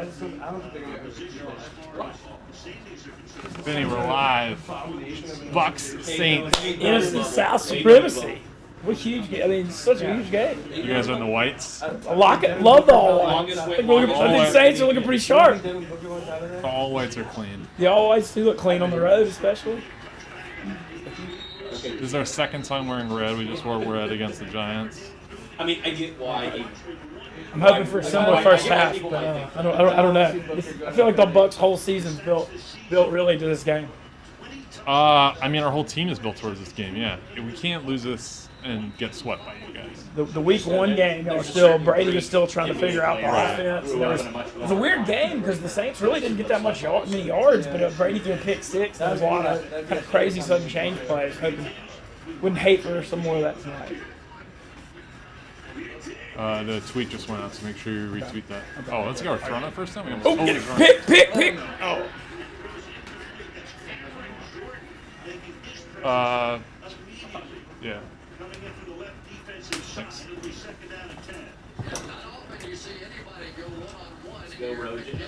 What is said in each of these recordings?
don't think they're going to Vinny, we're live. Bucks, Saints. NFC South supremacy. What a huge game. I mean, it's such a huge game. You guys are in the whites? Love the all whites. I think Saints are looking pretty sharp. All whites are clean. The all whites do look clean on the road, especially. This is our second time wearing red. We just wore red against the Giants. I mean, I get why. I'm hoping for a similar first half, but I don't know. I feel like the Bucks' whole season's built really to this game. I mean, our whole team is built towards this game. Yeah, we can't lose this and get swept by you guys. The week one game, Brady was still trying to figure out the offense. It was a weird game because the Saints really didn't get that many yards, but Brady threw a pick six. There was a lot of kind of crazy sudden change plays. Wouldn't hate for some more of that tonight. The tweet just went out, so make sure you retweet that. Oh, let's get our throw out first time. Pick! Oh. Yeah. Thanks. Go Rogan.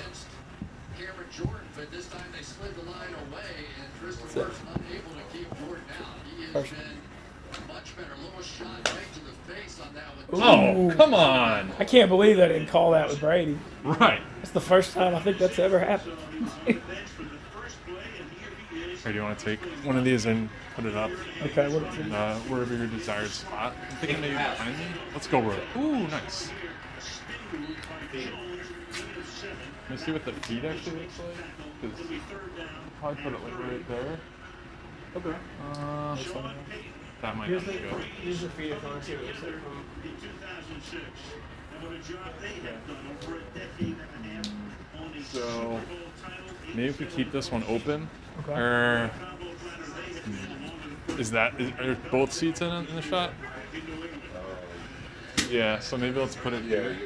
Cameron Jordan, but this time they slid the line away, and Christopher's unable to keep Jordan out. He has been much better. Little shot right to the face on that one. Oh, come on! I can't believe they didn't call that with Brady. Right. That's the first time I think that's ever happened. Hey, do you want to take one of these and put it up? Okay, wherever your desired spot. I'm thinking maybe behind me. Let's go, Road. Ooh, nice. Let me see what the feed actually looks like. Because probably put it like right there. Okay. That might not be good. Here's the feed if you want to see what it looks like from. So maybe if we keep this one open, Okay. or are both seats in the shot? Yeah. So maybe let's put it here.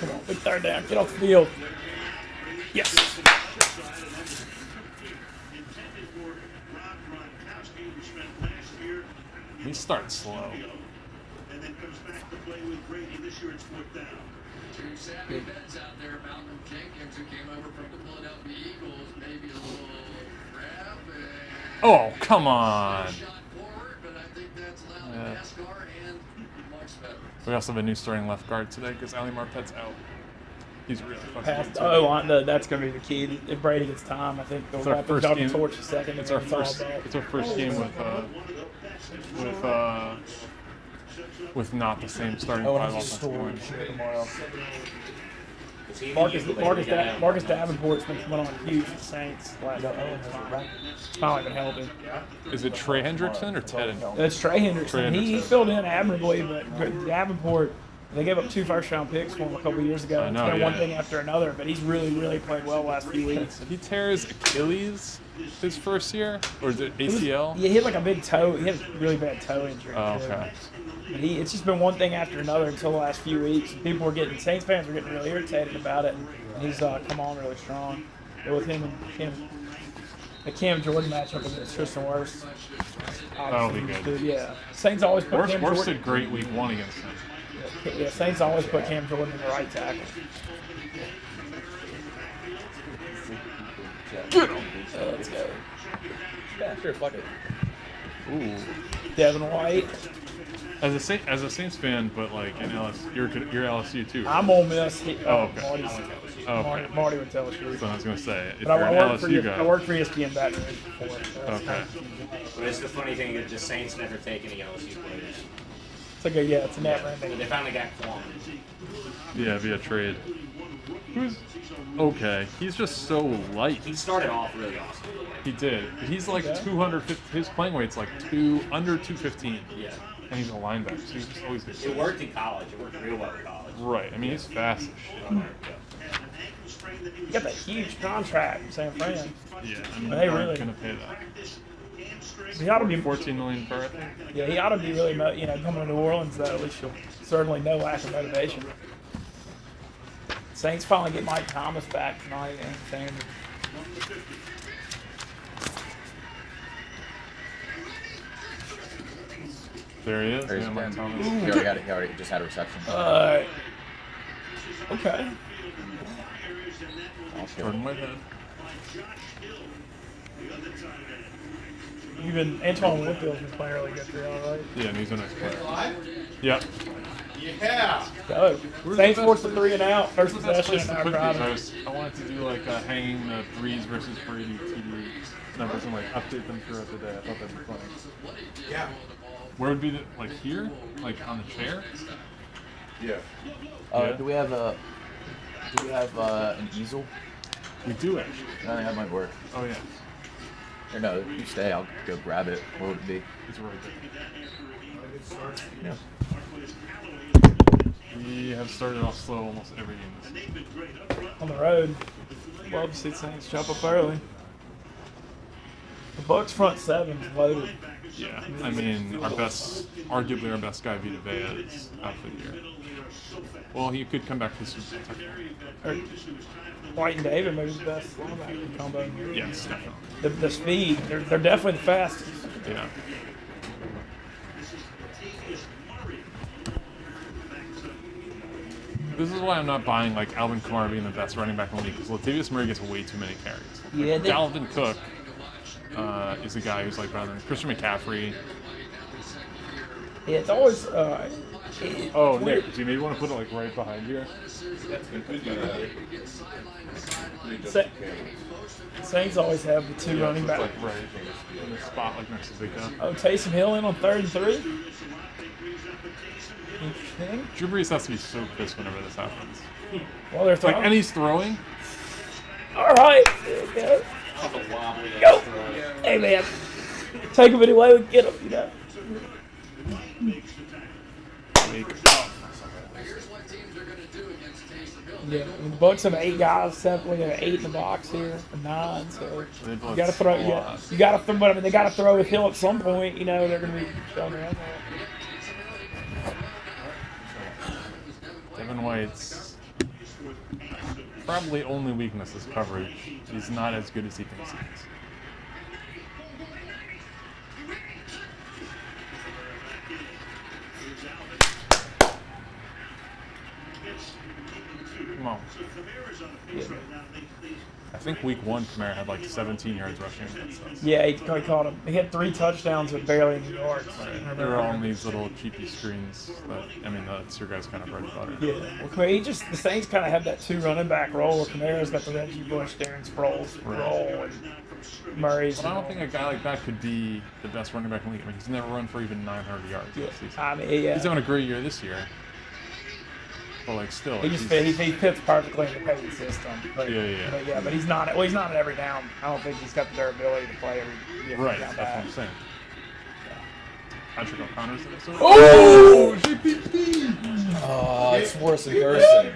Come on, big third down. Get off the field. Yes. We start slow. And then comes back to play with Brady. This year it's fourth down. Two savvy beds out there. Malcolm Jenkins, who came over from the Philadelphia Eagles, maybe a little grab. Oh, come on. Shot forward, but I think that's allowed NASCAR and much better. We also have a new starting left guard today because Ali Marpet's out. He's really fucking good. That's going to be the key. If Brady gets time, I think they'll It's our wrap the first game. torch a second. It's our first game with not the same starting five offensive line. Marcus Davenport's been coming on huge for the Saints. It's not even helping. Is it Trey Hendrickson or Ted? It's Trey Hendrickson. He filled in admirably, but Davenport, they gave up 2 first-round picks for him a couple years ago. I know, It's been one thing after another, but he's really played well last few weeks. Did he tear his Achilles his first year? Or is it ACL? He hit like a big toe. He had a really bad toe injury. Oh, okay. But it's just been one thing after another until the last few weeks. Saints fans were getting really irritated about it, and he's come on really strong. But with him and the Cam Jordan matchup against Tristan Wirfs. That'll be good. Yeah. Saints always put Cam Wirfs Jordan. did great week 1 against him. Yeah, Saints always put Cam Jordan in the right tackle. Get him! Let's go. Yeah, sure, fuck it. Ooh. Devin White. As a Saints fan, but like in LSU, you're LSU too. I'm Ole Miss. Okay. Marty would tell us. So I was gonna say, if But you're an LSU guy. I worked for ESPN back then before. So Okay. But it's the funny thing that the Saints never take any LSU players. It's a net But they finally got Kwon. Yeah, via trade. Who's okay? He's just so light. He started off really awesome. He did. He's like 250. His playing weight's like under 215. Yeah. And he's a linebacker, so he's just always good. It worked in college. It worked real well in college. Right. I mean, he's fast as shit. He got that huge contract from San Fran. Yeah, I mean, They they're really- gonna pay that. He ought to be 14 million per, I think. Yeah, he ought to be really, coming to New Orleans, though. At least you'll certainly no lack of motivation. Saints finally get Mike Thomas back tonight. And There he is. There's Yeah, Mike Ben. Thomas. He already just had a reception. okay. Jordan Whitehead. Even Antoine Winfield's been playing really good for y'all, right? Yeah, and he's a nice player. Yep. Go. Saints forced a 3 and out. First That's the best possession. place to Now put these. crowded. I wanted to do like hanging the Breeze versus Brady TD numbers and like update them throughout the day. I thought that'd be funny. Yeah. Where would be the, like here? Like on the chair? Yeah. Yeah. Do we have an easel? We do actually. I think that might work. Oh yeah. Or no, you stay. I'll go grab it. What would it be? It's really good. Yeah. We have started off slow almost every game this season. On the road. Love to see Saints jump up early. The Bucks front seven's loaded. Yeah. I mean, arguably our best guy, Vita Vea, is out for the year. Well, he could come back to the Super Bowl. Or White and David maybe the best linebacker combo. Yes, definitely. The speed, they're definitely the fastest. Yeah. This is why I'm not buying like Alvin Kamara being the best running back in the league, because Latavius Murray gets way too many carries. Yeah, Dalvin Cook is a guy who's like better than Christian McCaffrey. it's always Oh, Nick, do you maybe want to put it like right behind here? Saints always have the two running It's backs. like right in the spot, like next to Big Guy. Oh, Taysom Hill in on 3rd and 3. Interesting. Drew Brees has to be so pissed whenever this happens. Well, they're Like, throwing. and he's throwing. All right, go. Go. Hey man, take him anyway we can get him. You know. Wake up. Here's what teams are going to do against Taysom Hill. Yeah, I mean, the Bucks have 8 guys. Seven, we have 8 in the box here, or 9. So They you blitz got to throw. a lot. You got to throw. But I mean, they got to throw with Hill at some point. You know, they're going to be going around there. Devin White's probably only weakness is coverage. He's not as good as he thinks he is. Come on. I think week 1, Kamara had like 17 yards rushing against us. Yeah, he caught him. He had 3 touchdowns with barely any yards. They were on these little cheapy screens that, I mean, that's your guys' kind of bread and butter. Yeah, well, Kamara, the Saints kind of have that 2 running back role where Kamara's got the Reggie Bush, Darren Sproles role, and Murray's. But I don't think a guy like that could be the best running back in the league. I mean, he's never run for even 900 yards this season. I mean, yeah. He's having a great year this year. But, like, still. He Like, just he's- he fits perfectly in the Peyton system. But, Yeah. But he's not. Well, he's not an every down. I don't think he's got the durability to play every Right, down that's what back. I'm saying. Patrick O'Connor's in this one. Oh! Oh, it's worse in person.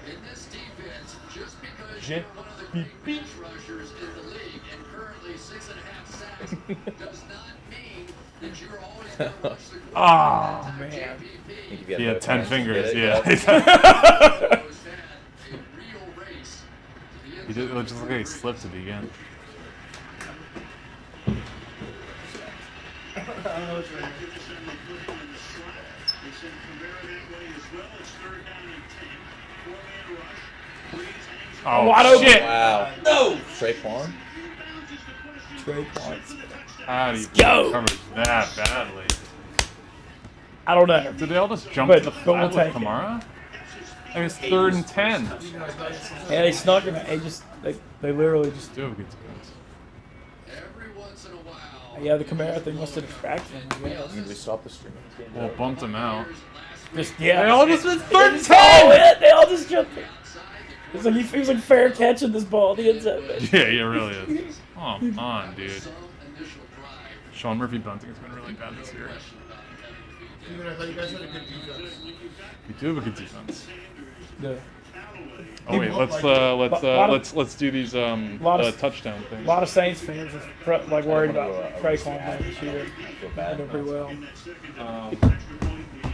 In this defense, just because Je- you're one of the great pass rushers in the league and currently 6.5 sacks does not mean that you're always going to rush the quarterback. Oh man. He had 10 fingers, yeah. He did, it looked just like he slipped to begin. Oh, wide open. shit! Wow. No. Traquan? Trey points. How do you go. cover that badly? I don't know. Did they all just jump But- to the but we'll flat with take it. Kamara? I mean, it's 3rd and 10. Yeah, they snuck him. They literally just. Do have a good defense. Every once in a while, Yeah, the Kamara thing must have distracted him. I guess. Did we stop the stream? Well, bumped him out. Just yeah. They all just went 3rd and Oh, 10! yeah, they all just jumped in. It was like he was like fair catching this ball at the end zone. Yeah, he really is. Come on, dude. some initial drive. Sean Murphy bunting has been really bad this year. Even I thought you guys had a good defense. We do have a good defense. Yeah. Oh wait, let's do these Lot of- touchdown A things. lot of Saints fans are like worried about Traquan playing this year. They're doing pretty well.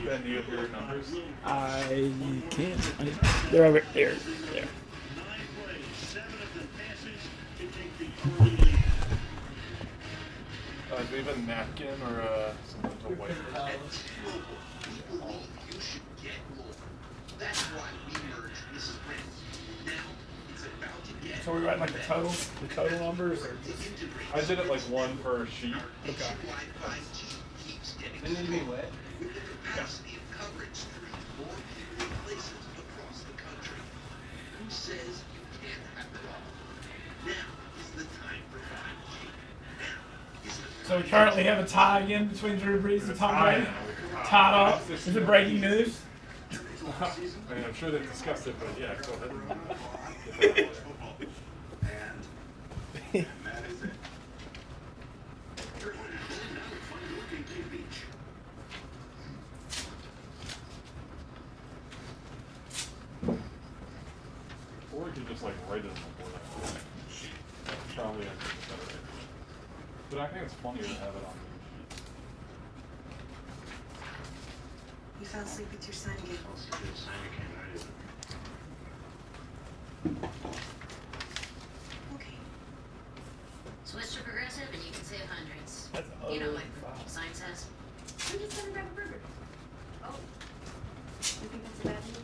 Ben, do you have your numbers? I can't. They're over there. There. Do we have a napkin or something to wipe? You should get more. That's why we merged Mrs. Brent. Now it's about to get. So we writing like the total numbers, or just? I did it like one per sheet. Okay. Didn't it be wet? With the capacity of coverage through more people places across the country. Who says you can't have it all? Now is the time for 5G. Now is the time. So we currently have a tie again between Drew Brees and Tom Brady. Tied up. Is it breaking news? I mean, I'm sure they've discussed it, but yeah, go ahead. And that is it. Or we could just like write it on the board like that. That's probably actually a better idea. But I think it's funnier to have it on the sheet. You fell asleep with your son again. Okay. Switch to progressive and you can save hundreds. That's You know ugly. what the sign says. I'm just gonna grab a burger. Oh. You think that's a bad move?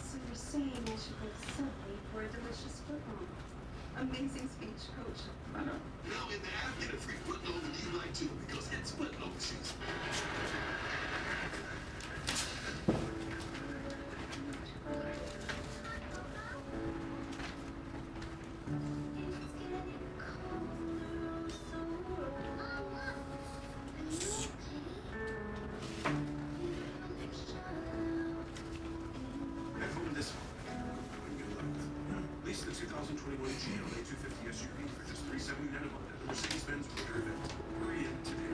So you're saying I should go to Subway for a delicious football? Amazing speech, Coach. I know. Now in the app, get a free footnote if you like to, because it's footnote season. And from this one, good luck. Lease the 2021 GLA 250 SUV for just $379 a month at the Mercedes-Benz Winter Event. Hurry in today.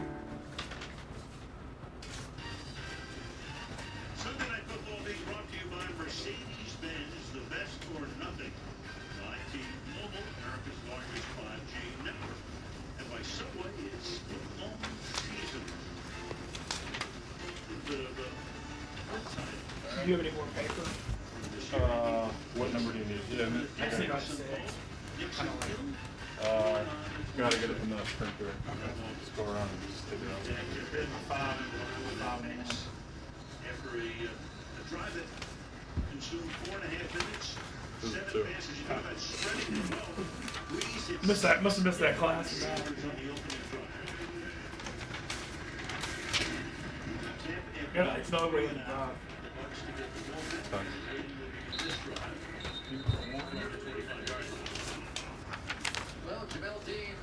Sunday Night Football being brought to you by Mercedes-Benz, the best or nothing. By T-Mobile, America's largest 5G network. And by Subway, it's football season. The flip side. Do you have any more paper? What number do you need? Yeah, I see about 6. Gotta get it from the printer. Just go around and just stick it out. After a drive that consumed 4.5 minutes, This is 7 two. passes, you talk about spreading the ball. Breeze hits Must have missed that class. on the opening drive. Yeah, it's not really the drive. Done. Well, Jamel Dean,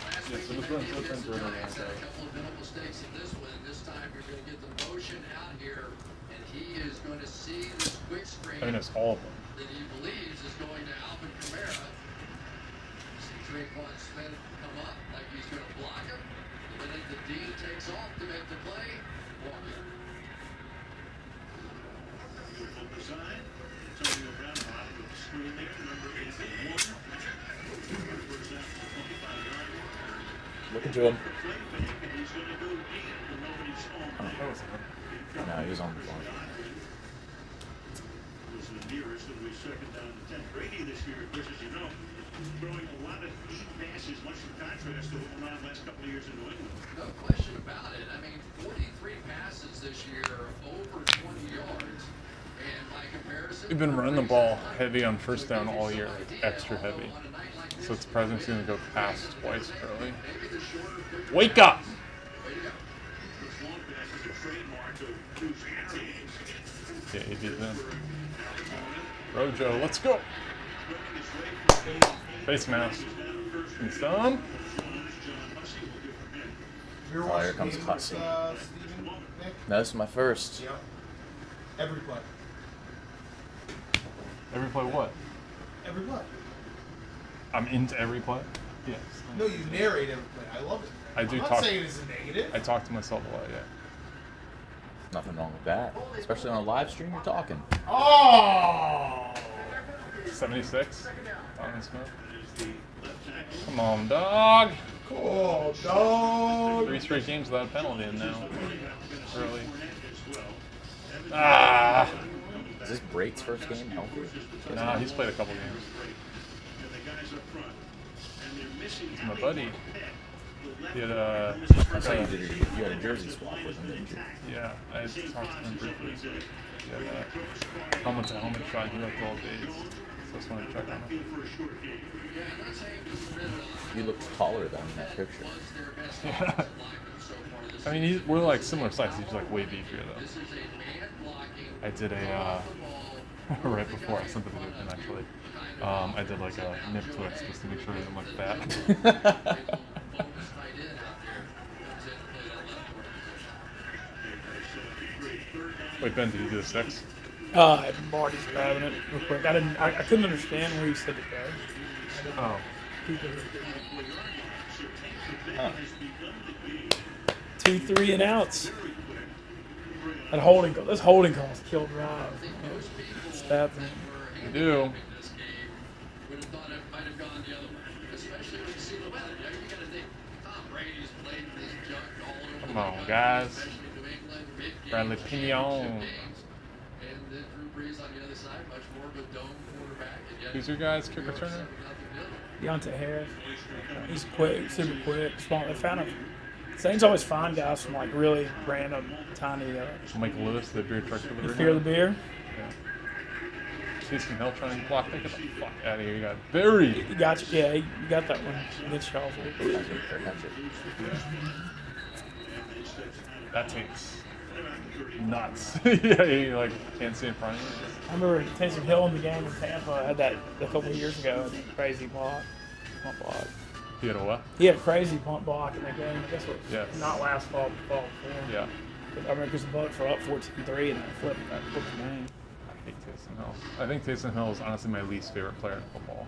last Yeah, week so he this made one's the different defensive than guys had a that. couple of mental mistakes in this one. This time you're going to get the motion out here, and he is going to see this quick screen I mean, it's all of them. that he believes is going to Alvin Kamara. See Traquan Smith come up like he's going to block him. And then the Dean takes off to make the play. Walker. Beautiful design. Antonio Brown out of the screen there. Number 81. First down to the 25-yard line. Looking to him. Play fake, and he's going to go deep when nobody's on there. No, he was on the ball. Was the nearest, and we second down to 10. Brady this year, of course, as you know, throwing a lot of deep passes, much in contrast to what went on the last couple of years in New England. No question about it. I mean, 43 passes this year, over 20 yards. And by comparison, We've been running the ball heavy on first down all year, like extra heavy. So it's surprising he's going to go past twice early. Wake up! This long pass is a trademark of Tuesday teams. Yeah, he beat them. Rojo, let's go! Face mask. And some. Oh, here comes Hussey. No, this is my first. Yeah. Every play. Every play what? Every play. I'm into every play? Yes. No, you narrate every play. I love it. I do I'm not talk- saying it's a negative. I talk to myself a lot, yeah. Nothing wrong with that. Especially on a live stream, you're talking. Oh! 76? Donovan Smith? Come on, dog! Cool, dog. 3 straight games without a penalty in now. Early. Ah! Is this Brate's first game healthy? Nah, he's played a couple games. And the guys up front. And they're missing He's my buddy. He had I saw you had a jersey swap with him, didn't you? yeah, I had talked to him briefly. He had a helmet shot. He looked all days. So I just wanted to check on him. You looked taller than in that picture. Yeah. I mean, we're like similar size. He's like way beefier though. I did a right before I sent it to him actually. I did like a nip twist just to make sure he didn't look fat. Wait, Ben, did you do the 6? Marty's grabbing it real quick. I couldn't understand where he said to go. Oh. Huh. 2, 3 and outs. That holding call. Those holding calls killed Rob. Stats. You do. Come on, guys. Bradley Pinion. Who's your guys' kick returner? Deontay Harris. He's quick, super quick, small. They found him. Saints always find guys from like really random, tiny. Mike Lewis, the beer truck delivery. You fear the beer? Yeah. Taysom Hill trying to block. Get the fuck out of here. You got buried. You got you. Yeah, you got that one against y'all. That takes nuts. Yeah, you like can't see in front of you. I remember Taysom Hill in the game in Tampa had that a couple of years ago. Crazy block. Punt block. He had a what? He had a crazy punt block in that game. I guess it was Yes. not last fall, but fall before. Yeah. I remember because the Bucs were up 14-3 and then flipped the game. I hate Taysom Hill. I think Taysom Hill is honestly my least favorite player in football.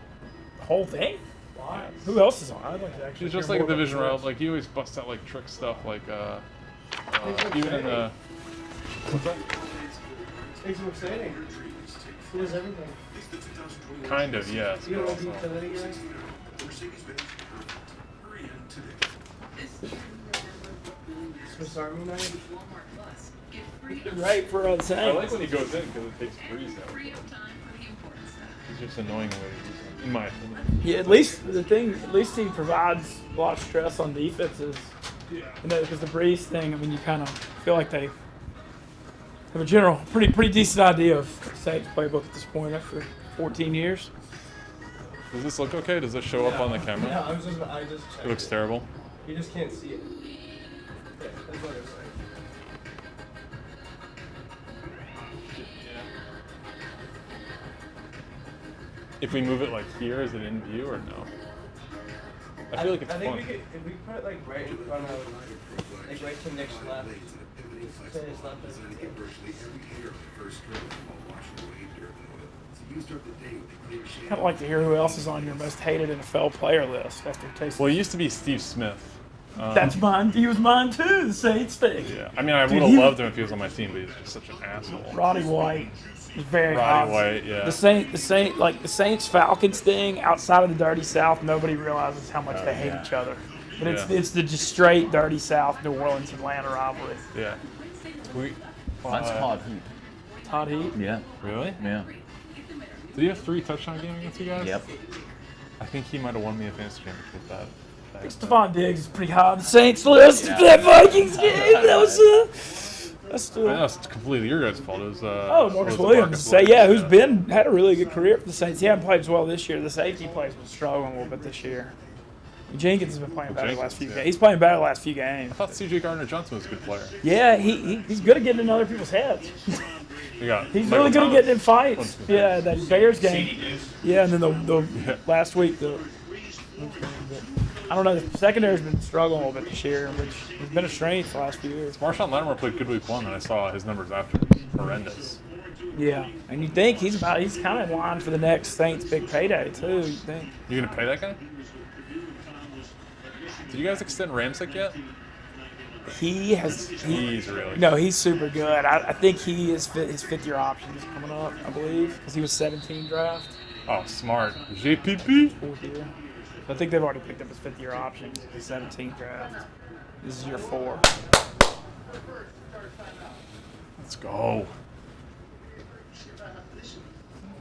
The whole thing? Why? Yes. Who else is on? I'd like to actually. He's just hear like a more about division rival. this. Like he always busts out like trick stuff. Like even in the. What's that? Makes him exciting. He does everything. Kind of, yes. You But don't like also, the utility guy? Swiss Army knife? Right for the Saints. I like when he goes in because it takes breeze out. He's just annoying the way he uses it, in my opinion. Yeah, at least he provides a lot of stress on defenses. You know, because the Breeze thing, I mean, you kind of feel like they have a general, pretty decent idea of Saints playbook at this point after 14 years. Does this look okay? Does this show up on the camera? Yeah, I just checked. It looks terrible. You just can't see it. Yeah, that's what I was saying. If we move it like here, is it in view or no? I feel like it's I think fun. we could, if we put it like right in front of, like right to Nick's left, to his left. Kind of like to hear who else is on your most hated NFL player list after Taysom. Well, it used to be Steve Smith. That's mine. He was mine too. The Saints thing. Yeah, I mean, I would Dude, have he- loved him if he was on my team, but he's just such an asshole. Roddy White is very Roddy hot. White, yeah. The Saints Falcons thing outside of the Dirty South, nobody realizes how much they hate yeah. each other. But Yeah. it's the just straight Dirty South, New Orleans, Atlanta rivalry. Yeah. We. Mine's Todd Heap. Todd Heat. Yeah. Really? Yeah. Did he have 3 touchdown games against you guys? Yep. I think he might have won me a fantasy championship with that. Stephon Diggs is pretty high on the Saints list Yeah. for that Vikings game. That was that's I still. know it's completely your guys' fault. It was Marcus it was Williams. Say who's had a really good career for the Saints. He hasn't played as well this year. The safety plays been struggling a little bit this year. Jenkins has been playing better the last few Jenkins, games. yeah. He's playing better the last few games. I thought C.J. Gardner-Johnson was a good player. Yeah, he's good at getting in other people's heads. We got He's Michael really good at Thomas. getting in fights. Yeah, that Bears game. Yeah, and then the Yeah. last week I don't know. The secondary's been struggling a little bit this year, which has been a strength the last few years. Marshawn Lattimore played good week 1, and I saw his numbers after. Horrendous. Yeah, and you think he's kind of in line for the next Saints big payday too. You think? You gonna pay that guy? Did you guys extend Ramsick yet? He's really No, he's super good. I think his 5th-year option is coming up, I believe, because he was 17 draft. Oh, smart. JPP? 4th year. I think they've already picked up his 5th-year option. He's 17 draft. This is year 4. Let's go.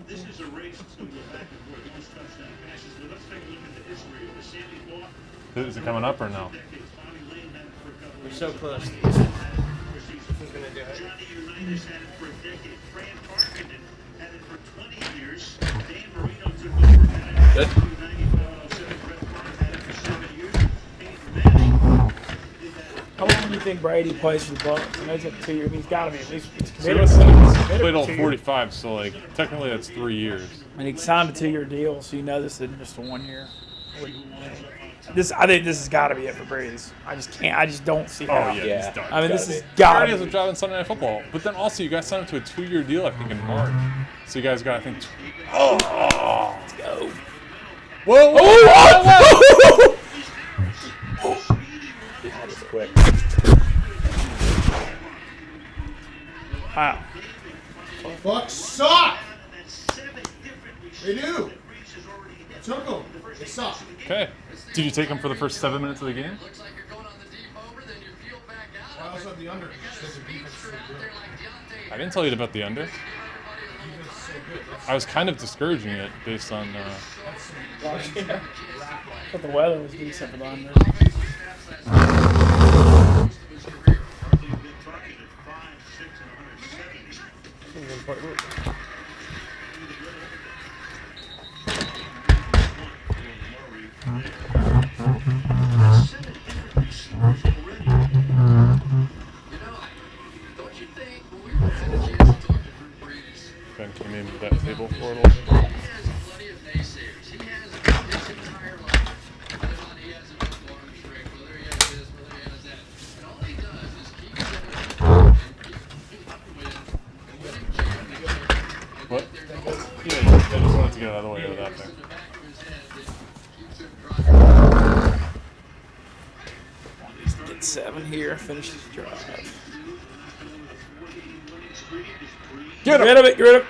This is a race that's going to go back and forth. Those touchdown passes. But let's take a look at the history of the Sandy Law. Is it coming up or no? We're so close. This is gonna do it. Johnny Unitas had it for a decade. Fran Tarkenton had it for 20 years. Dan Marino took over. Had it for 95-07. Brett Favre had it for 7 years. Peyton Manning did that. How long do you think Brady plays for the Bucs? I know it's up 2 years. I mean, he's got to be at least he's So committed. it's He's committed played all for 2 years. 45, so like technically that's 3 years. And he signed a 2-year deal, so you know this isn't just a 1 year. I think this has got to be it for Breeze. I just can't. I just don't see Oh how. yeah, he's done. I mean, this Gotta has be. He got already to has a be. job in Sunday Night Football, but then also you guys signed him to a 2-year deal, I think, in March. So you guys got, I think, Let's go. whoa, That was quick. Wow. Bucks suck. They do. I took them. They suck. Okay. Did you take him for the first 7 minutes of the game? I also have the under. Because the defense is so good. I didn't tell you about the under. Defense is so good. I was kind of discouraging it based on. But the weather was decent for the under. Ben came in with that table for a little bit. What? Yeah, I just wanted to get out of the way of that thing. Get 7 here. Finish this drive. Get Get rid of it. Get rid of it.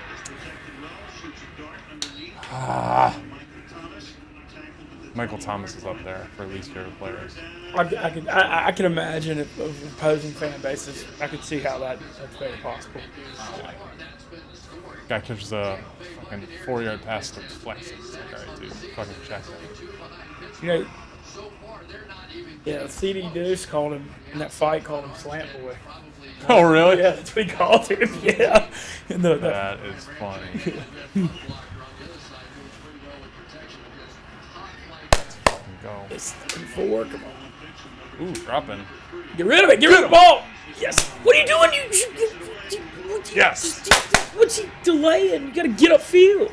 Michael Thomas is up there for least favorite players. I can imagine if of opposing fan bases. I could see how that's very possible. Guy catches a fucking 4-yard pass to flex. It's like, all right, dude, fucking check it. You know, yeah, CD Deuce called him in that fight. Called him Slant Boy. Oh, really? Yeah, that's what he called him. Yeah. That is funny. Let's fucking go. It's 4. Come on. Ooh, dropping. Get rid of it. Get rid of the ball. Yes. What are you doing? Yes. What's he delaying? You got to get upfield.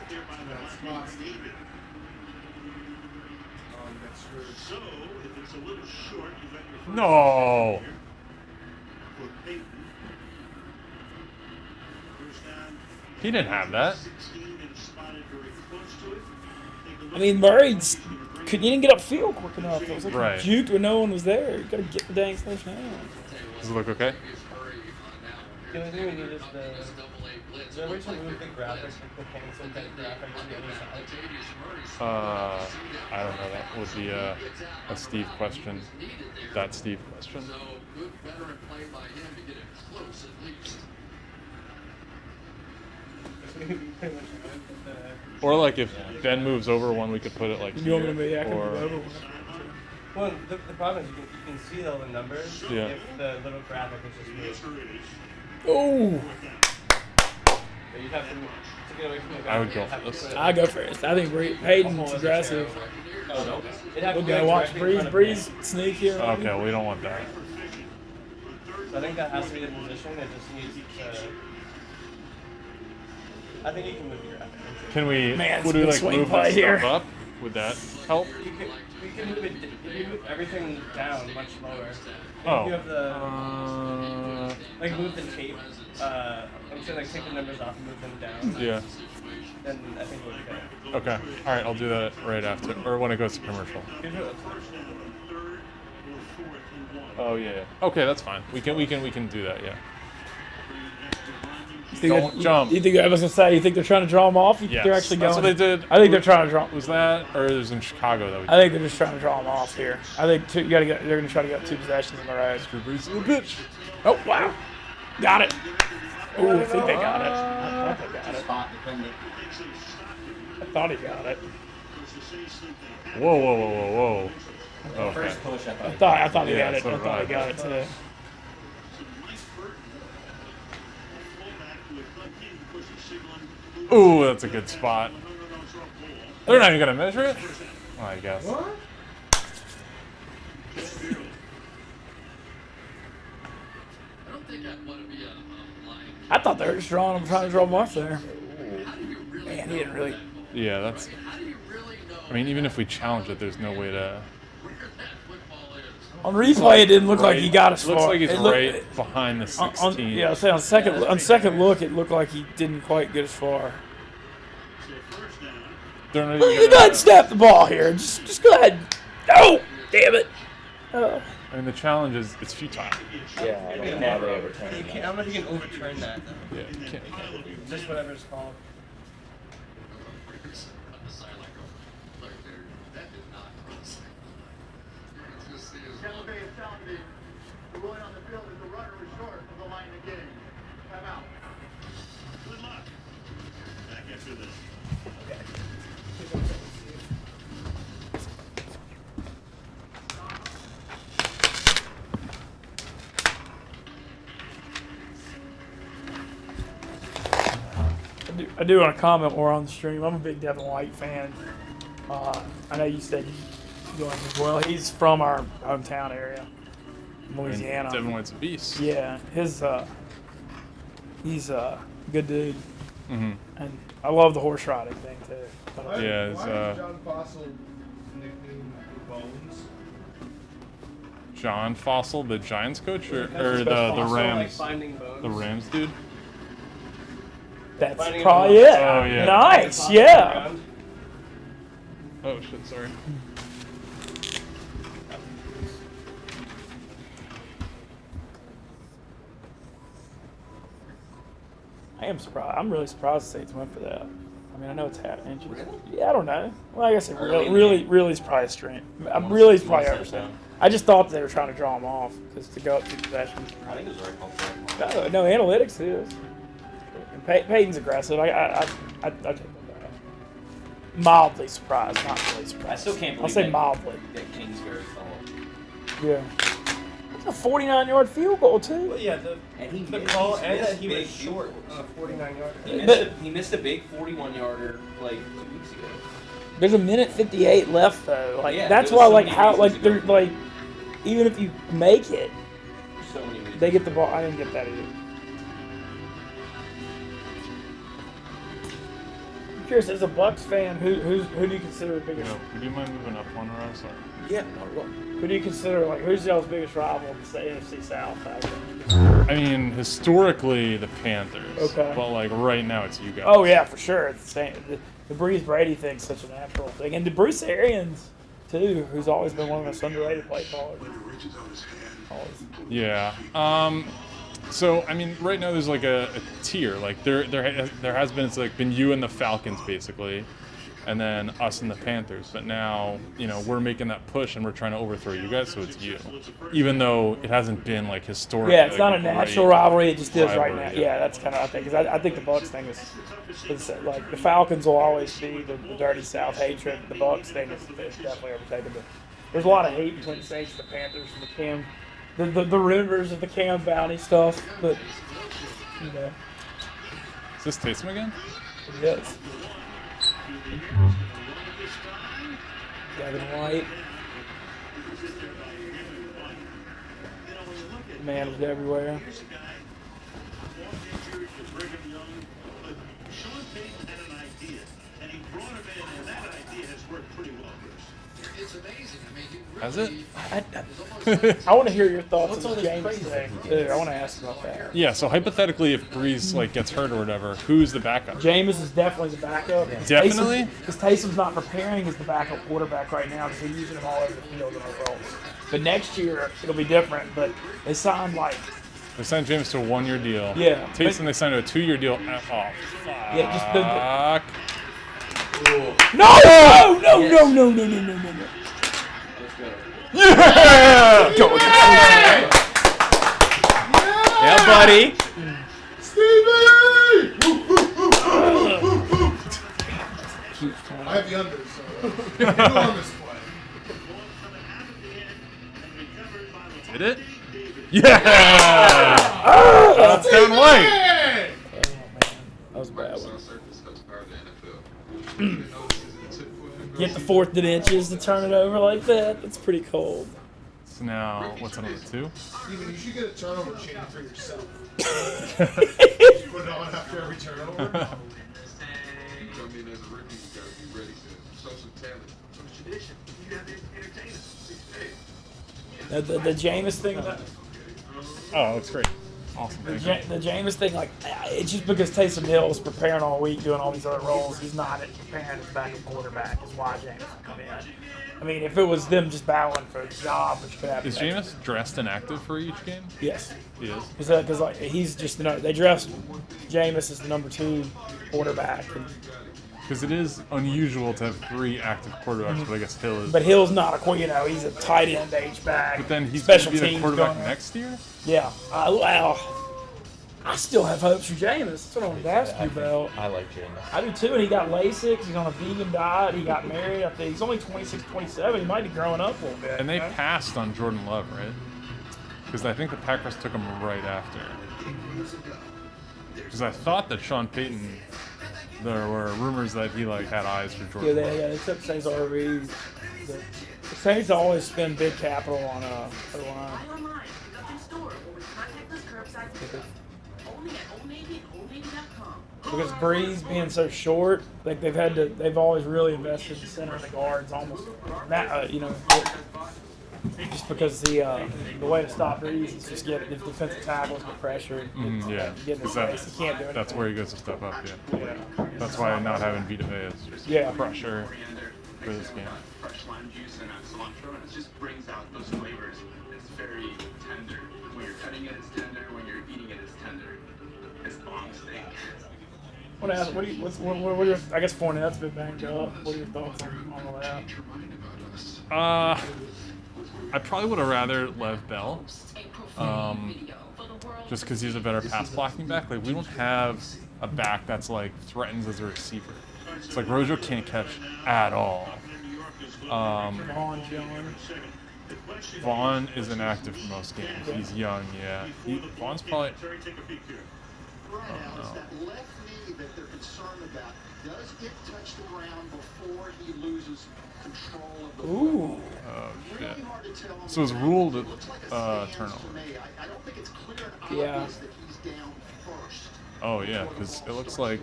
No. He didn't have that. I mean, Murray he didn't get upfield quick enough. It was like Right. juked when no one was there. You got to get the dang first down. Does it look okay? The only thing we need is is there a way to move the graphics, like the pencil type graphics to the other side? I don't know. That would be a Steve question. That Steve question. Or like if Ben moves over one, we could put it like You want me to here, be acting or over? Well, the problem is you can see all the numbers Yeah. if the little graphic is just moved. Oh, But you'd have to get away from the graphic. I would go you'd have for to this. put- I go first. I think Hayden's aggressive. Oh, no. It'd have to We're be, gonna like, watch directly in Breeze front of sneak here. Okay, well, we don't want that. me. So I think that has to be the position. It just needs to. I think you can move the graphic. Can we? Man, it's would a we good like swing move play that here. stuff up? Would that help? You can move it. You move everything down much lower. Oh. You have the like move the tape. I'm saying like take the numbers off and move them down. Yeah. Then I think we'll be okay. Okay. All right. I'll do that right after, or when it goes to commercial. Oh yeah. Okay, that's fine. We can do that. Yeah. Don't jump. You think I was gonna say? You think they're trying to draw them off? You think Yes, they're actually going? that's what they did. I think they're trying to draw. Was that, or it was in Chicago that we? I think they're just trying to draw them off here. I think you gotta get. They're gonna try to get 2 possessions in the row. Breeze, little bitch. Oh wow, got it. Oh, I think they got it. I thought they got it. Spot dependent. I thought he got it. Whoa, whoa, whoa, whoa, whoa. Okay. First push, I thought he Yeah, got it. so I thought he did got it too. Ooh, that's a good spot. They're not even gonna measure it. Oh, I guess. What? I thought they were just trying to draw him off there. Man, he didn't really. Yeah, that's. I mean, even if we challenge it, there's no way to. On replay, it didn't look like he got as far. Looks like he's It looked- right behind the 16. yeah, I say on second look, it looked like he didn't quite get as far. They're not Go even ahead and snap the ball here. Just go ahead. No, damn it. I mean, the challenge is it's futile. Yeah, I don't know how they overturn You it. can't, I don't know if you can overturn that, though. Yeah, you can't. Just whatever it's called. Tampa Bay is telling me the ruling on the field is the runner was short of the line of game. Time out. Good luck. Back after this. I do want to comment more on the stream. I'm a big Devin White fan. I know you said you like him as well. He's from our hometown area, Louisiana. Devin White's a beast. Yeah, he's a good dude, Mm-hmm. and I love the horse riding thing too. Yeah, it's, Why is John Fossil nicknamed Bones? John Fossil, the Giants coach, or That's the also like Rams, Finding Bones. the Rams dude. That's Finding probably him it. Oh, yeah. Nice, yeah. Oh shit, sorry. I am surprised. I'm really surprised the Saints went for that. I mean, I know it's half inches. Yeah, I don't know. Well, I guess it really is probably a strength. I'm really probably overstating. I just thought they were trying to draw him off because to go up 2 possessions. I think it was right call. No, analytics is. And Peyton's aggressive. I take that back. Mildly surprised, not really surprised. I still can't believe I'll say that, mildly. that Kingsbury fell. Yeah. It's a 49-yard field goal too. Well, yeah, And he the missed, call he's and that missed he was big short field on a 49 yarder. He missed a big 41-yarder like 2 weeks ago. There's a minute 58 left though. Like Yeah, that's there why was so like many how reasons like to they're go. like even if you make it, So many reasons. they get the ball. I didn't get that either. I'm curious, as a Bucks fan, who do you consider the You biggest? know, would you mind moving up one row? Sorry. Yeah, not wrong. Who do you consider like who's y'all's biggest rival in the NFC South? I mean, historically the Panthers. Okay. But like right now, it's you guys. Oh yeah, for sure. It's the same. The Breeze Brady thing's such a natural thing, and the Bruce Arians too, who's always been one of the most underrated play callers. Always. Yeah. So I mean, right now there's like a tier. Like there has been, it's like been you and the Falcons basically, and then us and the Panthers. But now, you know, we're making that push and we're trying to overthrow you guys, so it's you. Even though it hasn't been like historically. Yeah, it's like, not a great natural rivalry. It just is right now. rivalry, Yeah, that's kind of I think. Because I think the Bucks thing is like the Falcons will always be the dirty South hatred. The Bucks thing is definitely overtaken. But there's a lot of hate between the Saints and the Panthers and the Cam. The rumors of the Cam Bounty stuff, but you know, Is this Taysom again? it is. Devin White, man is everywhere. Sean Payton had an idea, and he brought him in, and that idea has worked pretty well for us. It's amazing. I mean, he Has it? I want to hear your thoughts What's on all the this James crazy thing stuff? too. I want to ask about that. Yeah. So hypothetically, if Breeze like gets hurt or whatever, who's the backup? Jameis is definitely the backup. Definitely? Because Taysom's not preparing as the backup quarterback right now because they're using him all over the field in our roles. But next year, it'll be different. But they signed like, They signed James to a 1-year deal. Yeah. Taysom, they signed to a 2-year deal. Oh, fuck. yeah, just Fuck. no. Yeah! Yeah, buddy. Stevie! I have the under, so. Who on this play? Did it? Yeah! That's down white. That was a bad one. Get the 4th and inches to turn it over like that. That's pretty cold. So now, what's another 2? Steven, you should get a turnover chain for yourself. Put it on after every turnover. The Jameis thing. Oh, that's great. Awesome. The Jameis thing, like, it's just because Taysom Hill was preparing all week doing all these other roles. He's not preparing his backup quarterback. Is why Jameis will come in. I mean, if it was them just battling for a job, which could happen. Is Jameis dressed and active for each game? Yes. He is? Because like, he's just they dressed Jameis as the number 2 quarterback. Because it is unusual to have 3 active quarterbacks, but I guess Hill is. But Hill's not a he's a tight end H-back. But then he's special going to be the teams quarterback going next year? Yeah. I still have hopes for Jameis. That's what I wanted to ask you about. I like Jameis. I do too, and he got LASIK. He's on a vegan diet. He got married. I think he's only 26, 27. He might be growing up a little bit. And they passed on Jordan Love, right? Because I think the Packers took him right after. Because I thought that Sean Payton, there were rumors that he had eyes for Jordan Love. They took Saints RV. The Saints always spend big capital on O-line. Because Breeze being so short, like they've always really invested in center and the guards almost, just because the way to stop Breeze is just get the defensive tackles get pressure. Yeah, get in the face. You can't do it. That's where he goes to step up. Yeah. That's why not having Vita Vea is just pressure for this game. Fresh lime juice and cilantro, and it just brings out those flavors. It's very tender. When you're cutting it, it's tender. When you're eating it, it's tender. It's long steak. I guess Fournette's been banged up. What are your thoughts on all that? I probably would have rather Lev Bell, just because he's a better pass blocking back. Like, we don't have a back that's threatens as a receiver. It's like Rojo can't catch at all. Vaughn is inactive for most games. He's young, yeah. Vaughn's probably. That they're concerned about, does it touch the ground before he loses control of the football? Oh, shit. So it's ruled turnover. I don't think it's clear and obvious that he's down first. Oh, yeah, because it looks like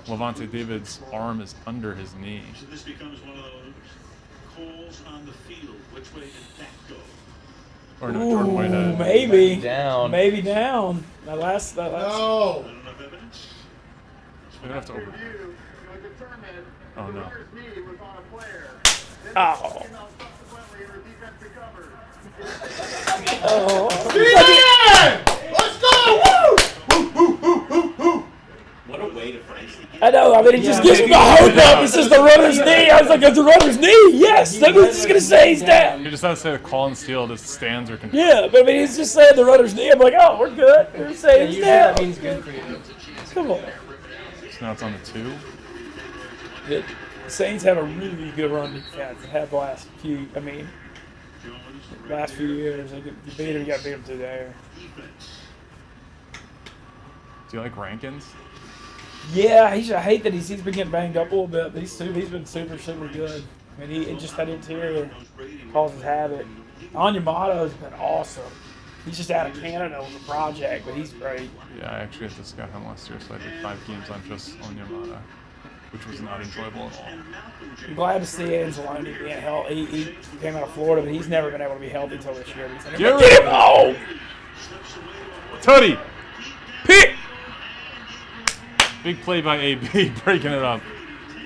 Levante David's arm is under his knee. So this becomes one of those calls on the field. Which way did that go? Or no, Jordan Whitehead. Maybe down. Maybe down. That last. No. We don't have to open. Oh no. Oh. Let's go! Woo! What a way to finish the game. I know. I mean, it just gives me the hope up. It says the runner's knee. I was like, it's the runner's knee. Yes. That's what it's gonna say. He's down. You just have to say the Colin Steele just stands or can. Yeah, but I mean, he's just saying the runner's knee. I'm like, oh, we're good. We're saying he's down. That means good for you. Come on. So now it's on the 2. The Saints have a really good run defense. They have the last few. I mean, last few years. They get, you beat them, you got to beat them through there. Do you like Rankins? Yeah, I hate that he's been getting banged up a little bit, but he's been super good. I mean, it just that interior causes havoc. Onyemato's been awesome. He's just out of Canada with a project, but he's great. Yeah, I actually had this guy home last year, so I did 5 games on just Onyemata, which was not enjoyable at all. I'm glad to see Anzalone being healthy. He came out of Florida, but he's never been able to be healthy until this year. Get him home! Tutty! Pick! Big play by AB, breaking it up.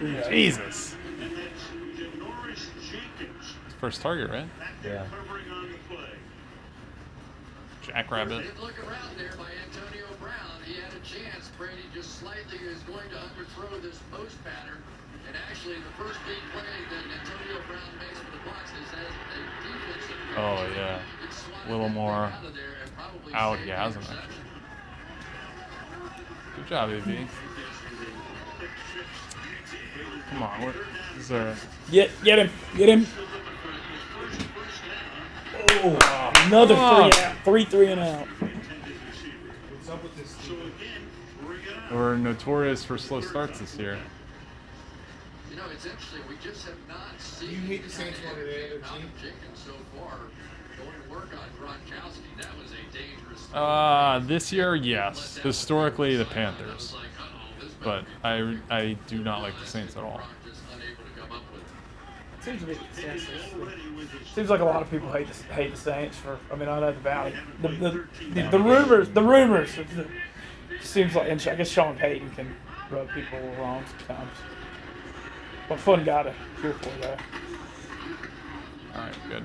Yeah. Jesus. First target, right? Yeah. Jackrabbit. Look around there by Antonio Brown. He had a chance. Brady just slightly is going to underthrow this post pattern. And actually, the first big play that Antonio Brown makes for the Bucs is as a defensive. Oh, yeah. A little more out Yasm, actually. Good job, AB. Come on, what is there? Get him. Oh, Another 3 and out. What's up with this team? We're notorious for slow starts this year. You know, it's interesting. We just have not seen. You hate the Saints more than any other team? Jenkins so far going to work on Gronkowski. That was a dangerous. This year, yes. Historically, the Panthers. But I do not like the Saints at all. Seems to be consensus. Seems like a lot of people hate the Saints for. I mean, I know about it. The rumors. Seems like, and I guess Sean Payton can rub people wrong sometimes. But fun guy to cheer for, though. All right, good.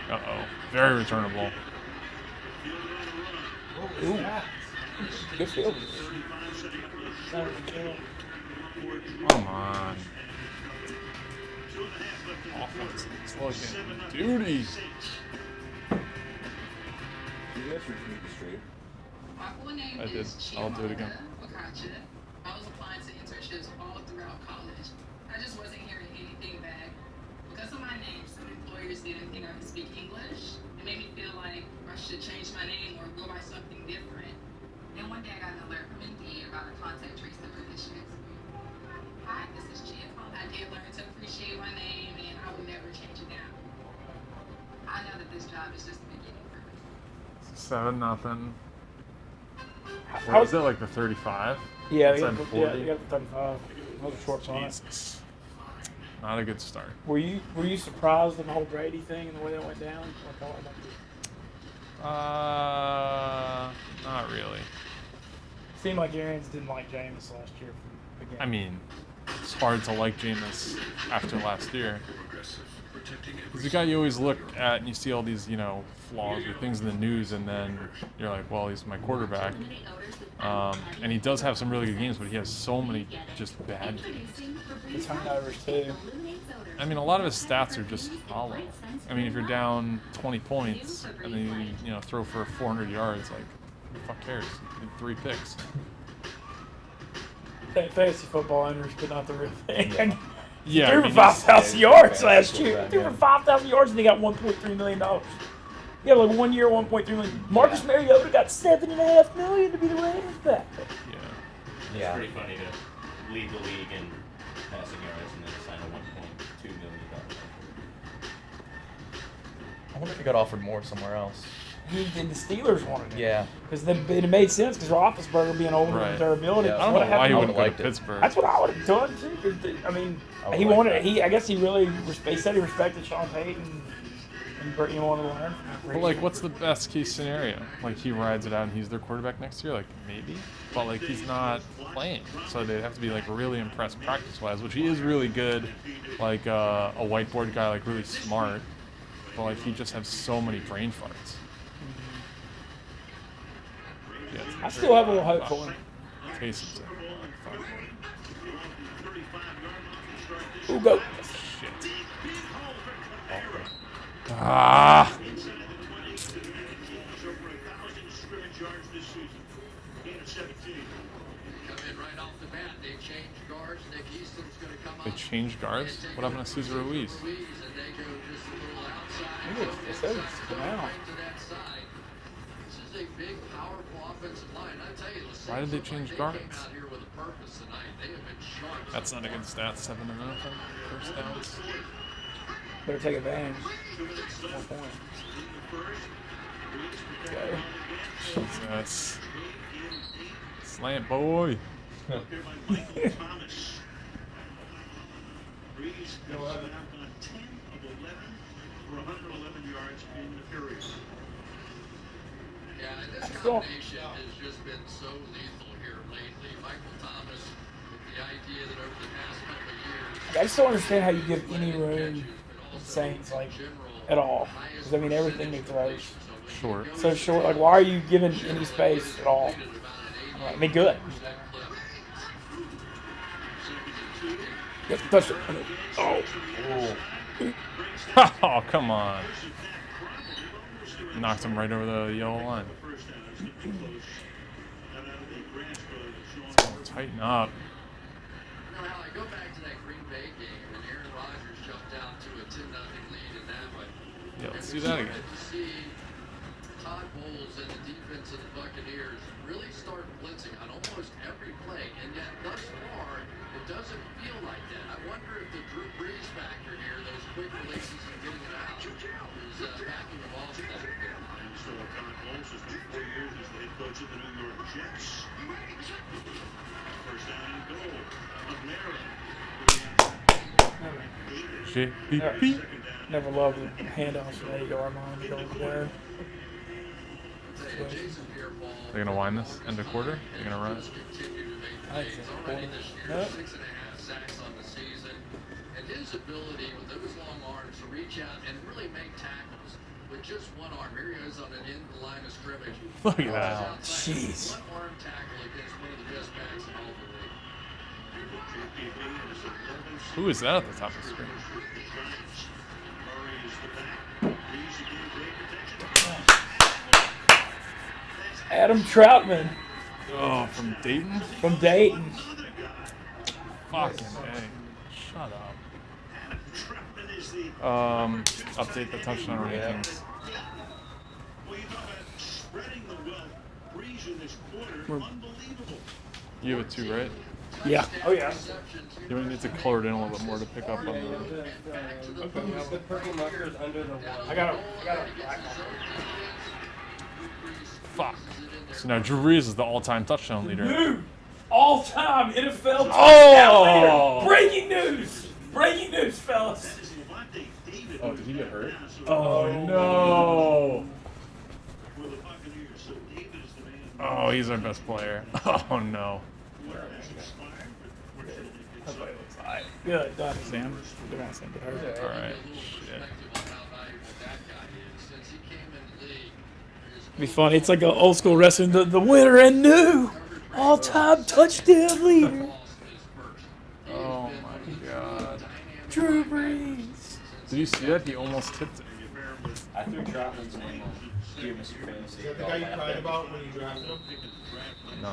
Uh-oh. Very returnable. Ooh. Good field. Come on. Offense is looking duty. You guys repeat the stream? My full name I did. is Cheah. I'll do it again. I was applying to internships all throughout college. I just wasn't hearing anything back. Because of my name, some employers didn't think I could speak English. It made me feel like I should change my name or go by something different. And one day I got an alert from Indeed about a contact tracing position. Hi, this is Cheah. I did learn to appreciate my name and I would never change it now. I know that this job is just the beginning for me. 7-0. How Was it like the 35? Yeah, Inside you 40? got the 35. Another shorts on it. Jesus. Not a good start. Were you surprised at the whole Brady thing and the way that went down? Not really. Seemed like Arians didn't like Jameis last year from the beginning. I mean, it's hard to like Jameis after last year. He's the guy you always look at and you see all these, flaws or things in the news, and then you're like, well, he's my quarterback. And he does have some really good games, but he has so many just bad games. The turnovers too. I mean, a lot of his stats are just hollow. I mean, if you're down 20 points and then you throw for 400 yards, like, who the fuck cares? You did 3 picks. Fantasy football owners, but not the real thing. Yeah, he threw for 5,000 yards last year. He threw for 5,000 yards and he got $1.3 million. Yeah, like 1 year, $1.3 million. Marcus Mariota got $7.5 million to be the Raiders back. Yeah. It's pretty funny to lead the league in passing yards and then sign a $1.2 million. I wonder if he got offered more somewhere else. The Steelers wanted him. Yeah. Because it made sense because Roethlisberger being older Right. with durability. Yeah. I don't know why he wouldn't go to Pittsburgh. That's what I would have done too. I mean, he wanted. I guess he really. He said he respected Sean Payton and wanted to learn from him. But, like, what's the best case scenario? Like, he rides it out and he's their quarterback next year? Like, maybe. But, like, he's not playing. So they'd have to be, like, really impressed practice-wise, which he is really good. Like, a whiteboard guy, like, really smart. But, like, he just has so many brain farts. Yeah, I still have a little hope for him. Taysom's in. Ooh, go. Shit. Ah! They changed guards? What happened to Cesar Ruiz? Why did they change guards? That's not a good stat. 7-0 first downs. Better take advantage. 1 point. Okay. Jesus. Slant, boy. Breeze goes out on 10 of 11 for 111 yards in the period. Yeah, and this combination has just been so lethal here lately. Michael Thomas, with the idea that over the past couple of years... I just don't understand how you give any room to the Saints, like, at all. Because, I mean, everything they throw is short. So short. Like, why are you giving any space at all? I mean, good. Yep, touch it. Oh, come on. Knocked him right over the yellow line. Tighten up. You know, Al, I go back to that Green Bay game, and Aaron Rodgers jumped out to a 10-0 lead in that one. Yeah, let's do that again. To see Todd Bowles and the defense of the Buccaneers really start blitzing on almost every play, and yet thus far it doesn't feel like that. I wonder if the Drew Brees factor here, those quick releases and getting it out, is backing them off that. And so Todd Bowles has been 4 years as the head coach of the New York Jets. First down and goal of Maryland. Never loved the handoffs from the 8-yard line to go over there. They're gonna wind this end of quarter. They're gonna run. I think it's a quarter. Nope. 6.5 sacks on the season, and his ability with those long arms to reach out and really make tackles with just one arm. Here he is on an end line of scrimmage. Look at that. Jeez. One arm tackle against one of the best backs in all the league. Who is that at the top of the screen? Adam Troutman. Oh, from Dayton? From Dayton. Fucking A. Shut up. Update the touchdown rankings. You have a 2, right? Yeah. Oh, yeah. You need to color it in a little bit more to pick up on the... The purple marker is under the one. I got a black marker. Fuck. So now Drew Brees is the all-time touchdown leader. Dude, all-time NFL touchdown leader. Breaking news. Breaking news, fellas. Oh, did he get hurt? Oh, no. Oh, he's our best player. Oh, no. Good, done, Sam. Good on Sam. All right. Shit. Be funny. It's like an old school wrestling. The winner and new all-time touchdown leader. Oh my God. Drew Brees. Did you see that? He almost tipped it. I threw Troutman's name on Dear Mr. Fantasy. Is that the guy you cried about when you drafted him? No.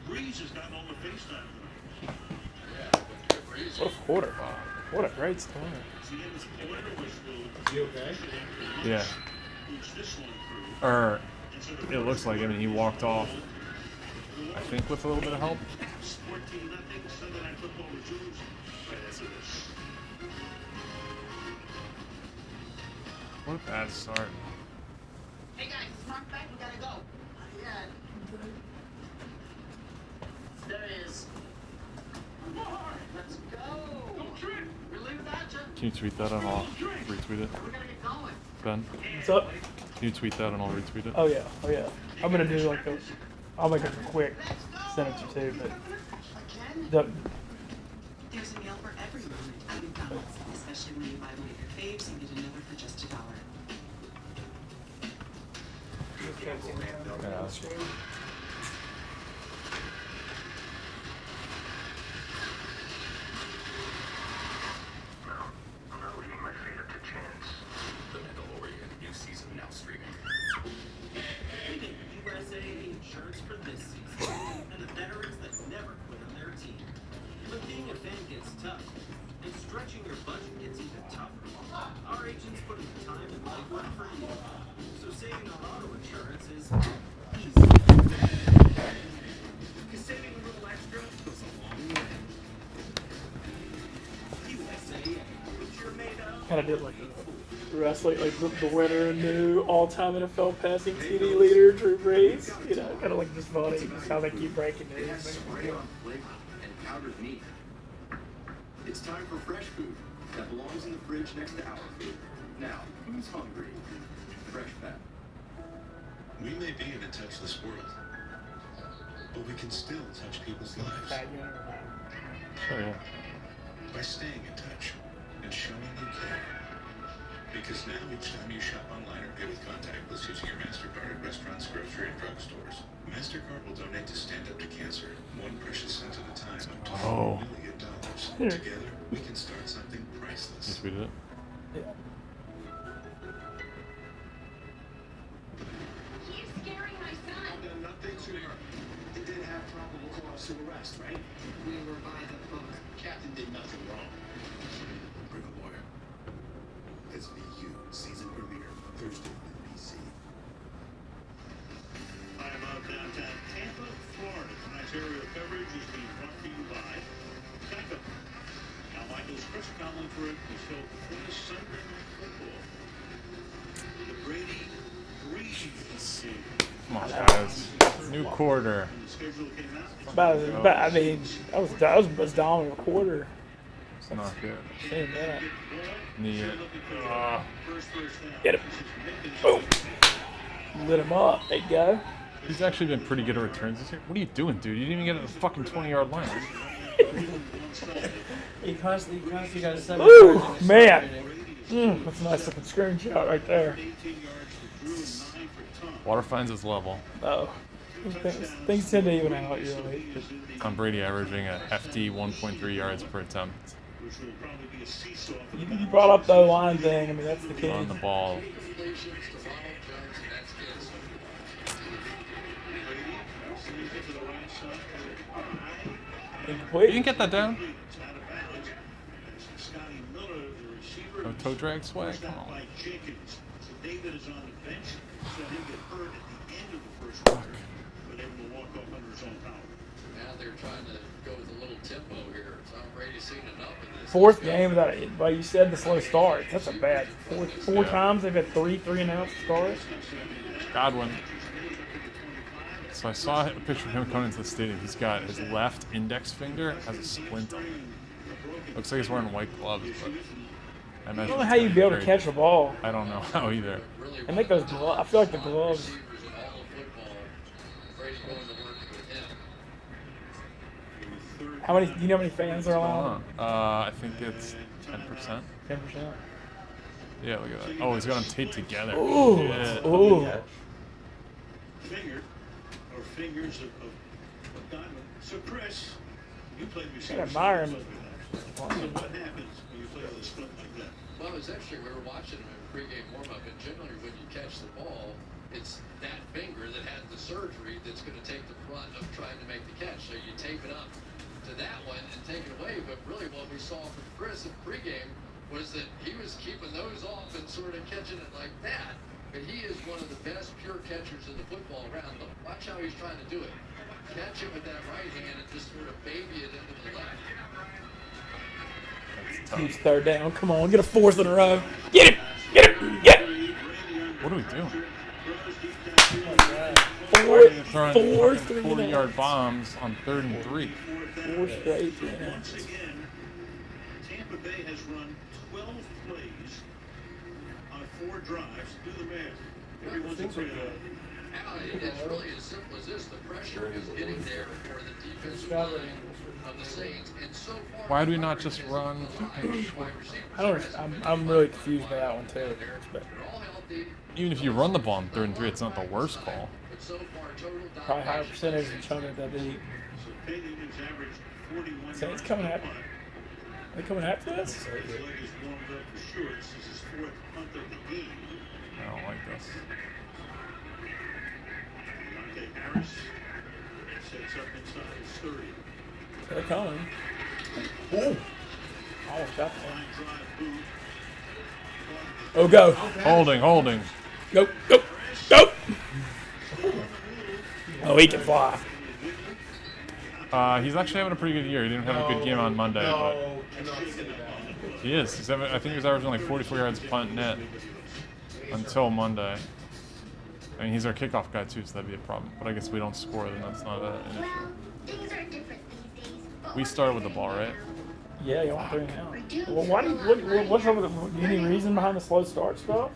Breeze has gotten all the FaceTime. What a quarter. What a great start. Is he okay? Yeah. Or it looks like him, and he walked off. I think with a little bit of help. What a bad start. Hey guys, it's Mark back. We gotta go. Yeah. There it is. Let's go. We're leaving without you. Can you tweet that and I'll retweet it? We gotta get going. Ben? What's up? Can you tweet that and I'll retweet it? Oh yeah, oh yeah. I'm gonna do like a. I'll make a quick sentence or two, but. There's a meal for everyone at McDonald's, especially when you buy one of your faves and get another for just $1. I'm not leaving my fate up to chance. The Mandalorian new season now streaming. Leading USA insurance for this season, and the veterans that never quit on their team. When being a fan gets tough, and stretching your budget gets even tougher, our agents put in the time and legwork for you. So saving on auto insurance is easy. Because saving a little extra goes a long way. USA, which you're made of. Kind of did like a wrestling, like the winner and new all-time NFL passing TD leader, Drew Brees. You know, kind of like just funny, just how they keep breaking news. And powdered meat. It's time for fresh food that belongs in the fridge next to our food. Now, who's hungry? Fresh Pet. We may be in a touchless world, but we can still touch people's lives. Sure, yeah. By staying in touch and showing you care. Because now each time you shop online or pay with contactless using your MasterCard at restaurants, grocery, and drugstores, MasterCard will donate to Stand Up to Cancer, one precious cent at a time, up to $4 million. Together, we can start something priceless. You tweeted it? Yeah. He's scaring my son. Then nothing to her. They did have probable cause to arrest, right? We were by the book. Captain did nothing wrong. Bring a lawyer. It's me, you. Hi, about downtown Tampa, Florida. Tonight's aerial coverage is being brought to you by Kickoff. Now, Michael's press conference is held before Sunday Night Football. The Brady Breeze game. Come on, guys. New quarter. I mean, that was as dominant a quarter. It's not good. Same that. Need it. Get him. Boom. Lit him up. There you go. He's actually been pretty good at returns this year. What are you doing, dude? You didn't even get at the fucking 20-yard line. He constantly got a 7. Ooh, man. That's a nice looking screenshot right there. Water finds its level. Oh. Things tend to even out, really. Tom Brady averaging a hefty 1.3 yards per attempt. You brought up the O-line thing. I mean, that's the key. On the ball. Incomplete. You didn't get that down? No toe drag swag? Come on. David is on the bench, so he get hurt at the end of the first quarter, but able to walk off under his own power. Now they're trying to go with a little tempo here. Tom Brady's seen enough of this. Fourth game without it, but you said the slow start. That's a bad. Four times they've had three announced starts. Godwin. So I saw a picture of him coming into the stadium. He's got his left index finger has a splint on it. Looks like he's wearing white gloves, but I don't know how you'd be able to catch a ball. I don't know how either. And make those gloves. I feel like the gloves. How many? Do you know how many fans are allowed? I think it's 10%. 10%. Yeah, look at that. Oh, he's got them taped together. Ooh. Yeah. Ooh. Finger or fingers of diamond. So Chris, you played receiver. I admire him. So what happens when you play with a split like that? Well, it's actually, we were watching him in pregame warm-up, and generally when you catch the ball, it's that finger that had the surgery that's going to take the brunt of trying to make the catch. So you tape it up to that one and take it away. But really what we saw from Chris in pregame was that he was keeping those off and sort of catching it like that. But he is one of the best pure catchers in the football around. Watch how he's trying to do it. Catch it with that right hand and just sort of baby it into the left. Huge third down. Come on, get a fourth in a row. Get it! Get it! Get it! What are we doing? Four 40-yard bombs on 3rd and 3. 4 straight 3 and outs. Tampa Bay has run 12 plays on 4 drives. Do the math. Everyone's a pretty It's really as simple as this. The pressure is getting there for the defensive line of the Saints, and so far. Why do we not just run? I don't. I'm really confused by that one too. But Even if you run the ball on 3rd and 3, it's not the worst call. probably higher percentage than chunk of that beat. Saints coming at. Are they coming after us? I don't like this. They're coming. Oh. Almost got them. Oh, go. Holding. Go. Oh, he can fly. He's actually having a pretty good year. He didn't have a good game on Monday, but he is. I think he was averaging like 44 yards punt net until Monday. I mean, he's our kickoff guy too, so that'd be a problem. But I guess we don't score, then that's not an issue. Things are different these days. We started with the ball, right? Yeah, you want 3 and out. Well, what's up with any reason behind the slow start stuff?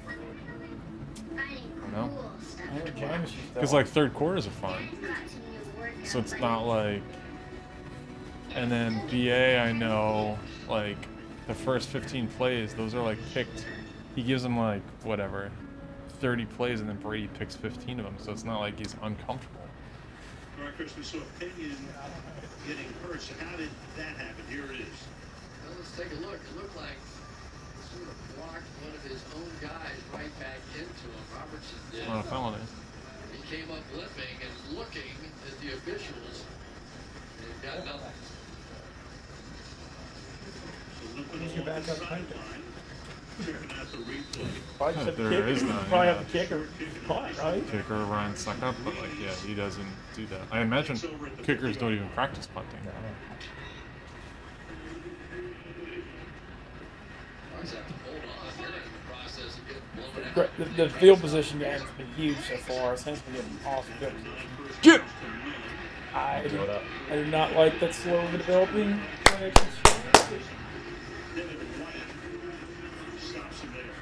No. James Because like 3rd quarters are fine. So it's not like. And then BA, I know, like the first 15 plays, those are like picked. He gives them like whatever, 30 plays, and then Brady picks 15 of them. So it's not like he's uncomfortable. All right, Chris, we saw Pinion getting hurt. So how did that happen? Here it is. Well, let's take a look. It looked like he sort of blocked one of his own guys right back into him. Robertson did. Not a penalty. He came up limping and looking at the officials. They've got nothing. So limping along the sideline, checking out the replay. Probably just have the There kicker. is none, Probably yeah. have the kicker punt, right? Kicker Ryan Suckup, but like, yeah, he doesn't do that. I imagine kickers don't even practice punting. The field position game has been huge so far. It's been getting awesome field position. Get! I do not like that slow developing.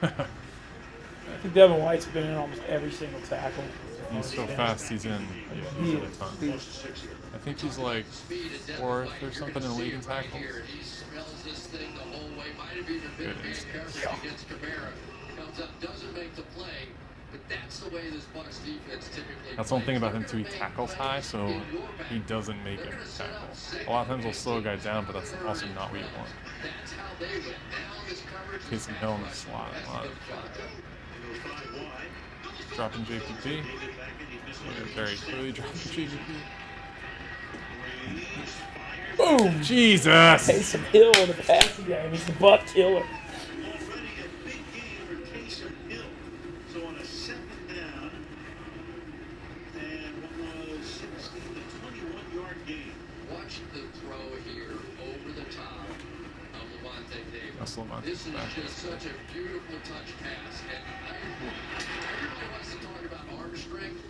I think Devin White's been in almost every single tackle. He's so fast, he's in. Yeah, he's really fun. I think he's like 4th or something in the league in tackles. Good instinct. That's one thing about him too. He tackles high, so he doesn't make it tackle. A lot of times he'll slow a guy down, but that's also not what you want. Taysom Hill in the slot. A lot of dropping JPP. Very clearly dropping JPP. Boom! Jesus! Taysom Hill in the passing game. He's the butt killer. So on a 2nd down, and what was a 21-yard gain. Watch the throw here over the top of Levante Davis. That's Levante This is back. just such a beautiful touch pass. And everybody wants to talk about arm strength,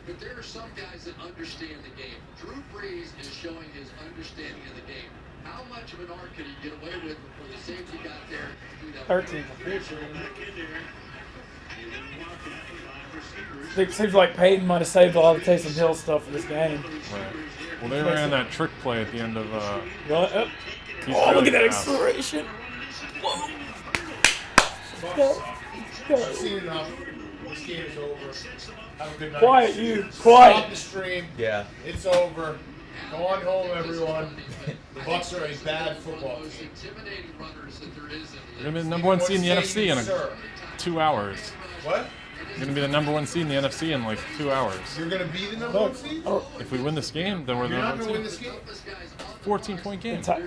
but there are some guys that understand the game. Drew Brees is showing his understanding of the game. How much of an arm could he get away with before the safety got there? 13. It seems like Peyton might have saved a lot of Taysom Hill stuff for this game. Right. Well, they ran that trick play at the end of. Oh, really look at that fast. acceleration. Whoa. I've seen enough. This game is over. Have a good night. Quiet, you. Quiet. Stop the stream. Yeah. It's over. Go on home, everyone. The Bucks are a bad football team. They're gonna be the number 1 seed in the NFC in 2 hours. What? They're gonna be the number 1 seed in the NFC in like 2 hours. You're gonna be the number 1 seed? If we win this game, then we're the You're not number gonna 1 win seed. this game? 14-point game. It's about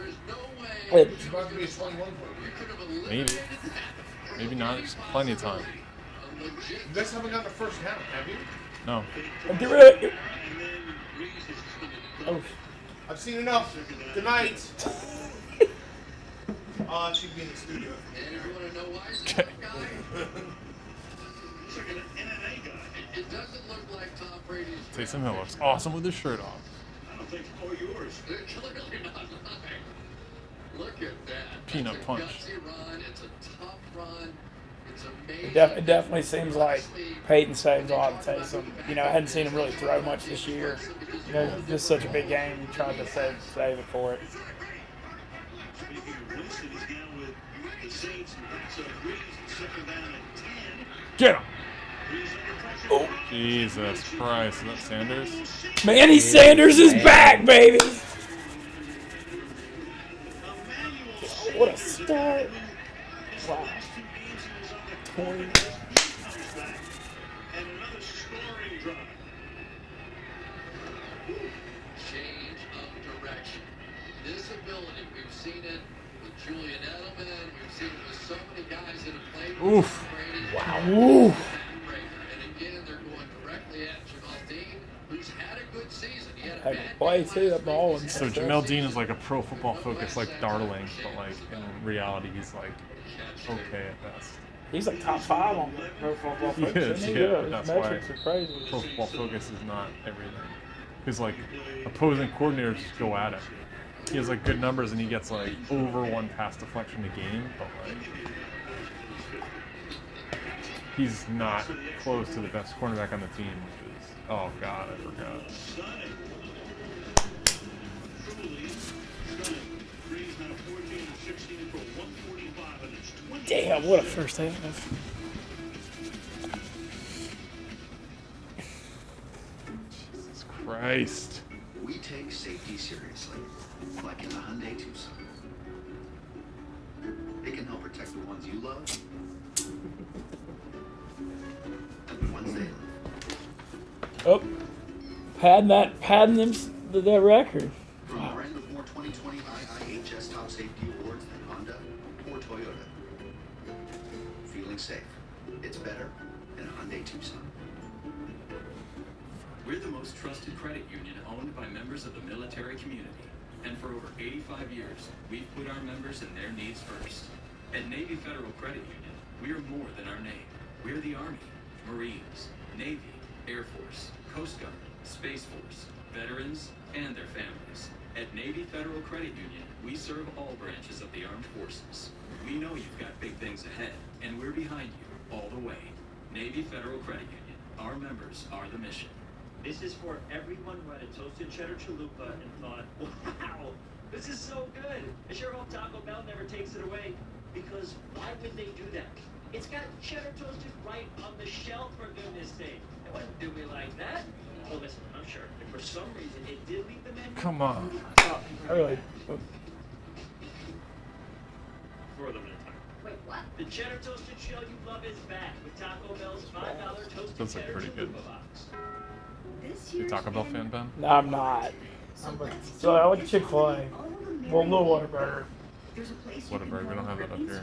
to be a 21-point game. Maybe. Maybe not. There's plenty of time. You guys haven't got the first down, have you? No. Get rid of it. Oh. I've seen enough. Good night. She'd be in the studio. And if you want to know why he's Okay. a guy, he's like an MMA guy. It doesn't look like Tom Brady's. Taysom Hill looks awesome with his shirt off. I don't think it's all yours. It's clearly not mine. Look at that. Peanut It's a punch. gutsy run. It's a tough run. It's amazing. It definitely seems like Peyton saved a lot of Taysom. You know, I hadn't seen him really throw much this year. You know, just such a big game. He tried to save it for it. Speaking of Winston, he's down with the Saints. So Breeze, 2nd down and 10. Get him! Oh. Jesus Christ, is that Sanders? Manny Sanders is back, baby! What a start. Wow. 20. And another scoring drive. Change of direction. This ability, we've seen it with Julian Edelman. We've seen it with so many guys that have played with Oof. Brady. Wow. Oof. And again, they're going directly at Jamal Dean, who's had a good season. He had a Had bad to play too, that ball. And So Jamel Dean is like a pro football focus like Darling, but like in reality he's like okay at best. He's like top 5 on Pro Football He Focus. is, Isn't he? yeah, Yeah, but that's his why metrics are crazy. Pro Football Focus is not everything. Because like opposing coordinators just go at him. He has like good numbers and he gets like over 1 pass deflection a game, but like he's not close to the best cornerback on the team, which is oh god, I forgot. Damn, what a first half. Jesus Christ. We take safety seriously, like in the Hyundai Tucson. It can help protect the ones you love and the ones they love. Oh, padding them that record. From a brand with more 2020 IIHS top safety awards than Honda or Toyota. Feeling safe It's better than a Hyundai Tucson. We're the most trusted credit union owned by members of the military community. And for over 85 years, we've put our members and their needs first. At Navy Federal Credit Union, we are more than our name. We're the Army, Marines, Navy, Air Force, Coast Guard, Space Force, veterans, and their families. At Navy Federal Credit Union, we serve all branches of the armed forces. We know you've got big things ahead, and we're behind you all the way. Navy Federal Credit Union. Our members are the mission. This is for everyone who had a toasted cheddar chalupa and thought, wow, this is so good. I sure hope Taco Bell never takes it away. Because why would they do that? It's got cheddar toasted right on the shelf, for goodness sake. And what, do we like that? Well, listen, I'm sure if for some reason it did leave the menu. Come on. Really? For a limited time. Wait, what? The cheddar toasted shell you love is back with Taco Bell's $5 toasted That's like cheddar pretty good. chalupa box. You a Taco Bell fan, Ben? No, I'm not. So I like Chick-fil-A. Well, Little Whataburger. Whataburger, we don't have that up here.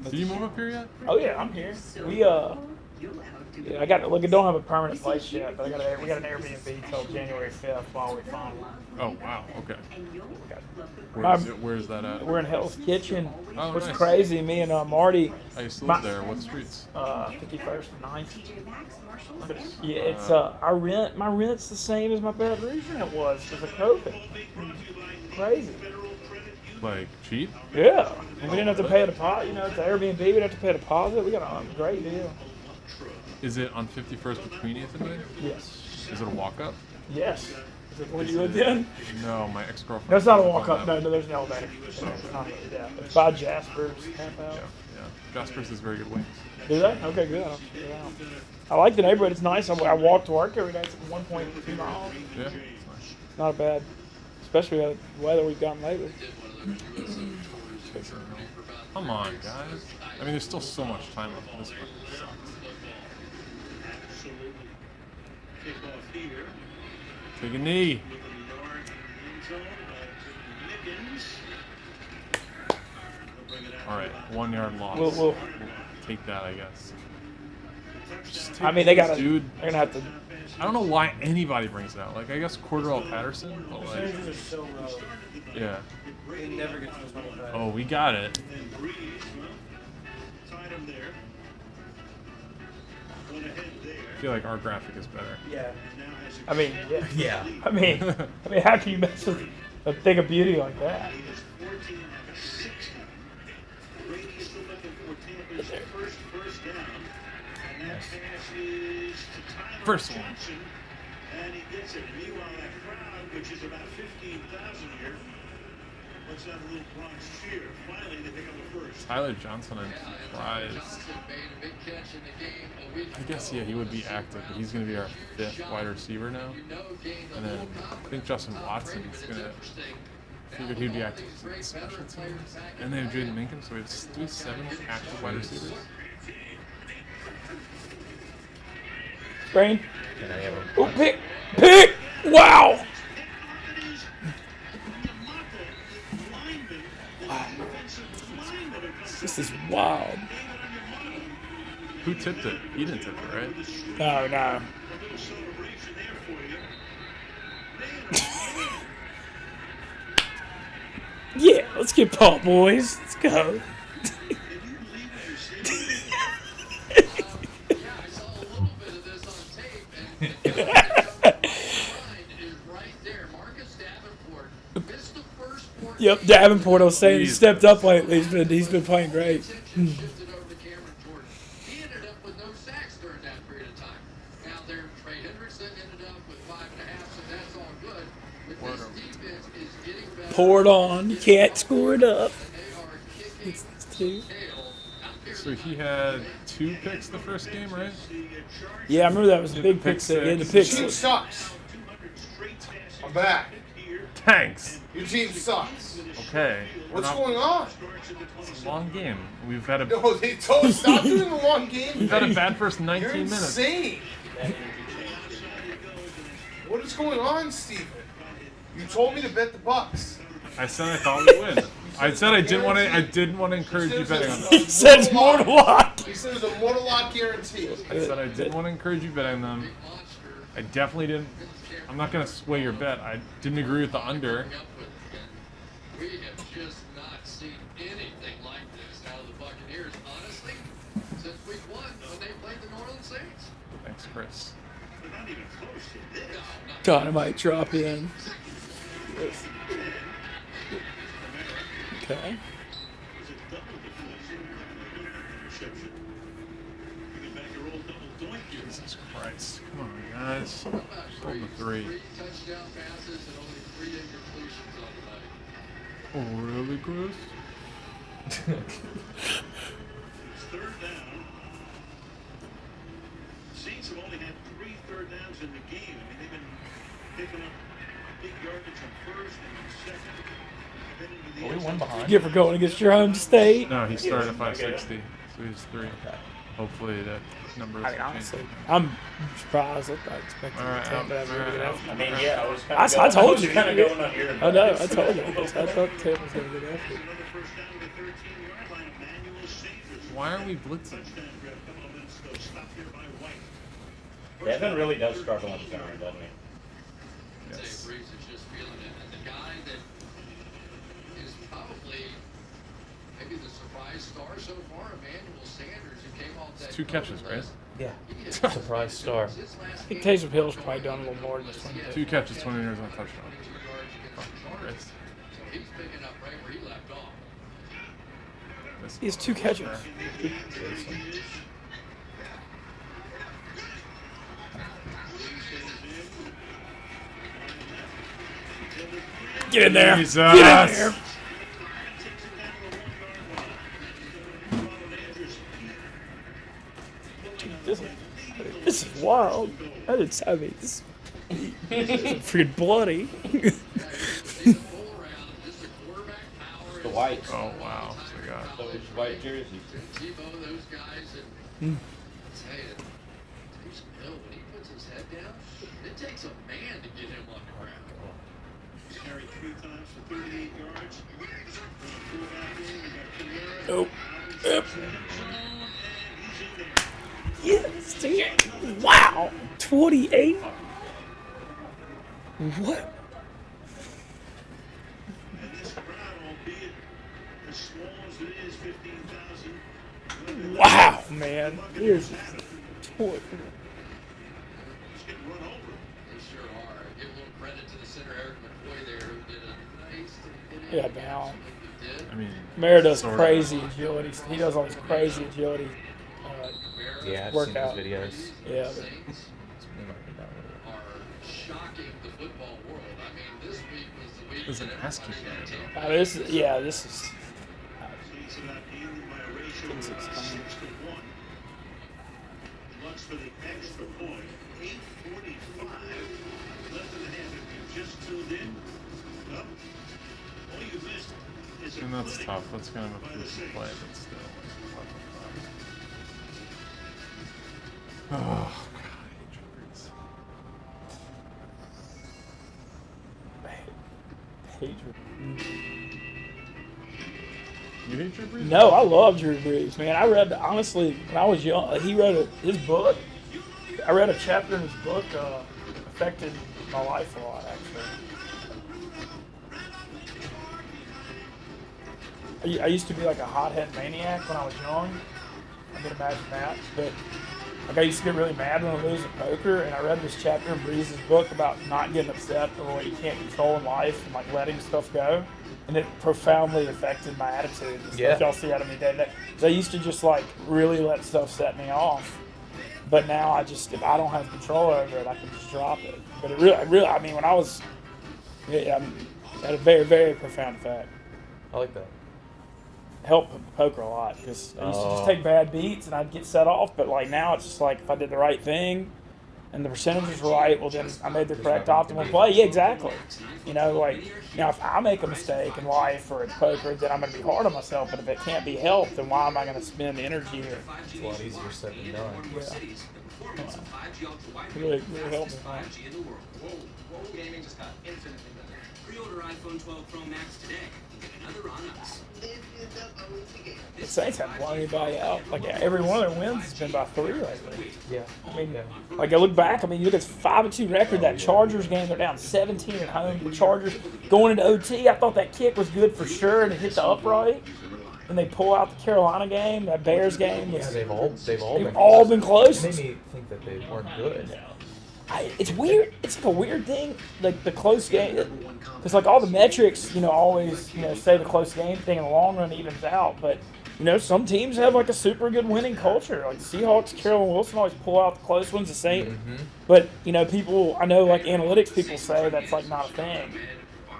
Did you move up here yet? Oh yeah, I'm here. We yeah, I got look. I don't have a permanent place yet, but we got an Airbnb till January 5th while we find one. Oh wow, okay. Where's that at? We're in Hell's Kitchen. Oh, Which is nice. crazy. Me and Marty. I used to live there. What streets? 51st and 9th. But yeah, it's our rent. My rent's the same as my Baton Rouge rent was because of COVID. Crazy. Like cheap? Yeah. And we didn't have to pay a deposit. You know, it's an Airbnb. We didn't have to pay a deposit. We got a great deal. Is it on 51st between 8th and 9th? Yes. Is it a walk-up? Yes. Is it what you lived in? No, my ex-girlfriend. No, it's not a walk-up. No, there's an elevator. It's not, yeah. It's by Jasper's. Camp out. Yeah. Jasper's has very good wings. Do they? Okay, good. I'll check it out. I like the neighborhood. It's nice. I walk to work every day. It's 1.2 miles. Yeah, it's nice. It's not bad, especially with the weather we've gotten lately. Come on, guys. I mean, there's still so much time left. This fucking sucks. Kickoff here. Take a knee. All right, 1 yard loss. We'll take that, I guess. I mean, they gotta. Dude, they're gonna have to. I don't know why anybody brings it out. Like, I guess Cordell Patterson, but like, Percentages are so low. yeah. They never get to the 25. Oh, we got it. I feel like our graphic is better. Yeah. I mean, yeah. I mean, how can you mess with a thing of beauty like that? First one. And he gets it. Meanwhile, that crowd, which is about 15,000 here, lets out a little Bronx cheer. Finally, they pick up the first. Tyler Johnson, I'm surprised. I guess, yeah, he would be active, but he's going to be our 5th wide receiver now. And then I think Justin Watson's going to... Figured he'd be active for special teams. And they have Jaden Minkin, so we have 7 active wide receivers. Brain. Oh, pick! Wow! This is wild. Who tipped it? He didn't tip it, right? No. Yeah, let's get pumped, boys. Let's go. Yep, Davenport. I was saying he stepped up lately. He's been playing great. Pour it on. You can't score it up. It's 2. So he had 2 picks the first game, right? Yeah, I remember that was a big pick six. Yeah, the pick Your team six. sucks. I'm back. Thanks. Your team sucks. Okay. What's going on? It's a long game. We've had a... No, they told us stop doing the long game. We've had a bad first 19 You're minutes. insane. What is going on, Steven? You told me to bet the Bucks. I said I thought we'd win. You I said I didn't want to. I didn't want to encourage you betting on them. He said it's more to lock. He said it's a mortal lock guarantee. I said I didn't want to encourage you betting them. I definitely didn't. I'm not going to sway your bet. I didn't agree with the under. We have just not seen anything like this out of the Buccaneers, honestly, since week 1 when they played the New Orleans Saints. Thanks, Chris. They're not even close to this. Dynamite drop in. Okay. It was a double deflection, interception. Bringing back your old double doink here. Jesus Christ. Come on, guys. Hold the 3. 3 touchdown passes and only 3 incompletions on the night. Oh, really, Chris? It's 3rd down. Saints have only had 3 third downs in the game. I mean, they've been picking up big yardage on 1st and 2nd. Are we one behind? You ever going against your home state? No, he started at 560, so he's 3. Hopefully that number is Honestly, I'm surprised. I expected Tampa to have a really good effort. I mean, yeah, I was kind I of told you. kind of going on your. I know. I told you. I thought Tampa was going to get effort. Another first down to the 13-yard line. Emmanuel Sanders. Why are we blitzing? Touchdown grab. Couple of minutes ago. Stopped here by White. Devin really does struggle in center, doesn't he? Yes. Breeze is just feeling it. And the guy that is probably maybe the surprise star so far, Emmanuel Sanders, who came off that 2 catches, right? Yeah. Surprise star. I think Taysom Hill's probably done a little more than this one. 2 catches, 20 yards on a touchdown. Oh, Chris. So he's picking up right where he left off. He has 2 catches. Get in there. Jesus. Get in there. This is wild. I mean, this is freaking bloody. The Whites. Oh, wow. So we got So it's white jersey. Tebow, those guys, and tell you, Taysom Hill, when he puts his head down, it takes a man to get him on the ground. He's carried 3 times for 38 yards. Fullback in, we got Kamara. Nope. Yep. Yes, dude. Wow. 28? What? And this crowd, albeit as small as it is, 15,000. Wow, man. Here's 20. It's getting run over. They sure are. Give a little credit to the center, Eric McCoy there, who did a nice thing. Yeah, down. I mean, Mara does sort of. crazy agility. He does all these crazy agility Yeah, I've workout. seen his videos. Yeah. Are shocking the football world. I mean, this week was the week. There's an ass kick there, though. This is, yeah, this is. Saints are not leading by a ratio of 6-1. Bucks for the extra point. 8:45 left in the half. If you just tuned in, well, all you missed is a And that's clinic tough. That's kind of a by the fluky Saints. play, but still. Oh, God, I hate Drew Brees. You hate Drew Brees? No, I love Drew Brees, man. I read, honestly, when I was young, he wrote his book. I read a chapter in his book, affected my life a lot, actually. I used to be like a hothead maniac when I was young. I can imagine that. But like I used to get really mad when I lose at poker, and I read this chapter in Breeze's book about not getting upset over what you can't control in life and like letting stuff go. And it profoundly affected my attitude. The stuff y'all see out of me day to day. So I used to just like really let stuff set me off. But now I just, if I don't have control over it, I can just drop it. But it really, I mean, when I was, it had a very, very profound effect. I like that. Helped poker a lot because I used to just take bad beats and I'd get set off. But like now it's just like if I did the right thing and the percentages were right, well then I made the correct optimal play. Yeah, exactly. You know, like now if I make a mistake in life or in poker, then I'm going to be hard on myself. But if it can't be helped, then why am I going to spend energy here? It's a lot easier said than done. Yeah. Really helped me. Gaming just got infinitely better. Pre-order iPhone 12 Pro Max today and get another on us. The Saints haven't blown anybody out. Like, every one of their wins has been by 3 lately. Yeah. I mean, like, I look back, I mean, you look at 5-2 record. That Chargers game, they're down 17 at home to the Chargers. Going into OT, I thought that kick was good for sure, and it hit the upright. And they pull out the Carolina game, that Bears game. Yeah, they've all been close. It made me think that they weren't good. It's weird. It's like a weird thing, like the close game. Because like all the metrics, always, say the close game thing in the long run evens out. But, some teams have like a super good winning culture. Like the Seahawks, Carolyn Wilson always pull out the close ones. The Saints. But, people, I know like analytics people say that's like not a thing.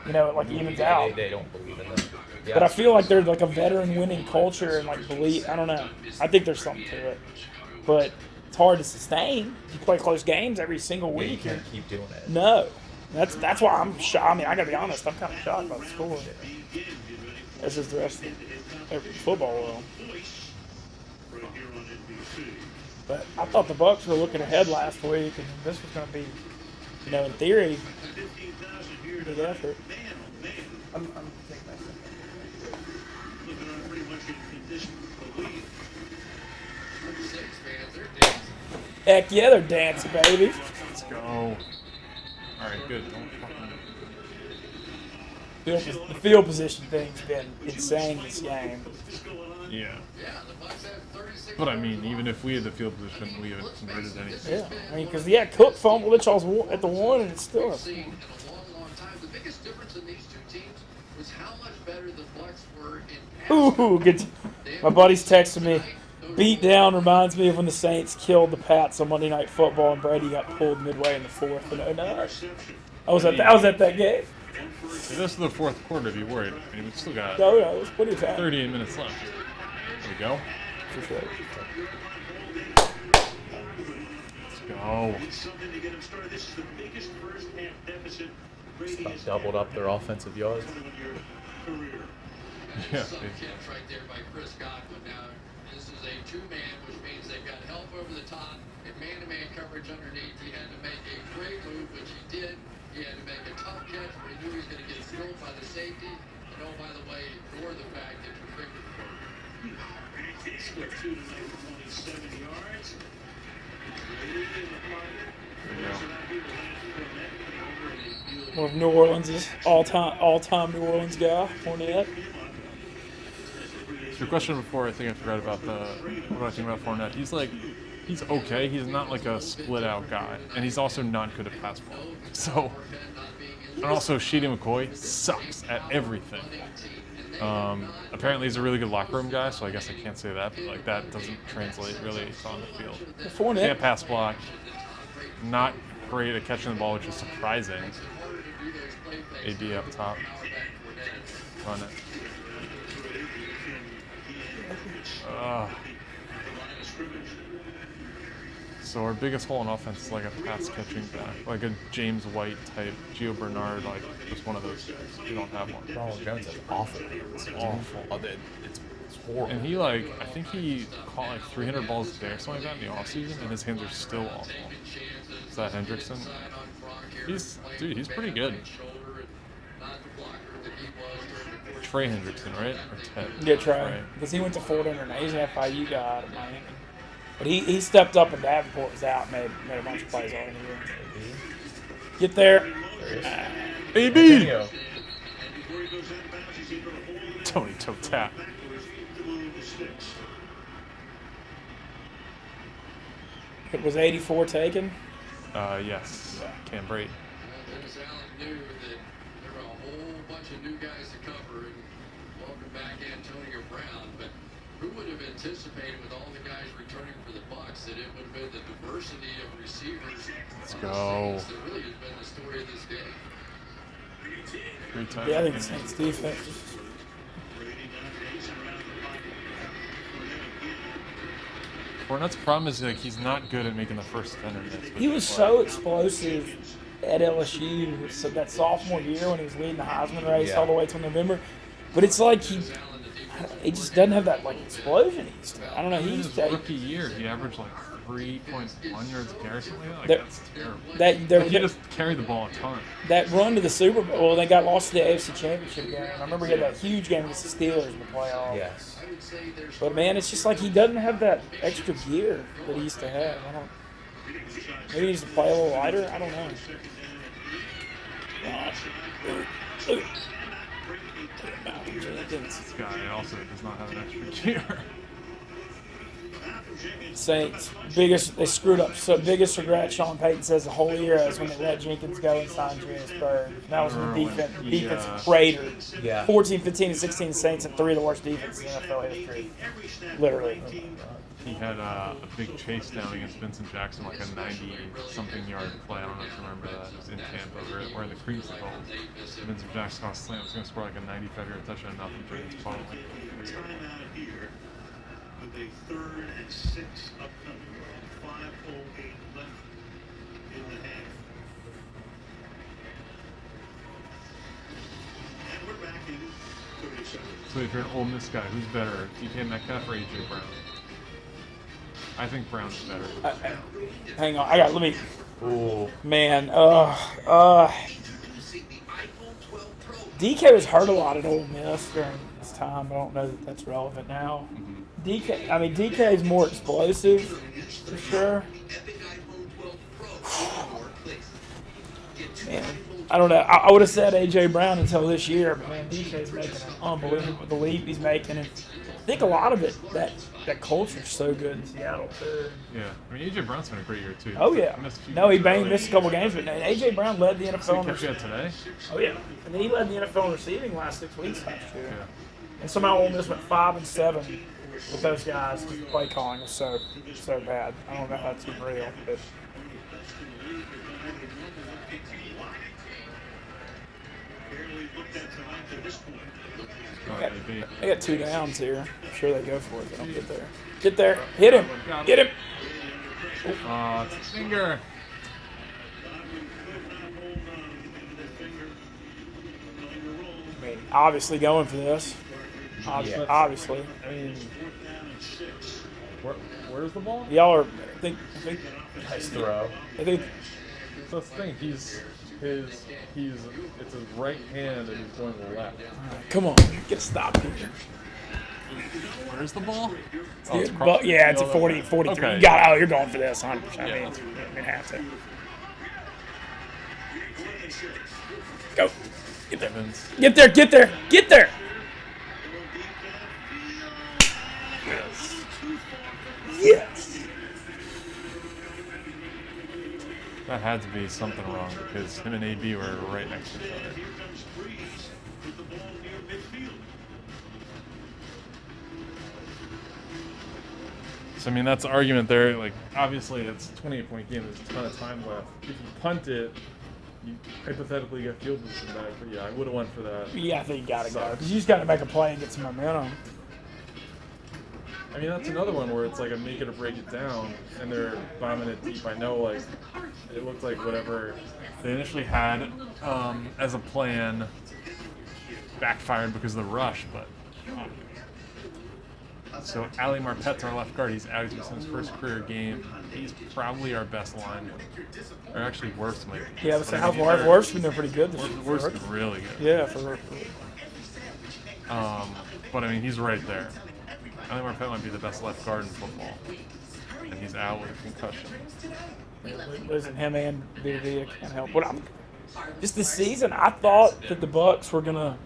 It like evens out. They don't believe in that. Yeah. But I feel like there's like a veteran winning culture and like belief. I don't know. I think there's something to it. But it's hard to sustain. You play close games every single week. You can't keep doing it. No. That's why I'm shocked. I mean, I got to be honest. I'm kind of shocked by the score. This is the rest of football world. But I thought the Bucs were looking ahead last week, and this was going to be, in theory, a good effort. I'm taking that. Heck yeah, they're dancing, baby. Let's go. All right, good. The field position thing's been insane this game. Yeah. But I mean, even if we had the field position, we haven't converted anything. Yeah, I mean, because Cook fumbled at y'all's at the 1, and it's still. The biggest difference in these two teams was how much better the Bucs were in Ooh, good. My buddy's texting me. Beat down reminds me of when the Saints killed the Pats on Monday Night Football, and Brady got pulled midway in the 4th. And I was at that game. If this is the 4th quarter, be worried. I mean, we still got it was plenty of time. 38 minutes left. There we go. For sure. Let's go. Just about doubled up their offensive yards. Yeah. Catch right there by Chris Godwin. Now, this is a 2-man, which means they've got help over the top and man-to-man coverage underneath. He had to make a great move, which he did. He had to make a tough catch where he knew he was going to get thrown by the safety. And oh, by the way, ignore the fact that you're figured for it. Split 2 tonight for 27 yards. One of New Orleans' all-time New Orleans guy, Fournette. So your question before, I think I forgot about what I think about Fournette. He's okay. He's not like a split-out guy, and he's also not good at pass ball. So, and also Sheedy McCoy sucks at everything. Apparently he's a really good locker room guy, so I guess I can't say that, but like that doesn't translate really on the field. Fournette. Can't pass block. Not great at catching the ball, which is surprising. AD up top. Run it. So our biggest hole in offense is like a pass catching back, like a James White type, Gio Bernard, like just one of those guys. We don't have one. Ronald Jones has awful hands. Awful. It's horrible. And he I think he caught like 300 balls a day or something like that in the offseason, and his hands are still awful. Is that Hendrickson? He's pretty good. Trey Hendrickson, right? Or Ted? Yeah, Trey. Because he went to Florida International. He's an FIU guy out of Miami. But he stepped up when Davenport was out and made a bunch of plays all in the year. Get there. AB! Tony toe tap. It was 84 taken? Yes. Cam Brate. Dennis Allen knew that there were a whole bunch of new guys to cover, and welcome back Antonio Brown. But who would have anticipated, with all the guys returning for the Bucs, that it would have been the diversity of receivers? Let's go. That really has been the story of this game. Yeah, I think the Saints defense. Fournette's problem is he's not good at making the first defender miss. He was so explosive at LSU that sophomore year when he was leading the Heisman race all the way till November. But it's like he just doesn't have that like explosion he used to. I don't know. He In used his to. rookie year, he averaged like 3.1 yards carry or something like that. Like, That- that's terrible. that- Like, he just carried the ball a ton. That run to the Super Bowl, well, they got lost to the AFC Championship game. I remember he had that huge game against the Steelers in the playoffs. Yes. But man, it's just like he doesn't have that extra gear that he used to have. I don't. Maybe he needs to play a little lighter. I don't know. This guy also does not have an extra gear. Saints they screwed up. So biggest regret, Sean Payton says the whole year is when they let Jenkins go and signed Julius Bird. That was when the defense cratered. Yeah. 14, 15, and 16 Saints and 3 of the worst defenses in NFL history. Literally. He had a big chase down against Vincent Jackson, like a 90-something yard play. I don't know if you remember that. It was in Tampa, where the creamsicle. Vincent Jackson on a slam was going to score like a 95-yard touchdown. Nothing Jenkins following. Timeout here with a 3rd and 6 upcoming. 5:08 left in the half. And we're back in 30 seconds. So if you're an Ole Miss guy, who's better, DK Metcalf or AJ Brown? I think Brown's better. Hang on, let me. Ooh. Man, DK was hurt a lot at Ole Miss during this time. I don't know that that's relevant now. DK is more explosive for sure. Man, I don't know. I would have said AJ Brown until this year, but man, DK's making an unbelievable the leap he's making, and I think a lot of it that culture's so good in Seattle too. Yeah, I mean AJ Brown's been a great year too. Oh yeah. No, he missed a couple games, but AJ Brown led the NFL. So he kept you out today? Oh yeah, and then he led the NFL in receiving last 6 weeks last year. Yeah. And somehow Ole Miss went 5-7 with those guys because the play calling was so bad. I don't know how that's even real, but. They got 2 downs here. I'm sure they go for it. They don't get there. Get there. Hit him. Get him. Oh, it's a finger. I mean, obviously going for this. Obviously. I mean, where's the ball? Y'all are. I think. Nice throw. I think. So that's the thing. It's his right hand and he's going left. Come on, get a stop here. Where's the ball? It's a 40, 43. Okay. You're going for this 100%. Yeah. I mean, you have to. Go. Get there. Get there. Get there. Get there. Yes. That had to be something wrong because him and AB were right next to each other. So, I mean, that's the argument there. Like, obviously, it's a 28-point game. There's a ton of time left. If you punt it, you hypothetically get field position back. But, yeah, I would have went for that. Yeah, I think you got to go. Because you just got to make a play and get some momentum. I mean, that's another one where it's like a make it or break it down, and they're bombing it deep. I know, like, it looked like whatever they initially had as a plan backfired because of the rush, but... So Ali Marpet's our left guard. He's out. He's in his first career game. He's probably our best lineman. Or actually, Worf's maybe. Yeah, but Worf's been doing pretty good this year. Worf's been really good. Yeah, but I mean, he's right there. Ali Marpet might be the best left guard in football, and he's out with a concussion. Losing him and BD can't help. But just this season, I thought that the Bucs were gonna.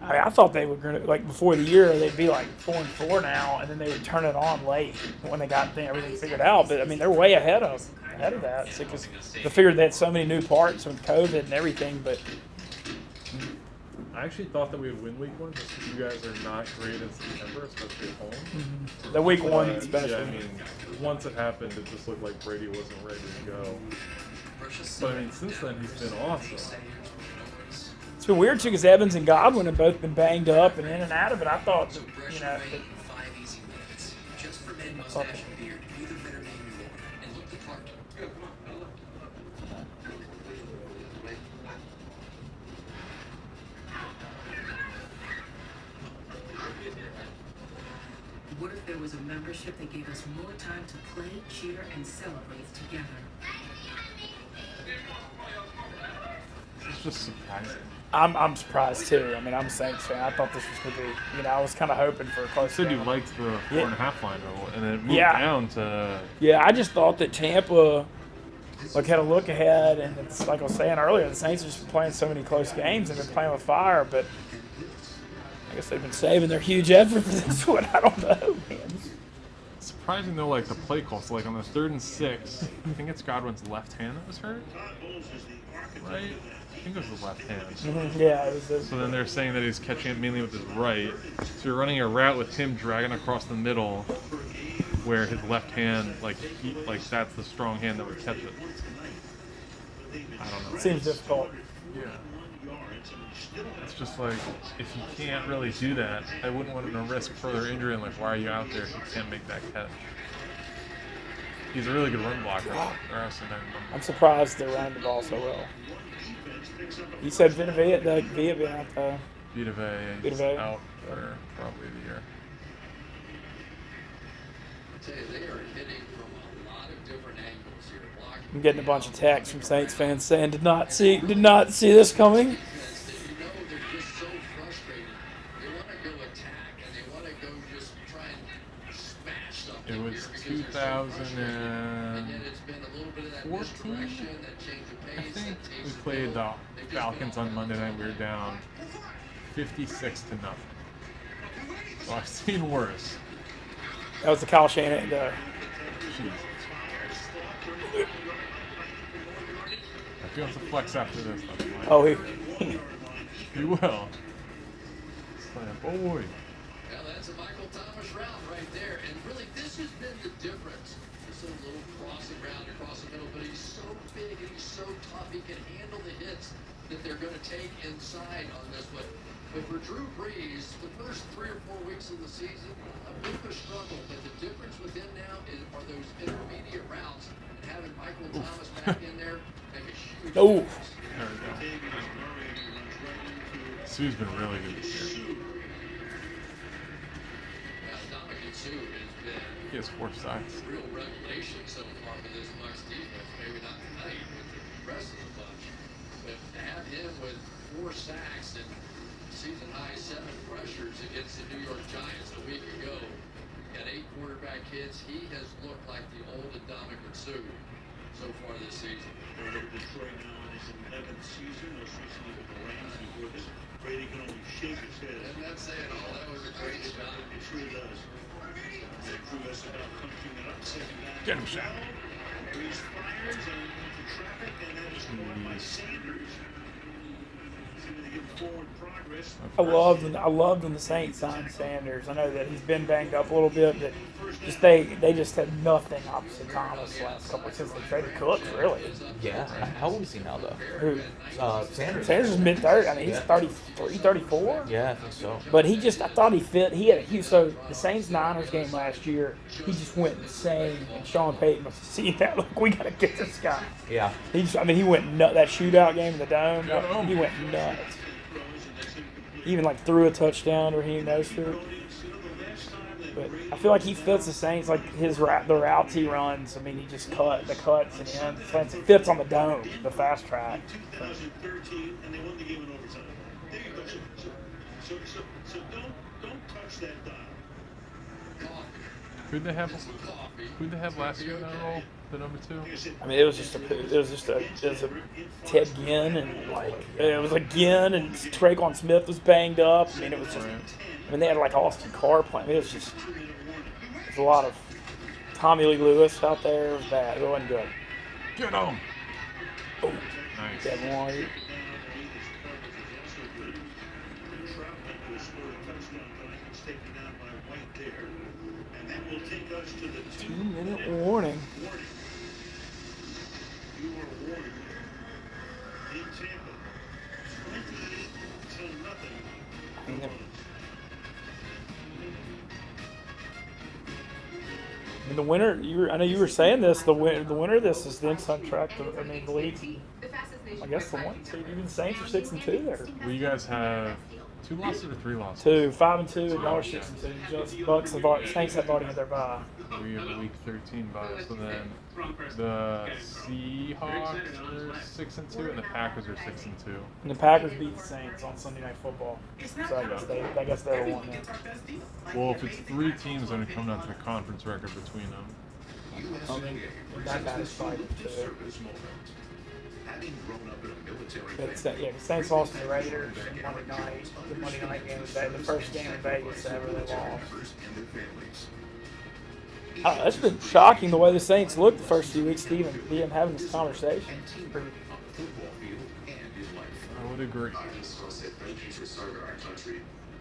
I thought they were gonna, like, before the year they'd be like 4-4 now, and then they would turn it on late when they got everything figured out. But I mean, they're way ahead of that because they figured they had so many new parts with COVID and everything. But I actually thought that we would win week 1 just because you guys are not great in September, especially at home. Mm-hmm. The week 1 especially. Yeah, I mean, once it happened, it just looked like Brady wasn't ready to go. But I mean, since then he's been awesome. It's been weird too because Evans and Godwin have both been banged up and in and out of it. I thought, that, partnership that gave us more time to play, cheer, and celebrate together. It's just surprising. I'm surprised too. I mean, I'm a Saints fan. I thought this was going to be, I was kind of hoping for a close You said game. you liked the 4.5 line, and it moved Yeah. down to... Yeah, I just thought that Tampa had a look ahead, and it's like I was saying earlier, the Saints have just been playing so many close games and been playing with fire, but I guess they've been saving their huge effort for this one. I don't know, man. Surprising though, like the play call. So like on the 3rd and 6, I think it's Godwin's left hand that was hurt, right? I think it was the left hand. Mm-hmm. Yeah, it was. So then they're saying that he's catching it mainly with his right. So you're running a route with him dragging across the middle, where his left hand, like that's the strong hand that would catch it. I don't know. Seems difficult. Yeah. It's just like, if you can't really do that, I wouldn't want him to risk further injury, and like, why are you out there if you can't make that catch? He's a really good run blocker. I'm surprised they're running the ball so well. You said Vita been out there. Vita out for probably the year. I tell you, they are hitting from a lot of different angles here. Blocking. I'm getting a bunch of texts from Saints fans saying did not see this coming. You know, they're just so frustrated. They want to go attack and they want to go just try and smash something. It was 2014, I think. We played the Falcons on Monday night. We were down 56-0. So I've seen worse. That was the Kyle Shanahan. If he wants to flex after this, that's fine. Oh, he will. Boy. Well, that's a Michael Thomas route right there. And really, this has been the difference. This little crossing route across the middle, but he's so big and he's so tough. He can handle the hits that they're going to take inside on this one. But for Drew Brees, the first 3 or 4 weeks of the season, a bit of a struggle. But the difference with him now are those intermediate routes. And having Michael Thomas back in there make a huge difference. There we go. Sue's been really good this year. He has 4 sacks. Real revelation so far for this Bucs defense. Maybe not tonight with the rest of the bunch, but to have him with 4 sacks and season-high 7 pressures against the New York Giants a week ago, got 8 quarterback hits. He has looked like the old Ndamukong Suh so far this season. Detroit now in his 11th season, most recently with the Rams. Before this, Brady can only shake his head. I'm not saying all that was a great job. It sure does. Drew us about punching it up, second down. Get him shot. Breeze fires and into traffic, and that is caught by Sanders. Seeming to get forward progress. I loved when the Saints signed Sanders. I know that he's been banged up a little bit, but they just had nothing opposite Thomas last couple since they traded Cooks, really. Yeah. How old is he now, though? Who? Sanders. Sanders is mid-30s. I mean, he's 33, 34. Yeah, I think so. But I thought he fit. He had a huge. So the Saints-Niners game last year, he just went insane. And Sean Payton must have seen that. Look, we got to get this guy. Yeah. He went nuts. That shootout game in the Dome, he went nuts. He even threw a touchdown where he noticed it. But I feel like he fits the Saints, like the routes he runs. I mean, he just the cuts and ends. It fits on the Dome, the fast track. 2013, and they won the game in overtime. There you go. So don't touch that dial. Who'd they have last year in that role? The number 2? I mean, it was a Ted Ginn and Ginn and Traquan Smith was banged up. I mean, it was just. I mean, they had Austin Carr playing. I mean, it was a lot of Tommy Lee Lewis out there. It was bad. It wasn't good. Get him. Oh, nice. Dead one. And that will take us to the 2-minute warning. You are warned in Tampa, 28-0. And the winner, I know you were saying this. The winner of this is the inside track. The league. I guess the one. So even the Saints are 6-2 there. Well, you guys have 2 losses or 3 losses? 2, 5-2, and y'all are 6-2. Just Bucks have already, Saints have already had their bye. We have a week 13 bye. So then the Seahawks are 6-2 and the Packers are 6-2. And the Packers beat the Saints on Sunday Night Football. So I guess they're the one then. Well, if it's 3 teams, then it comes down to the conference record between them. I mean, that matters probably too. But the Saints lost to the Raiders Monday night. The Monday night game was the first game in Vegas ever they lost. That's been shocking the way the Saints looked the first few weeks. Steven, being having this conversation. I would agree.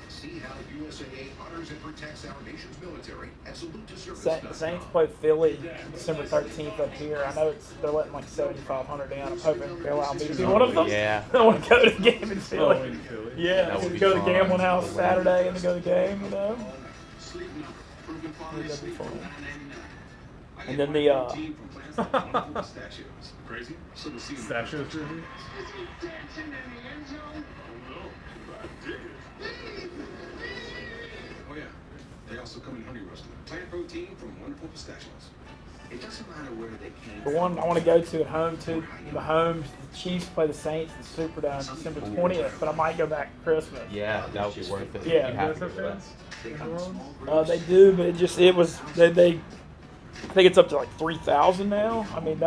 See how USAA honors and protects our nation's military and salute to service. The Saints play Philly December 13th up here. I know they're letting like 7,500 in. I'm hoping they'll allow me to be one of them. Yeah. I want to go to the game in Philly. Yeah, that would be go to fun. the gambling house Saturday and then go to the game, you know. That'd be fun. And then the Crazy? Statues jersey? Oh yeah. They also come in honey roasted. Plant protein from wonderful pistachios. It doesn't matter where they came the one I want to go to at home too. The Chiefs play the Saints in the Superdome December 20th, but I might go back Christmas. Yeah, that would be worth it. Yeah. You have to go back. They do, but it was they I think it's up to like 3,000 now. I mean,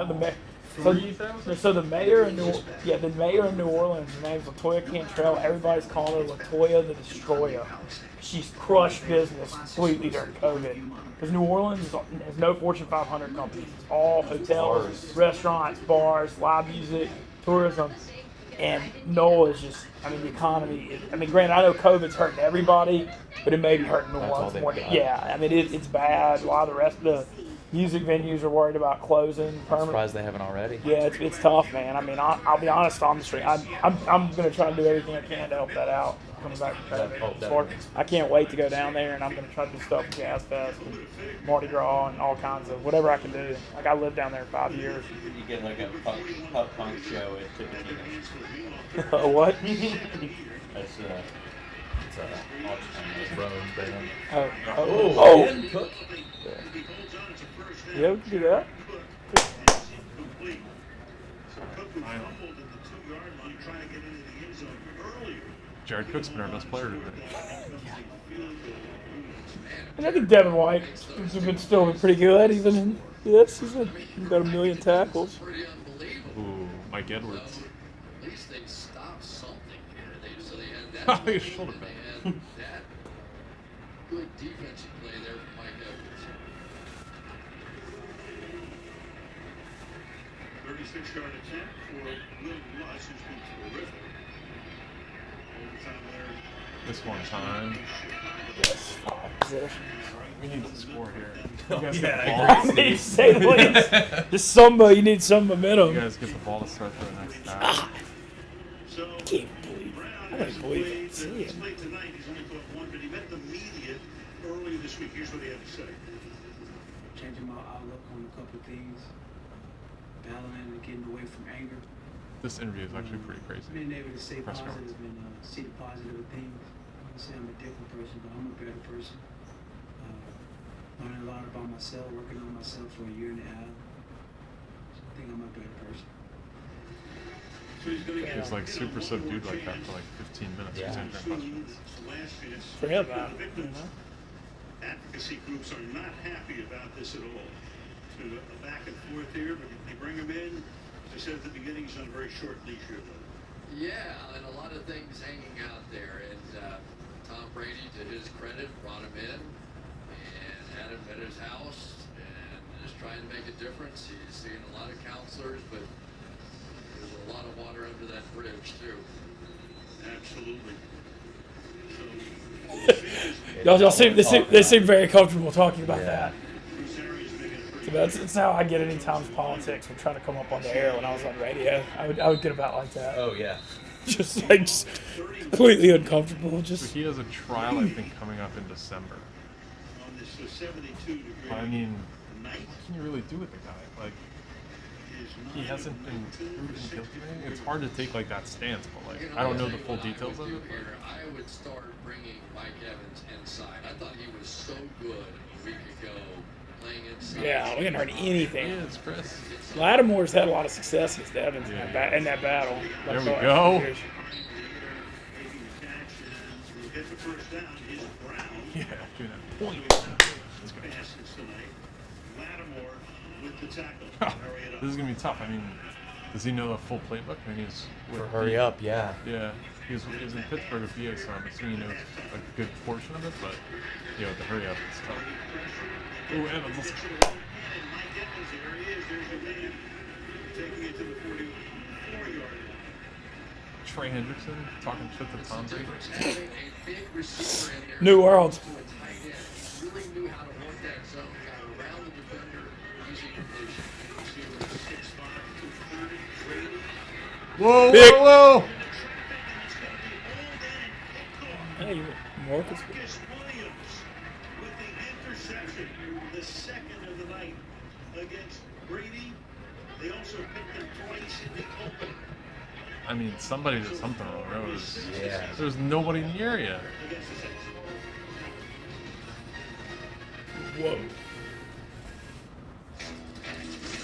so the mayor in the mayor in New Orleans, her name's Latoya Cantrell. Everybody's calling her Latoya the Destroyer. She's crushed business completely during COVID because New Orleans has no Fortune 500 companies. It's all hotels, restaurants, bars, live music, tourism. And Noel is just, I mean, the economy. Granted, I know COVID's hurting everybody, but it may be hurting New Orleans more. Yeah, I mean, it's bad. A lot of the rest of the music venues are worried about closing permanently. I'm surprised they haven't already. Yeah, it's tough, man. I mean, I'll be honest on the street. I'm going to try to do everything I can to help that out. Coming back from COVID. I can't wait to go down there, and I'm going to try to do stuff with Jazz Fest and Mardi Gras and all kinds of whatever I can do. Like, I lived down there 5 years. You get like a pub punk show at Tippecanoe. What? That's It's Rowan band. Oh. Yeah, we can do that. Jared Cook's been our best player today. And I think Devin White has been still pretty good. He's got a million tackles. Ooh, Mike Edwards. At least they stopped something here. So they had that. His shoulder pad. That good defensive play there from Mike Edwards. 36-yard attempt for Will Luss, who's been terrific. Overtime there. This one time. Yes. We need to score here. You guys get the ball. I need to say the least. Just you need some momentum. You guys get the ball to start for the next half. I can't believe it. See it. Played tonight. He's only put one, but he met the media earlier this week. Here's what he had to say. Changing my outlook on a couple of things. Battling and getting away from anger. This interview is actually pretty crazy. Being able to say positive and see the positive things. Obviously, I'm a different person, but I'm a better person. Learning a lot about myself, working on myself for a year and a half. So I think I'm a better person. He's like super subdued like that for like 15 minutes. For him, Advocacy groups are not happy about this at all. So a back and forth here, but they bring him in. As I said at the beginning, he's on a very short leash here. Yeah, and a lot of things hanging out there. And Tom Brady, to his credit, brought him in and had him at his house and is trying to make a difference. He's seeing a lot of counselors, but there's a lot of water under that bridge, too. Absolutely. They seem very comfortable talking about that. So that's how I get any times politics. I'm trying to come up on the air when I was on radio. I would get about like that. Oh yeah. just completely uncomfortable. So he has a trial, I think, coming up in December. But I mean, what can you really do with the guy? Like, he hasn't been proven guilty of anything. It's hard to take like that stance, but like I don't know the full details of it. I would start bringing Mike Evans inside. I thought he was so good a week ago playing inside. Yeah, we haven't heard anything. Yes, Chris. Lattimore's had a lot of success against Evans in that battle. There we go. Yeah, doing that point. Let's go. This is gonna be tough. I mean, does he know the full playbook? I mean, he's Hurry up, yeah. Yeah, he was in Pittsburgh with PA, so I'm assuming he knows a good portion of it. But yeah, with the hurry up, it's tough. Ooh, Evans, let's go. Trey Hendrickson talking shit to Tom Brady. New World. Really knew how to work that zone, got around the defender, easy completion. Whoa, Big. whoa, whoa! Hey, Marcus. Williams with the interception, the second of the night against Brady. They also picked him twice in the open. I mean, somebody did something wrong. There's nobody in the area. Whoa.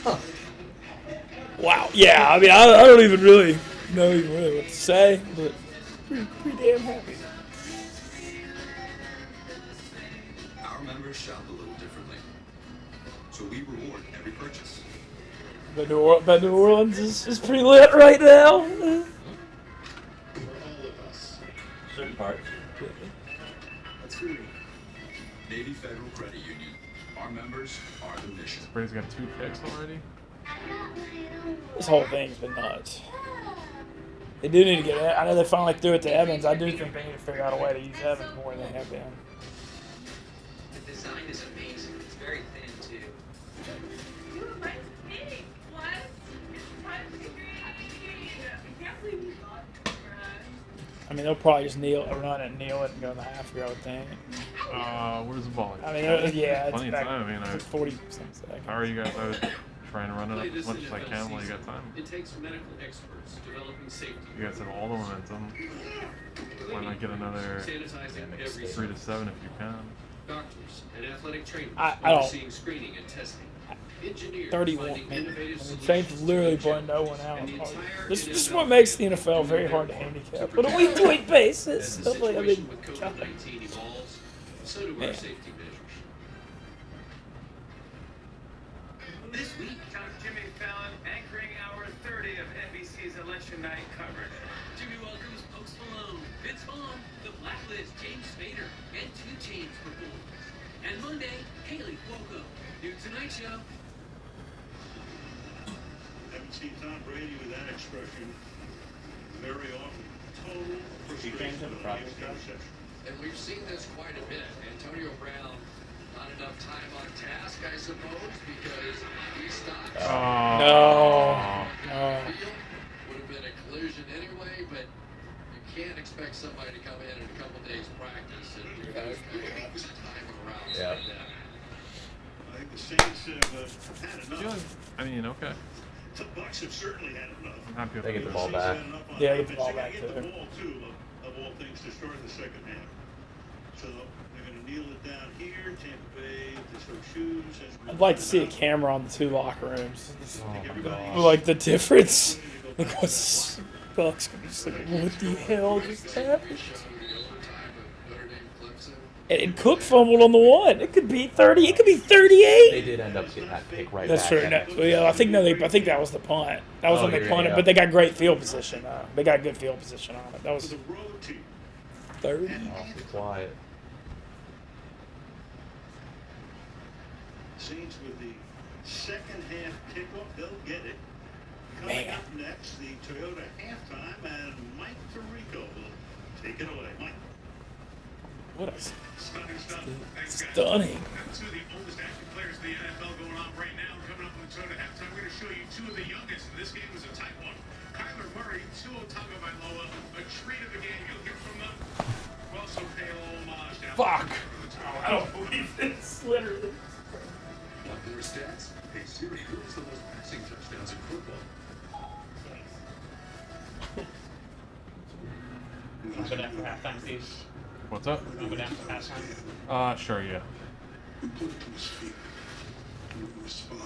Huh. Wow. Yeah, I mean, I don't even really know what to say, but pretty damn happy. Our members shop a little differently, so we reward every purchase. But New Orleans is pretty lit right now. For all of us. Certain parts. That's for me. Navy Federal Credit Union. Our members are the mission. Brady's got 2 picks already. This whole thing's been nuts. They do need to get it. I know they finally threw it to Evans. I do think they need to figure out a way to use Evans more than they have been. The design is amazing. It's very thin, too. I mean, they'll probably just run it, kneel it, and go in the half here, I would think. Where's the ball? I mean, yeah, it's plenty of back, time. I mean, it's 40-some seconds. How are you guys? I was trying to run it up as much as I can while you got time. It takes medical experts developing safety. You guys have all the momentum. Why not get another 3 to 7 if you can? Doctors and athletic trainers I don't. overseeing screening and testing. 31. I mean, Saints literally blowing no one out. This is what makes the NFL very hard to handicap. But on a week-to-week basis, stuff like I mean, COVID-19 evolves, so do our safety measures. This week, Dr. Jimmy Fallon anchoring hour 30 of NBC's election night coverage. Jimmy welcomes Post Malone, Vince Vaughn, The Blacklist, James Spader, and 2 Chainz performers. And Monday, Haley Cuoco, new Tonight Show. Haven't seen Tom Brady with that expression very often. Total frustration. And we've seen this quite a bit. Antonio Brown, not enough time on task, I suppose, because he stopped. No. Would have been a collision anyway, but you can't expect somebody to come in a couple days practice and do those time around like that. I think the Saints have had enough. I mean, okay. The Bucs have certainly had enough. I'm happy with They get the ball back. Yeah, get the ball back Get the ball too, of all things, to start the second half. So they're going to kneel it down here. Tampa Bay, they throw shoes. I'd like to see a camera on the 2 locker rooms. Oh my gosh. Like the difference. Like what's Bucks gonna just like, what the hell just happened? And Cook fumbled on the 1. It could be 30. It could be 38. They did end up getting that pick right That's back. true. No, yeah, I think I think that was the punt. That was when they punted, but they got great field position. They got good field position on it. That was 30. Awfully quiet. Saints with the second half kickoff, they'll get it. Coming up next, the Toyota halftime, and Mike Tirico will take it away. Mike. What a Stunning stuff. stunning. Two of the oldest active players in the NFL going on right now. Coming up on the Toyota halftime, we're going to show you 2 of the youngest. And this game was a tight one. Kyler Murray, Tua Tagovailoa, a treat of a game. You'll hear from them. We'll also pay a little homage down. Fuck. I don't believe this. Literally. Want more stats? Hey Siri, who has the most passing touchdowns in football? go down for halftime, Steve? What's up? You want to go down for halftime? Sure, yeah. We put it to his feet. And we respond.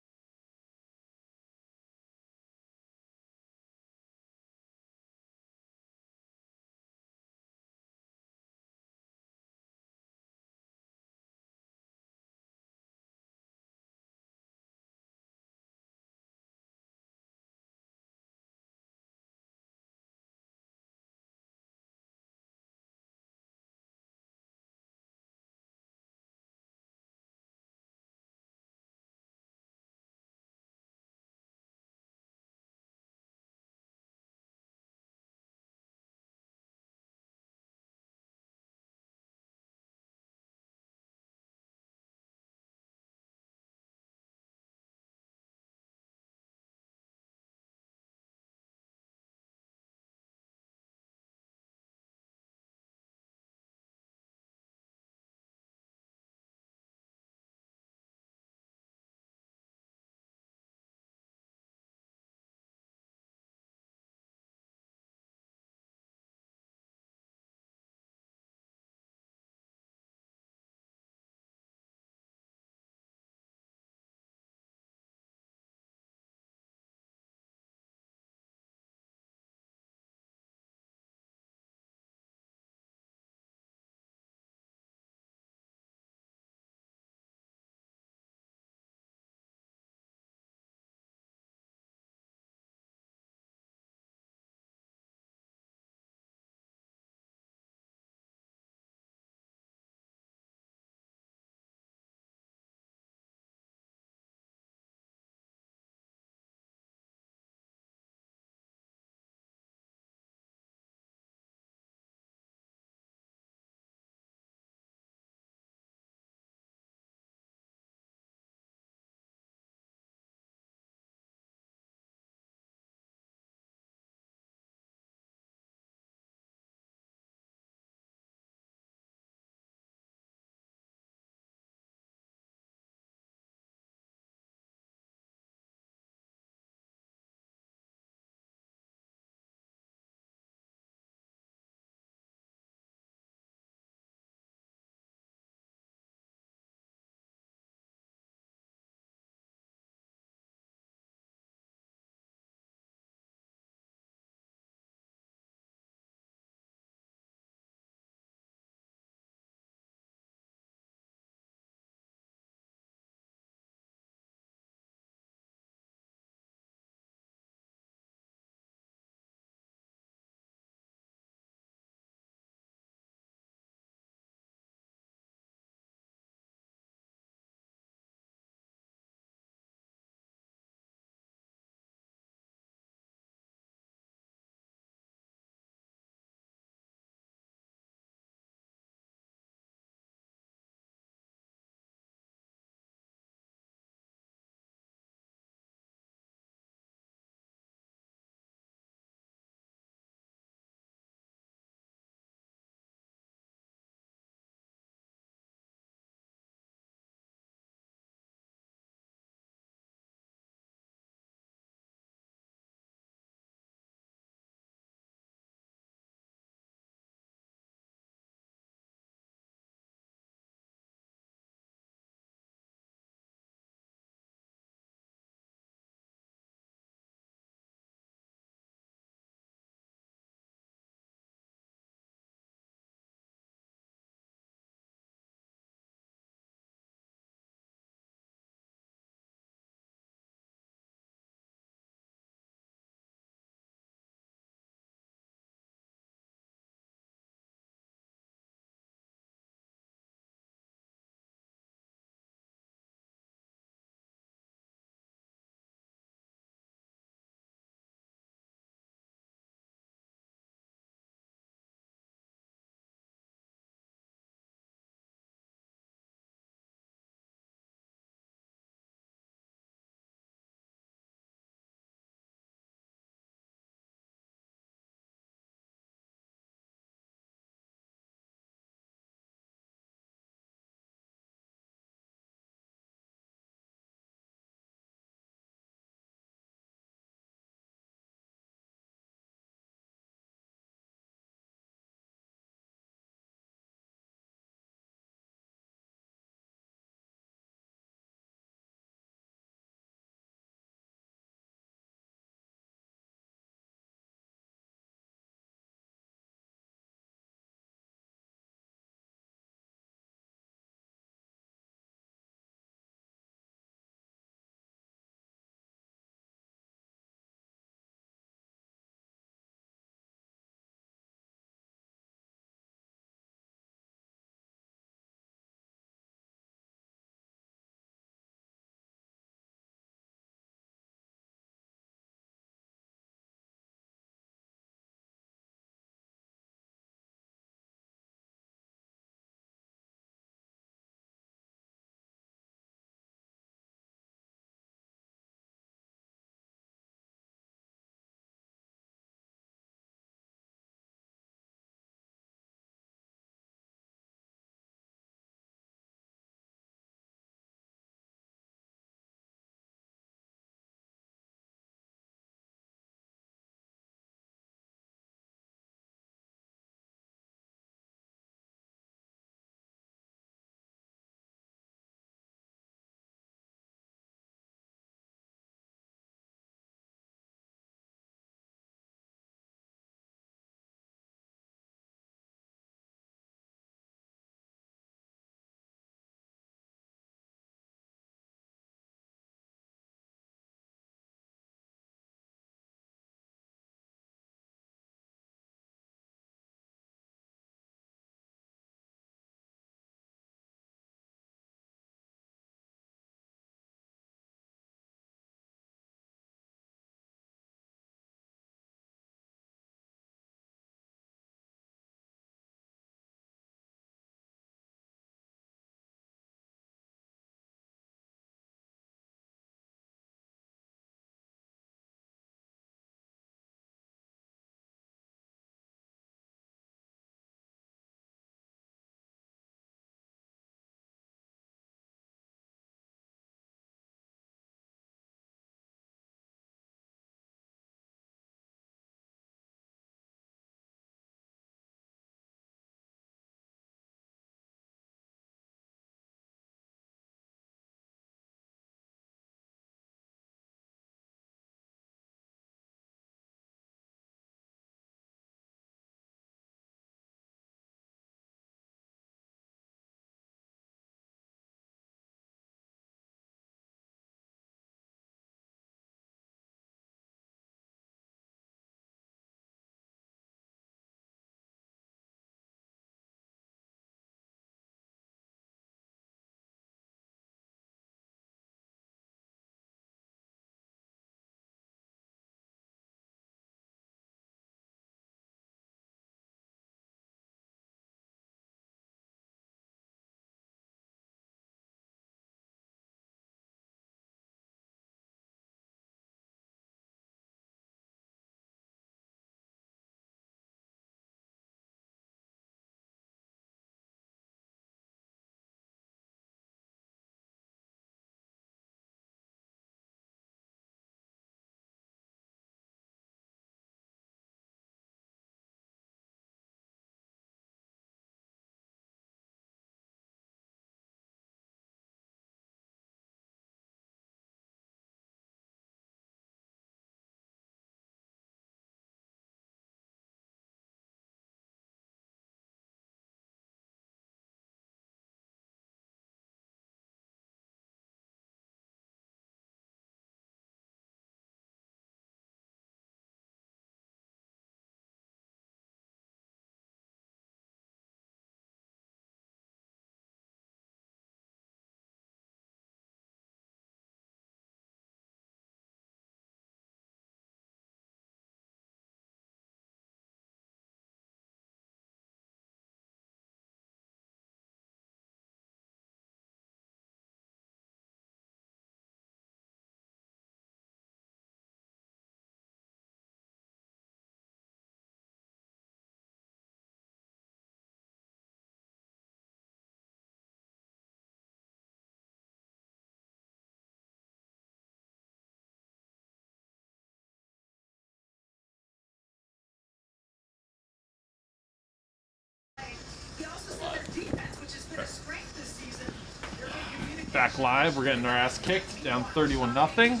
back live. We're getting our ass kicked, down 31-0.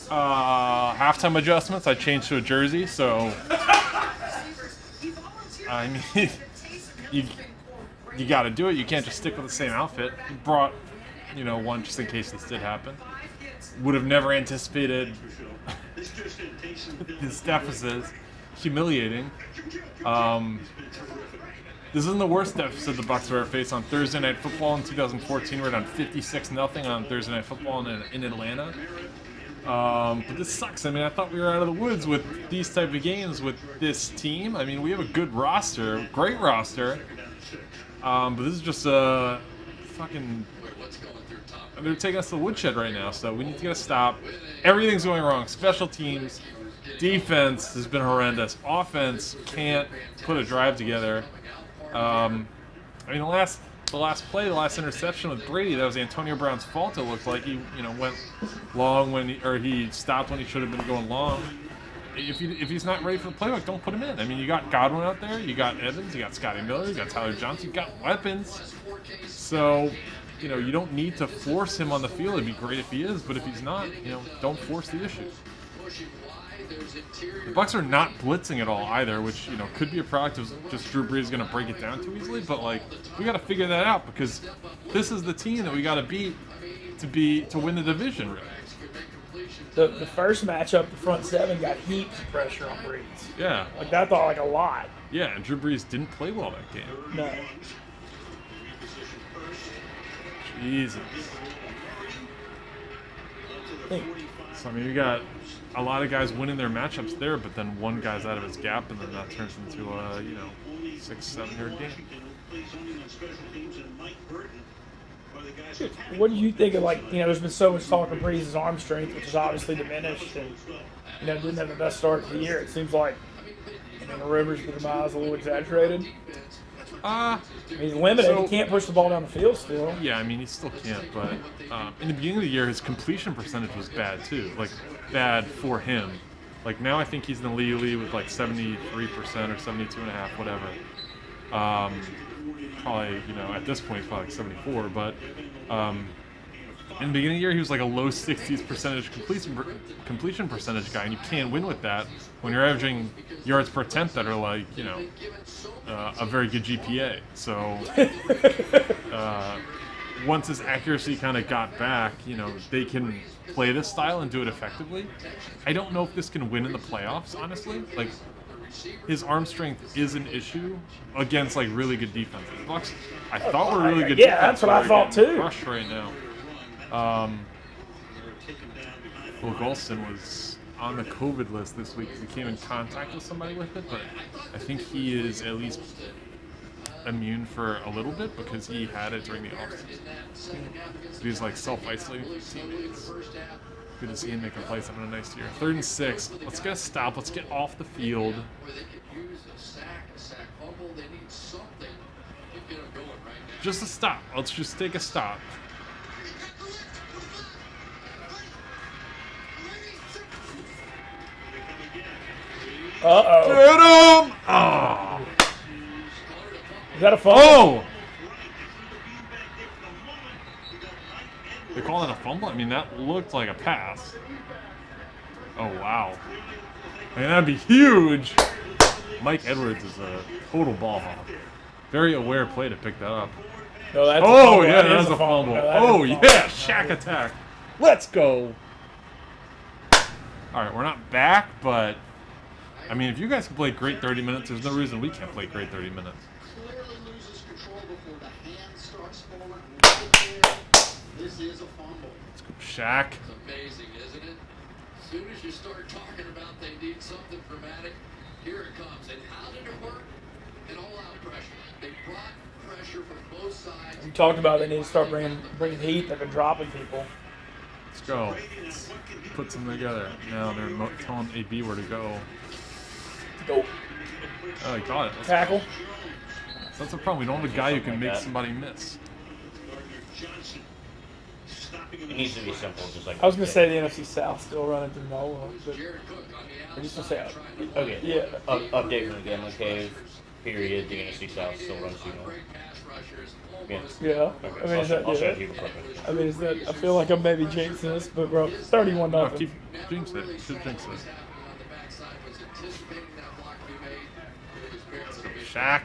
Halftime adjustments. I changed to a jersey, so I mean, you got to do it. You can't just stick with the same outfit. Brought, one just in case this did happen. Would have never anticipated his deficits. Humiliating. This isn't the worst deficit the Bucs have ever faced. On Thursday Night Football in 2014, we're down 56-0 on Thursday Night Football in Atlanta. But this sucks. I mean, I thought we were out of the woods with these type of games with this team. I mean, we have a good roster, great roster. But this is just a fucking... They're taking us to the woodshed right now, so we need to get a stop. Everything's going wrong. Special teams, defense has been horrendous. Offense can't put a drive together. I mean, the last play, the last interception with Brady, that was Antonio Brown's fault. It looked like he, went long he stopped when he should have been going long. If he's not ready for the playbook, don't put him in. I mean, you got Godwin out there, you got Evans, you got Scotty Miller, you got Tyler Johnson, you got weapons. So, you don't need to force him on the field. It'd be great if he is, but if he's not, don't force the issue. The Bucs are not blitzing at all either, which could be a product of just Drew Brees going to break it down too easily. But we got to figure that out because this is the team that we got to beat to win the division. Really. The first matchup, the front seven got heaps of pressure on Brees. Yeah, that thought a lot. Yeah, and Drew Brees didn't play well that game. No. Jesus. So I mean, you got a lot of guys winning their matchups there, but then one guy's out of his gap, and then that turns into a 6-7 yard game. What do you think of there's been so much talk of Brees' arm strength, which is obviously diminished, and didn't have the best start to the year. It seems like the rumors that the miles a little exaggerated. He's limited. He can't push the ball down the field still. Yeah, I mean, he still can't, but in the beginning of the year, his completion percentage was bad, too. Bad for him. Now I think he's in the lead with, 73% or 72.5%, whatever. Probably, at this point, he's probably 74, but in the beginning of the year, he was a low 60s percentage completion percentage guy, and you can't win with that when you're averaging yards per attempt that are a very good GPA. So once his accuracy kind of got back, they can play this style and do it effectively. I don't know if this can win in the playoffs, honestly. His arm strength is an issue against really good defenses. Bucs, I thought were really good. Yeah, that's what I thought too. Crushed right now. Will Golston was on the COVID list this week because he came in contact with somebody with it, but I think he is at least immune for a little bit because he had it during the offseason. So he's self-isolating with teammates. Good to see him making plays, having a nice year. 3rd and 6. Let's get a stop. Let's get off the field. Just a stop. Let's just take a stop. Uh-oh. Get him! Oh! Is that a fumble? Oh! They call it a fumble? I mean, that looked like a pass. Oh, wow. I mean, that'd be huge. Mike Edwards is a total ball hawk. Very aware play to pick that up. No, that's that's a fumble. Oh, yeah, Shaq attack. Let's go. All right, we're not back, but, I mean, if you guys can play great 30 minutes, there's no reason we can't play great 30 minutes. This is a fumble. Let's go, Shaq. It's amazing, isn't it? As soon as you start talking about they need something dramatic, here it comes. And how did it work? An all-out pressure. They brought pressure from both sides. We talked about they need to start bringing heat. They've been dropping people. Let's go. Let's put some together. Now they're telling AB where to go. Go. Oh, he got it. Let's Tackle. go. So that's the problem. We don't have a guy who can make somebody miss. It needs to be simple, just like. I was gonna say the NFC South still running through Nola, but I just gonna say Okay. yeah. Update from the Gambling Cave. Period. The NFC South still runs through Nola. against. Yeah. Okay, I mean, is that, I'll show yeah. you perfect. I mean, is that? I feel like I'm maybe jinxing this, but bro, 31 No, nothing. keep jinx it. Should jinx it. Shaq.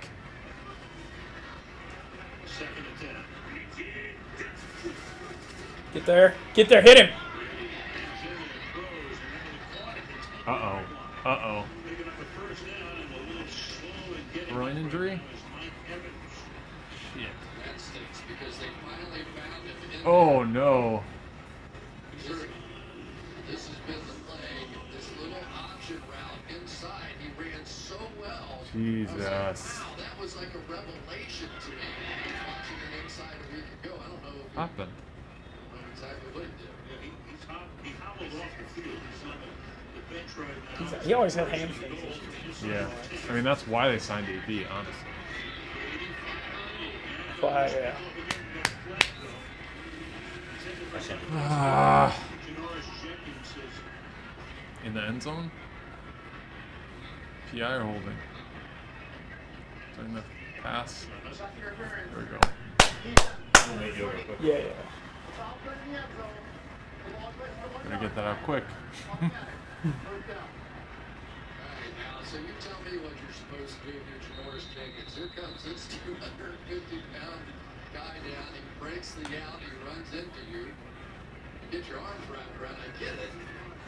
Get there. Get there. Hit him. Uh-oh. Uh-oh. Groin injury? Shit. Oh, no. This has been the play. This little option route inside, he ran so well. Jesus. Wow, that was like a revelation to me. Watching him inside a week ago. I don't know. Happened. I don't know exactly what he did. He hobbled off the field. He's on the bench right now. He always had hamstring issues. Yeah. I mean, that's why they signed AB, honestly. Flag, yeah. In the end zone? PI or holding? During the pass. There we go. Yeah, yeah. Gotta get that out quick. So you tell me what you're supposed to do if you're Janoris Jenkins. Here comes this 250-pound guy down. He breaks the out. He runs into you. You get your arms wrapped around. I get it.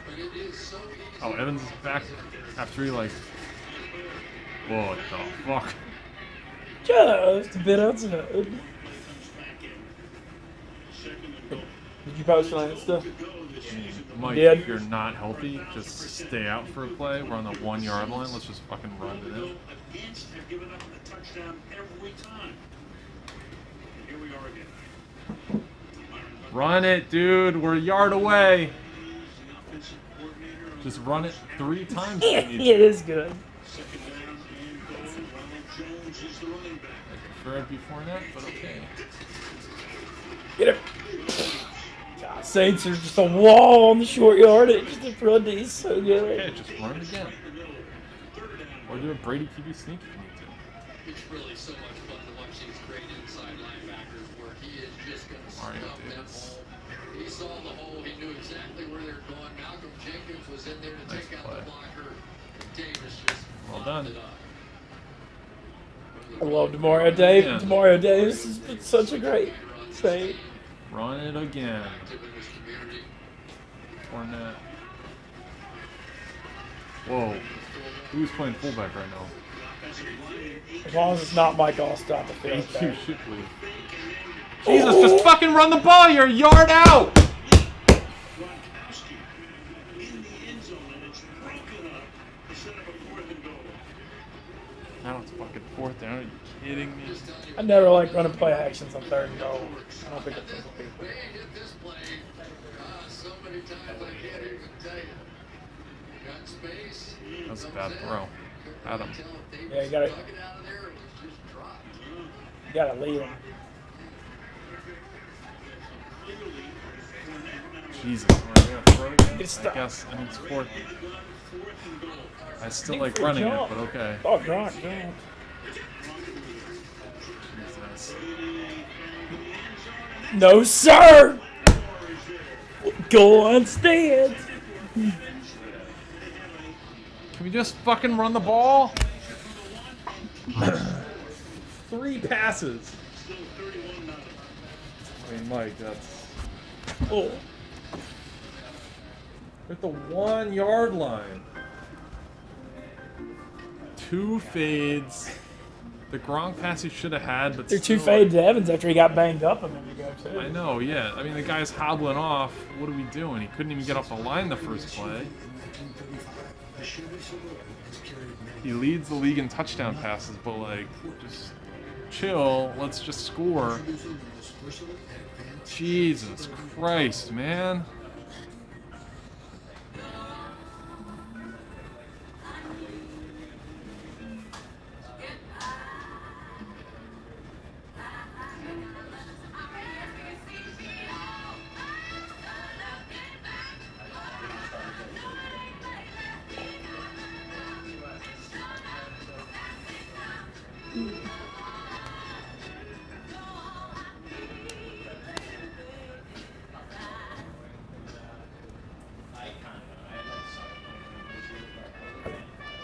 But it is so easy. Oh, Evans is back after he, like... Whoa, what the fuck? Just a bit outside. Did you post on Insta? Mike, Yeah. if you're not healthy, just stay out for a play. We're on the 1 yard line. Let's just fucking run it in. Against have given up a touchdown every time. And here we are again. Run it, dude. We're a yard away. Just run it 3 times. It is good. I prefer it before that, but okay. Get him. God, Saints are just a wall on the short yard. It just in front of these so good. Okay, just run it again. Or do a Brady QB sneak if you need to. It's really so much fun to watch these great inside linebackers work. He is just going to stuff that hole. He saw the hole. He knew exactly where they're going. Malcolm Jenkins was in there to take out the blocker. Davis just well done. it up. I love Demario Davis. Demario Davis has been such a great Saint. Run it again. Fournette. Whoa. Who's playing fullback right now? As long as it's not Mike Allstott, the field. AQ Shipley. Jesus, just fucking run the ball. You're a yard out. Now it's fucking 4th down. Are you kidding me? I never like running play actions on 3rd and goal. I don't think it's for people. So many times I can't even tell you. Got space. That's a bad throw. Adam. Yeah, you gotta lead him. Jesus, we're gonna throw it again? It's I guess, and it's 4th. I still like running it, but okay. Oh, Gronk, Gronk. Jesus. No, sir! Go on stand. Can we just fucking run the ball? 3 passes. I mean, Mike, that's... Oh. We're at the 1 yard line. 2 fades. The Gronk pass he should have had, but They're still, 2 fades to Evans after he got banged up a minute ago, too. I know, yeah. I mean, the guy's hobbling off. What are we doing? He couldn't even get off the line the first play. He leads the league in touchdown passes, but, like, just chill. Let's just score. Jesus Christ, man.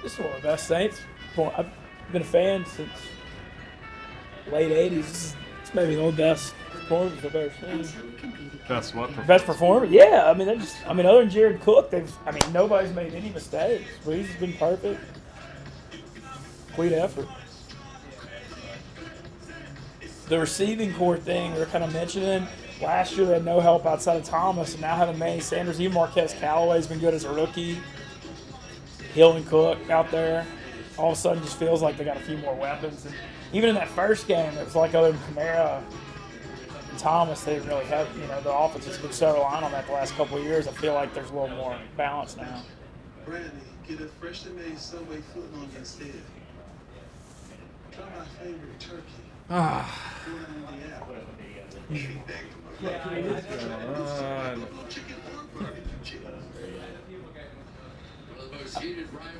This is one of the best Saints. I've been a fan since late '80s. It's maybe the best performance I've ever seen. Best what? Best performance? Yeah. I mean, other than Jared Cook, nobody's made any mistakes. Breeze has been perfect. Complete effort. The receiving core thing we're kind of mentioning. Last year they had no help outside of Thomas, and now having Manny Sanders, even Marquez Callaway's been good as a rookie. Hill and Cook out there. All of a sudden just feels like they got a few more weapons. And even in that first game, it was like other than Kamara and Thomas, they didn't really have, the offense has been so reliant on that the last couple of years. I feel like there's a little more balance now. Brandy, get a freshly made Subway footlong instead. Try my favorite turkey.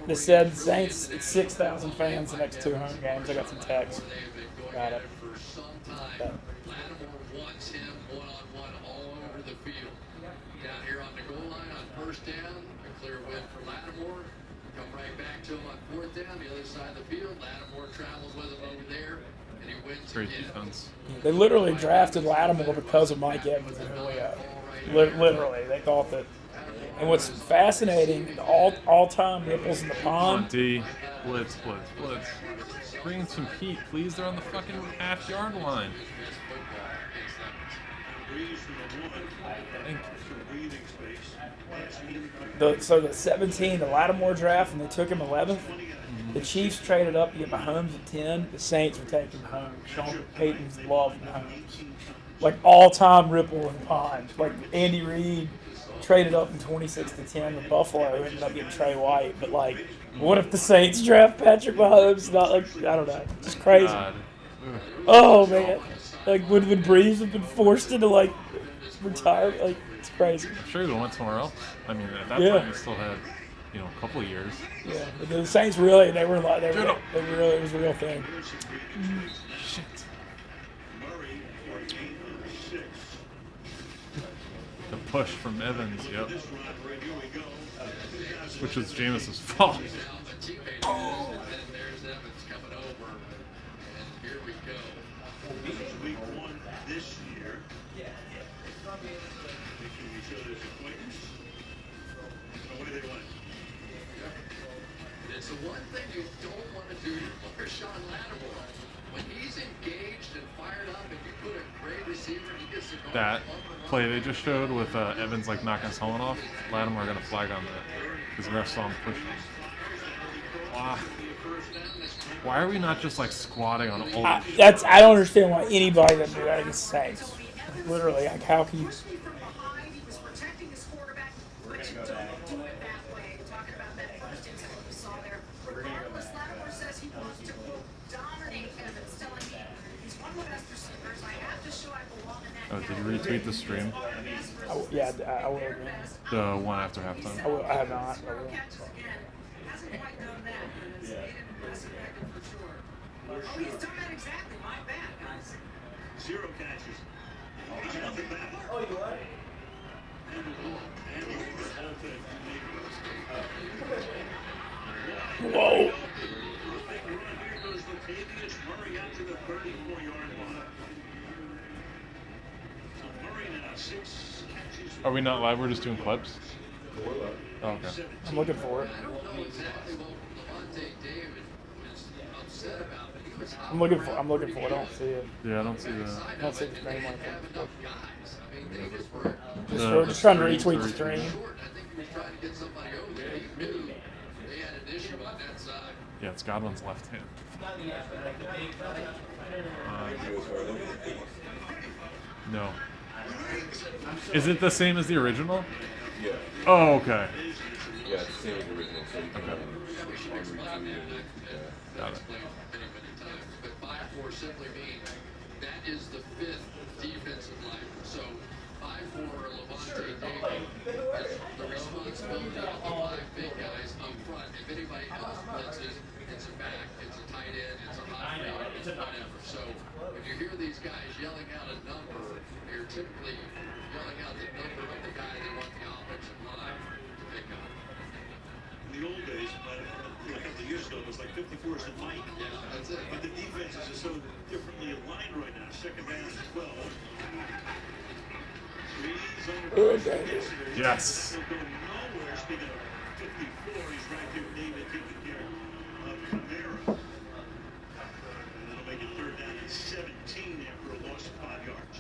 They said Saints, it's 6,000 fans the next 2 home games. I got some texts. Got it. Lattimore wants him one-on-one all over the field. Down here on the goal line on first down, a clear win for Lattimore. Come right back to him on fourth down, the other side of the field. Lattimore travels with him over there, and he wins Great again. defense. They literally drafted Lattimore because of Mike Evans and Julio. Literally, they thought that. And what's fascinating, the all-time nipples in the Come on, pond. D. Blitz. Bring some heat, please. They're on the fucking half-yard line. Thank you. So the 17, the Lattimore draft, and they took him 11th. The Chiefs traded up to get Mahomes at 10. The Saints were taking Mahomes. Sean Payton's loved Mahomes. Like all-time ripple in the pond. Like Andy Reid traded up in 26 to 10 with Buffalo, who ended up getting Trey White. But like, what if the Saints draft Patrick Mahomes? Not like, I don't know, just crazy. God. Oh man, like would Breeze have been forced into like retire? Like it's crazy. I'm sure he went somewhere else. I mean, at that time he still had, a couple of years. Yeah, but the Saints really, it was a real thing. Shit. The push from Evans, yep. Which was Jameis's fault. Week 1 this year. Making each other's acquaintance. The way they went. It's the one thing you don't want to do for Sean Lattimore. When he's engaged and fired up and you put a great receiver, he gets the ball. That play they just showed with Evans like knocking his helmet off, Lattimore got a flag on that because the ref saw him pushing. Wow. Why are we not just like squatting on old? I don't understand why anybody that do that against the Saints. Literally, like how can you? Oh, did you retweet the stream? I will again. The one after halftime. I have not. I will. Zero catches. Nothing back. Oh, you what? Whoa. Here goes Latavius Murray out to the 34-yard line. So Murray now 6 catches. Are we not live? We're just doing clips? Oh, okay. I'm looking for it. I don't know exactly what Levante David was upset about, but he was I'm looking for it. I don't see it. Yeah, I don't see that. I don't see the stream like that. The Just trying to retweet the stream. I think he was trying to get somebody over there. He knew they had an issue on that side. Yeah, it's Godwin's left hand. No. Is it the same as the original? Yeah. Oh, okay. Yeah, it's the same as the original. So you can Got it. But 5-4 simply means that is the 5th defensive line. So 5-4 Levante David is the responsibility of the 5 big guys up front. If anybody else blitzes, it's a back, it's a tight end, it's a hot read, it's whatever. So when you hear these guys yelling out a number, they're typically yelling out the number of the guy they want the offensive line to pick up. In the old days, but Yes. Speaking of 54, he's right there, David, taking care of Camara. And that'll make it third down and 17 after a loss of 5 yards.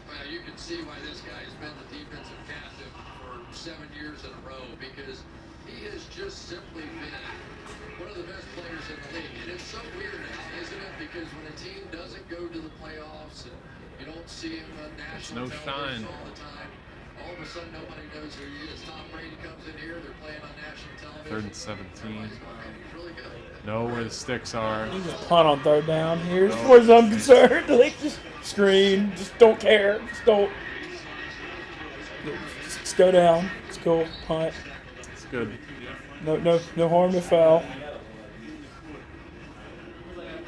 Well, you can see why this guy has been the defensive captain for 7 years in a row, because he has just simply been one of the best players in the league. And it's so weird now, isn't it? Because when a team doesn't go to the playoffs and you don't see him on national television all the time, all of a sudden nobody knows who he is. Tom Brady comes in here, they're playing on national television. 3rd and 17. He's really good. Know where the sticks are. You just punt on 3rd down. Here's as far as I'm concerned. Like, just screen. Just don't care. Just don't. Just go down. It's cool. Punt. It's good. No harm, no foul.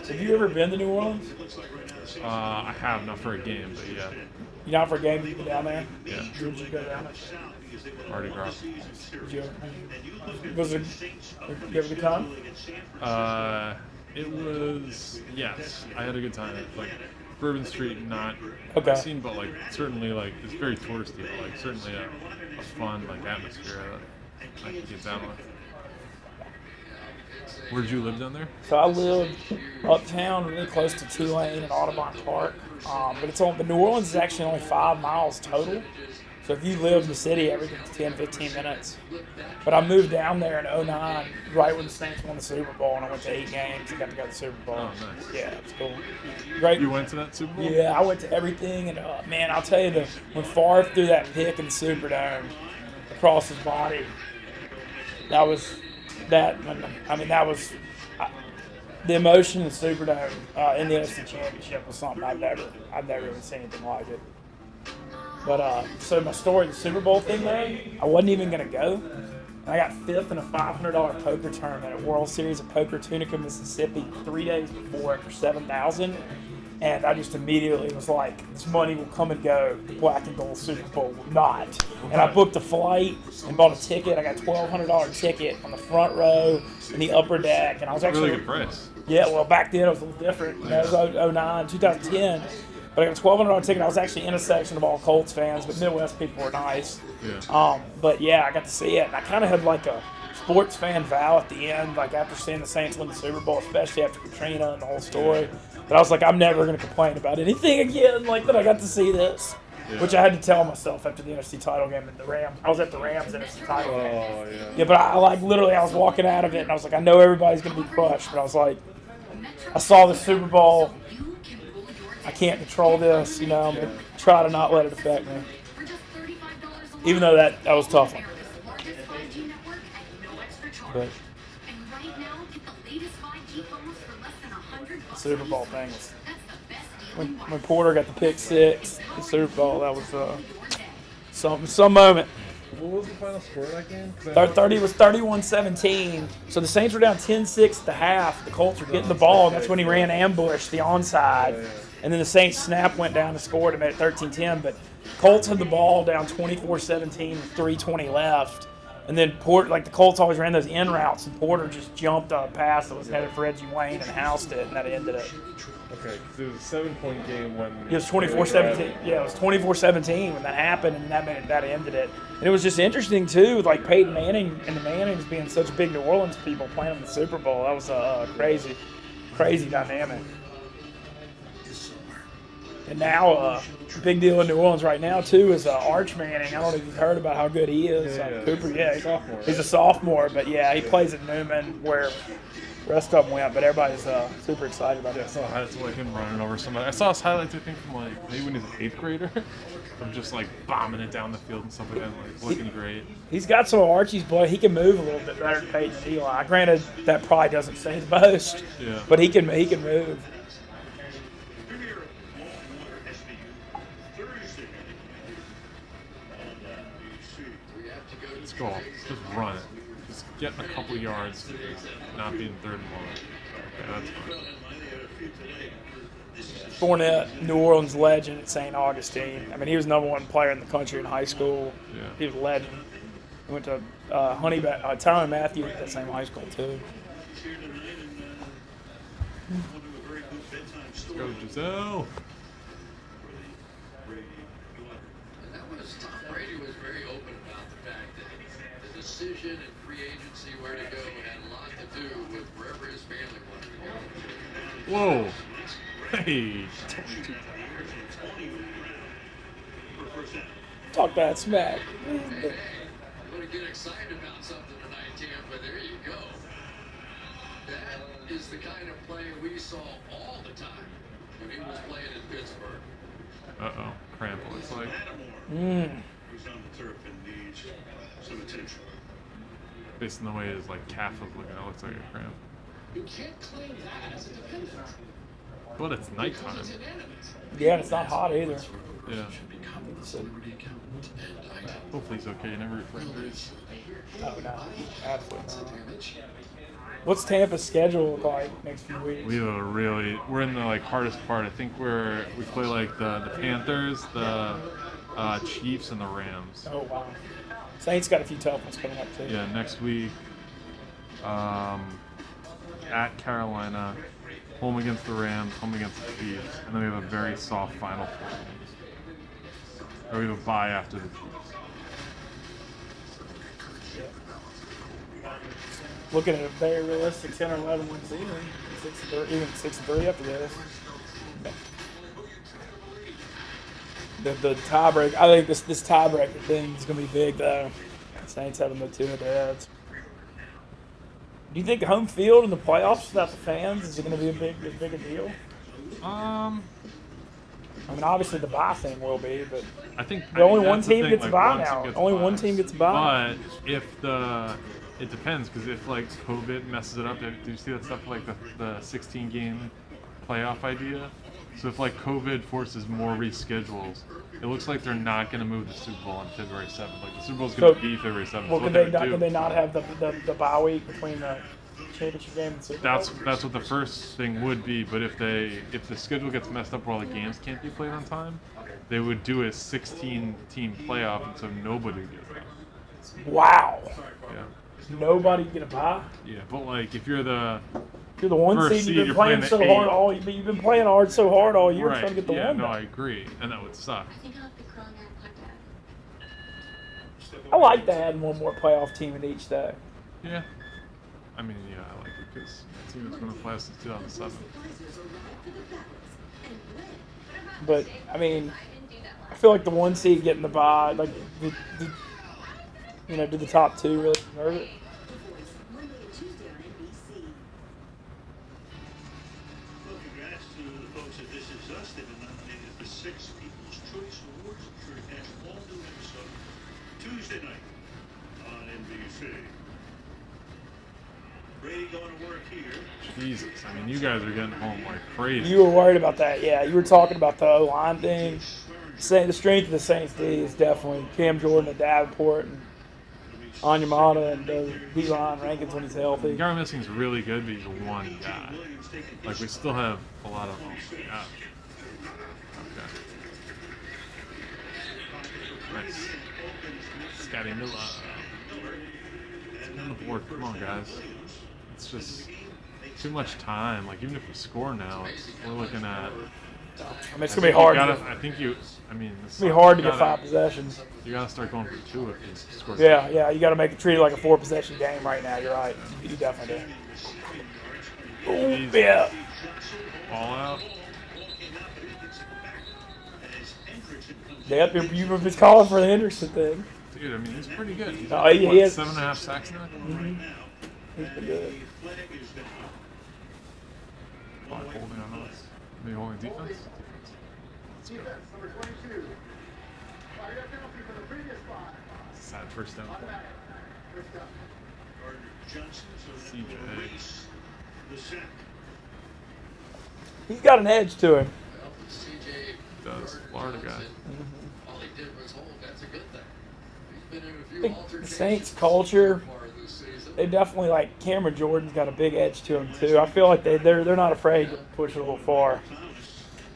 Have you ever been to New Orleans? I have, not for a game, but yeah. You not for a game, but you been down there? Yeah. Where did you go down there? Mardi Gras. Was it? You have a good time? It was, yes. I had a good time. Like, Bourbon Street, not okay. Seen, but like certainly like it's very touristy, but like certainly a fun like atmosphere that I can get down with. Where did you live down there? So I lived uptown, really close to Tulane and Audubon Park. But it's on. The New Orleans is actually only 5 miles total. So if you live in the city, everything's 10, 15 minutes. But I moved down there in 2009, right when the Saints won the Super Bowl, and I went to 8 games and got to go to the Super Bowl. Oh, nice. Yeah, it was cool. Great. You went to that Super Bowl? Yeah, I went to everything, and man, I'll tell you, when Favre threw that pick in the Superdome across his body, that was that. I mean, that was the emotion in the Superdome in the NFC Championship was something I've never even seen anything like it. But so my story, the Super Bowl thing, man, I wasn't even gonna go. And I got 5th in a $500 poker tournament at World Series of Poker, Tunica, Mississippi, 3 days before after 7,000. And I just immediately was like, this money will come and go. The Black and Gold Super Bowl will not. And I booked a flight and bought a ticket. I got a $1,200 ticket on the front row in the upper deck. And I was actually really good price. Yeah, well, back then it was a little different. You know, it was 2009, 2010. But I got a $1,200 ticket. I was actually in a section of all Colts fans, but Midwest people were nice. Yeah. But yeah, I got to see it. And I kind of had like a sports fan vow at the end, like after seeing the Saints win the Super Bowl, especially after Katrina and the whole story. But I was like, I'm never going to complain about anything again, like that I got to see this. Yeah. Which I had to tell myself after the NFC title game at the Rams. I was at the Rams NFC title game. Oh, yeah. Yeah, but I like literally, I was walking out of it and I was like, I know everybody's going to be crushed. But I was like, I saw the Super Bowl. I can't control this, you know. I'm going to try to not let it affect me. Even though that was tough. But the Super Bowl thing was, when Porter got the pick 6, the Super Bowl, that was some moment. What was the final score of that game? 30 was 31-17. So the Saints were down 10-6 at the half. The Colts were getting the ball, and that's when he ran ambush, the onside. And then the Saints snap went down to score to make it 13-10. But Colts had the ball down 24-17 with 3:20 left. And then Porter, like the Colts always ran those in routes, and Porter just jumped on a pass that was headed for Reggie Wayne and housed it, and that ended it. Okay, because it was a 7-point game when it was 24-17. Yeah, it was 24-17 when that happened, and that ended it. And it was just interesting too, with like Peyton Manning and the Mannings being such big New Orleans people playing in the Super Bowl. That was a crazy dynamic. And now, big deal in New Orleans right now too is Arch Manning. I don't know if you've heard about how good he is. Cooper, he's a sophomore, but yeah, he plays at Newman where the rest of them went. But everybody's super excited about it. I saw highlights of like him running over somebody. I saw his highlights, I think, from like maybe when he was an 8th grader, from just like bombing it down the field and stuff like that, like looking great. He's got some of Archie's blood. He can move a little bit better than Peyton and Eli. Granted, that probably doesn't say the most, but he can move. Let's go. Just run it. Just get a couple yards, not being 3rd and 1. Okay, that's fine. Fournette, New Orleans legend at St. Augustine. I mean, he was #1 player in the country in high school. Yeah. He was a legend. He went to Tyrann Mathieu at that same high school too. Let's go, Giselle. decision in free agency where to go had a lot to do with wherever his family wanted to go. Whoa. Hey. Talk that smack. Hey, you want to get excited about something tonight, Tampa? There you go. That is the kind of play we saw all the time when he was playing in Pittsburgh. Uh-oh. Cramp looks like. Who's on the turf and needs some attention. Based on the way his calf is looking, it looks like a cramp. You can't claim that as a dependent. But it's nighttime. Yeah, and it's not hot either. Yeah. Hopefully he's okay. Never root for injuries. Oh, no. Absolutely not. What's Tampa's schedule look like next few weeks? We have we're in the hardest part. I think we play the Panthers, the Chiefs, and the Rams. Oh, wow. Saints got a few tough ones coming up, too. Yeah, next week, at Carolina, home against the Rams, home against the Chiefs, and then we have a very soft Final Four games. Or we have a bye after the Chiefs. Looking at a very realistic 10 or 11 win season, even 6-3 after this. The tiebreak, I think this tiebreaker thing is going to be big though. The Saints having the two of their heads. Do you think home field in the playoffs without the fans is it going to be as big a deal? I mean, obviously the bye thing will be, but I think only one team gets a bye now. Only one team gets a bye. But it depends, because if COVID messes it up, do you see that stuff the 16-game playoff idea? So if COVID forces more reschedules, it looks like they're not going to move the Super Bowl on February 7th. The Super Bowl's going to be February 7th. Well, could they not have the bye week between the championship game and Super Bowl? That's what the first thing would be. But if the schedule gets messed up where all the games can't be played on time, they would do a 16-team playoff, and so nobody would get a bye. Wow. Yeah. Nobody get a bye? Yeah, but if you're the one seed, you've been playing so hard all year right. trying to get the one. Yeah, no, I agree, and that would suck. I like to add one more playoff team in each day. Yeah. I mean, yeah, I like it because the team that's going to play since 2007. But, I mean, I feel like the one seed getting the bye, do the top two really deserve it? Congrats to the folks at This Is Us. They've been nominated for 6 People's Choice Awards. I'm sure to catch all new episode Tuesday night on NBC. Brady going to work here. Jesus, I mean, you guys are getting home like crazy. You were worried about that, yeah. You were talking about the O-line thing. The strength of the Saints D is definitely Cam Jordan and Davenport and Onyemata and D-line Rankins when he's healthy. The guy missing is really good, but he's one guy. We still have a lot of them. Yeah. Okay. Nice. Scotty Miller. Let's get on the board. Come on, guys. It's just too much time. Even if we score now, we're looking at. I mean, it's gonna be hard. It's gonna be hard to get 5 possessions. You gotta start going for 2 if you score. Yeah. You gotta treat it like a 4-possession game right now. You're right. You definitely do. Ooh, yeah. All out. Yep, you've been calling for the Hendrickson thing. Dude, I mean, he's pretty good. He's he is. 7.5 sacks now. Mm-hmm. He's been good. Holding on us. Maybe holding defense. Let's go. Sad first down. CJ. He's got an edge to him. Does. Florida guy. All he did was hold. That's a good thing. He's been in a few I think the Saints culture, they definitely Cameron Jordan's got a big edge to him too. I feel like they're not afraid to push a little far.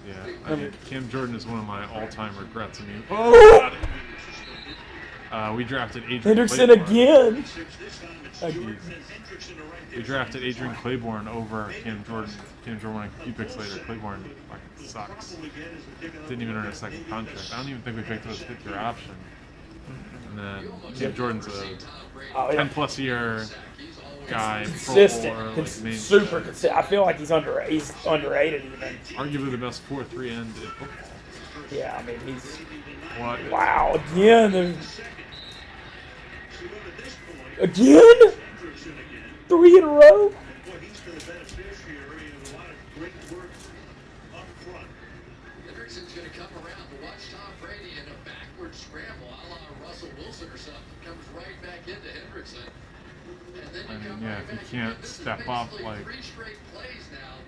Yeah, I mean, Cam Jordan is one of my all-time regrets. I mean, oh God. We drafted Adrian Hendrickson Claiborne. again. We drafted Adrian Claiborne over Cam Jordan. Cam Jordan went a few picks later. Claiborne fucking sucks. Didn't even earn a second contract. I don't even think we picked up his 5th-year option. And then Cam Jordan's a Oh, yeah. 10-plus year guy. Consistent, Pro bowler, like, super consistent. I feel like he's underrated even. Arguably the best 4-3 end in football. Yeah, I mean he's. What? Wow, again. Again? 3 in a row? Hendrickson's going to come around to watch Tom Brady in a backward scramble, a la Russell Wilson or something. Comes right back into Hendrickson. And then I mean, yeah, if you can't step up, like.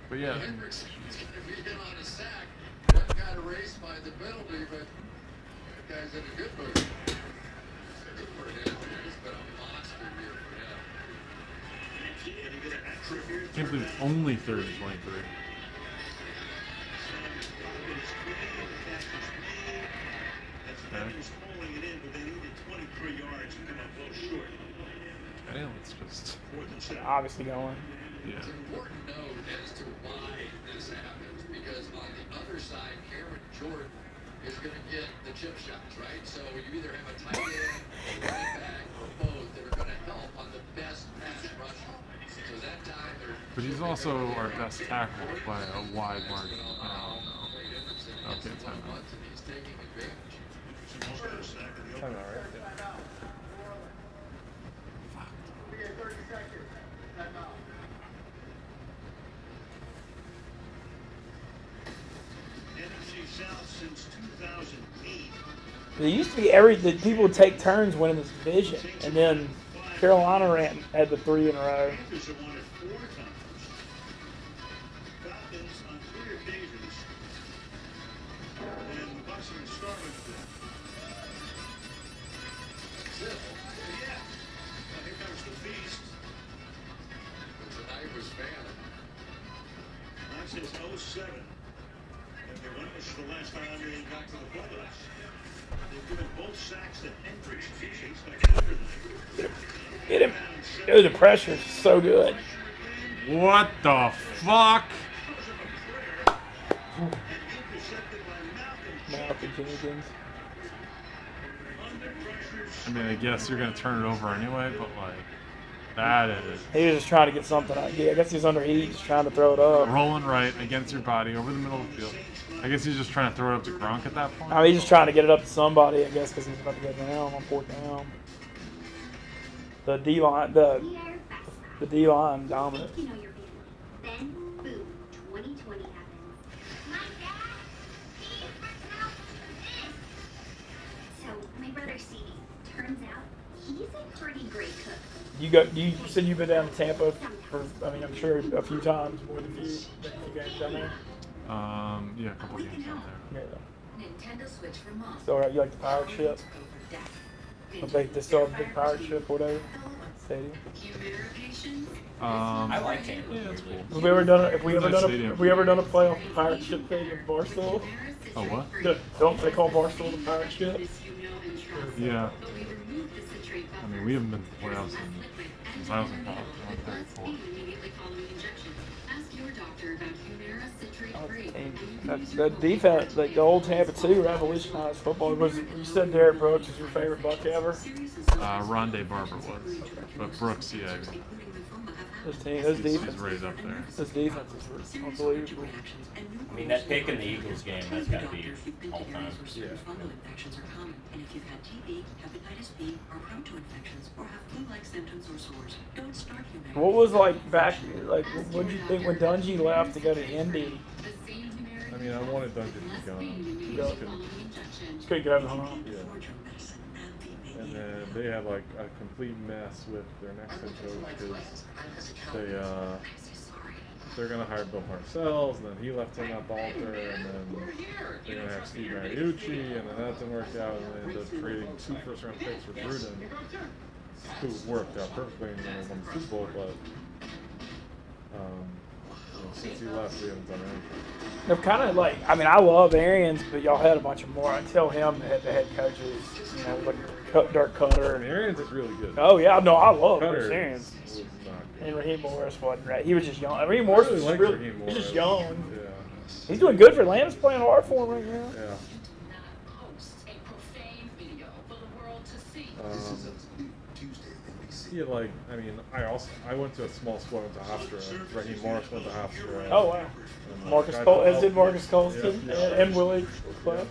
But yeah. Hendrickson's going to be in on a sack. One got erased by the penalty, but that guy's in a good mood. Good for him. It's been a monster year for him. I can't believe it's only 3rd and 23. Okay, let's just. Obviously going. Yeah. It's important to note as to why this happens, because on the other side, Cameron Jordan is going to get the chip shots, right? So you either have a tight end, a running back, or both that are going to help on the best pass rusher. So that time they're. But he's also our best tackle by a wide margin. Okay, timeout. He's taking advantage. Timeout, right? Since 2008. It used to be that people would take turns winning this division, and then Carolina had the 3 in a row. Panthers have won it 4 times. Falcons on 3 occasions. And the Bucs are in Starling's bid. Yeah. Here comes the feast. Tonight was fan. That since 07. And they won this the last time they got to the playoffs. They've given both sacks to Hendricks. He's like overnight. Get him. Dude, the pressure is so good. What the fuck? Malcolm Jenkins. I mean, I guess you're going to turn it over anyway, but, like, that is... He was just trying to get something out. Yeah, I guess he's under heat, just trying to throw it up. Rolling right against your body over the middle of the field. I guess he's just trying to throw it up to Gronk at that point. I mean, he's just trying to get it up to somebody, I guess, because he's about to go down on 4th down. The D-line, the D-line dominant. You know you're then, boom, 2020 happens. My dad, so my brother Stevie, turns out he's a pretty great cook. You said you've been down to Tampa for, I mean, I'm sure a few times, more than a few games down there. Yeah, a couple of games down there. Yeah. Nintendo Switch for mom. So you like the pirate ship? I think they still have a big pirate ship or whatever. Stadium. I like Tampa. Yeah, that's cool. Have we ever done a playoff pirate ship thing in Barstool? Oh, what? Don't they call Barstool the pirate ship? Yeah. I mean, we haven't been to playoffs since I was in college. I went there before. That defense, like the old Tampa 2 revolutionized football. You said Derek Brooks is your favorite Buck ever? Rondé Barber was, but Brooks, yeah. Those defenses right up there. Those defenses were unbelievable. I mean, that pick in the Eagles game, that's got to be all time. Yeah. Fungal infections are common, and if you've had TB, hepatitis B, or prone to infections, or have flu-like symptoms or sores, don't start Humira. What was what did you think when Dungy left to go to Indy? I mean, I wanted Dungy to be gone. Just couldn't get over the hump. Yeah. And then they had like a complete mess with their next head coach because they're gonna hire Bill Parcells, and then he left him at Balter, and then they're gonna have Steve Mariucci, and then that didn't work out, and they ended up trading 2 first-round picks for Gruden, who worked out perfectly and then won the Super Bowl, but since he left, we haven't done anything. They're kind of like, I mean, I love Arians, but y'all had a bunch of more. Until him, the head coaches, like Dirk Cutter. I mean, Arians is really good. Oh yeah, no, I love Cutter Arians. Was not good. And Raheem Morris wasn't right. He was just young. Raheem Morris was like really, Raheem he's just Morris. young. Yeah. He's doing good for Atlanta's playing hard for him right now. Yeah. he had like, I mean, I went to a small school, I went to Hofstra. Raheem Morris went to Hofstra. Oh wow. Marcus Cole, as did Marcus Colston and Willie. And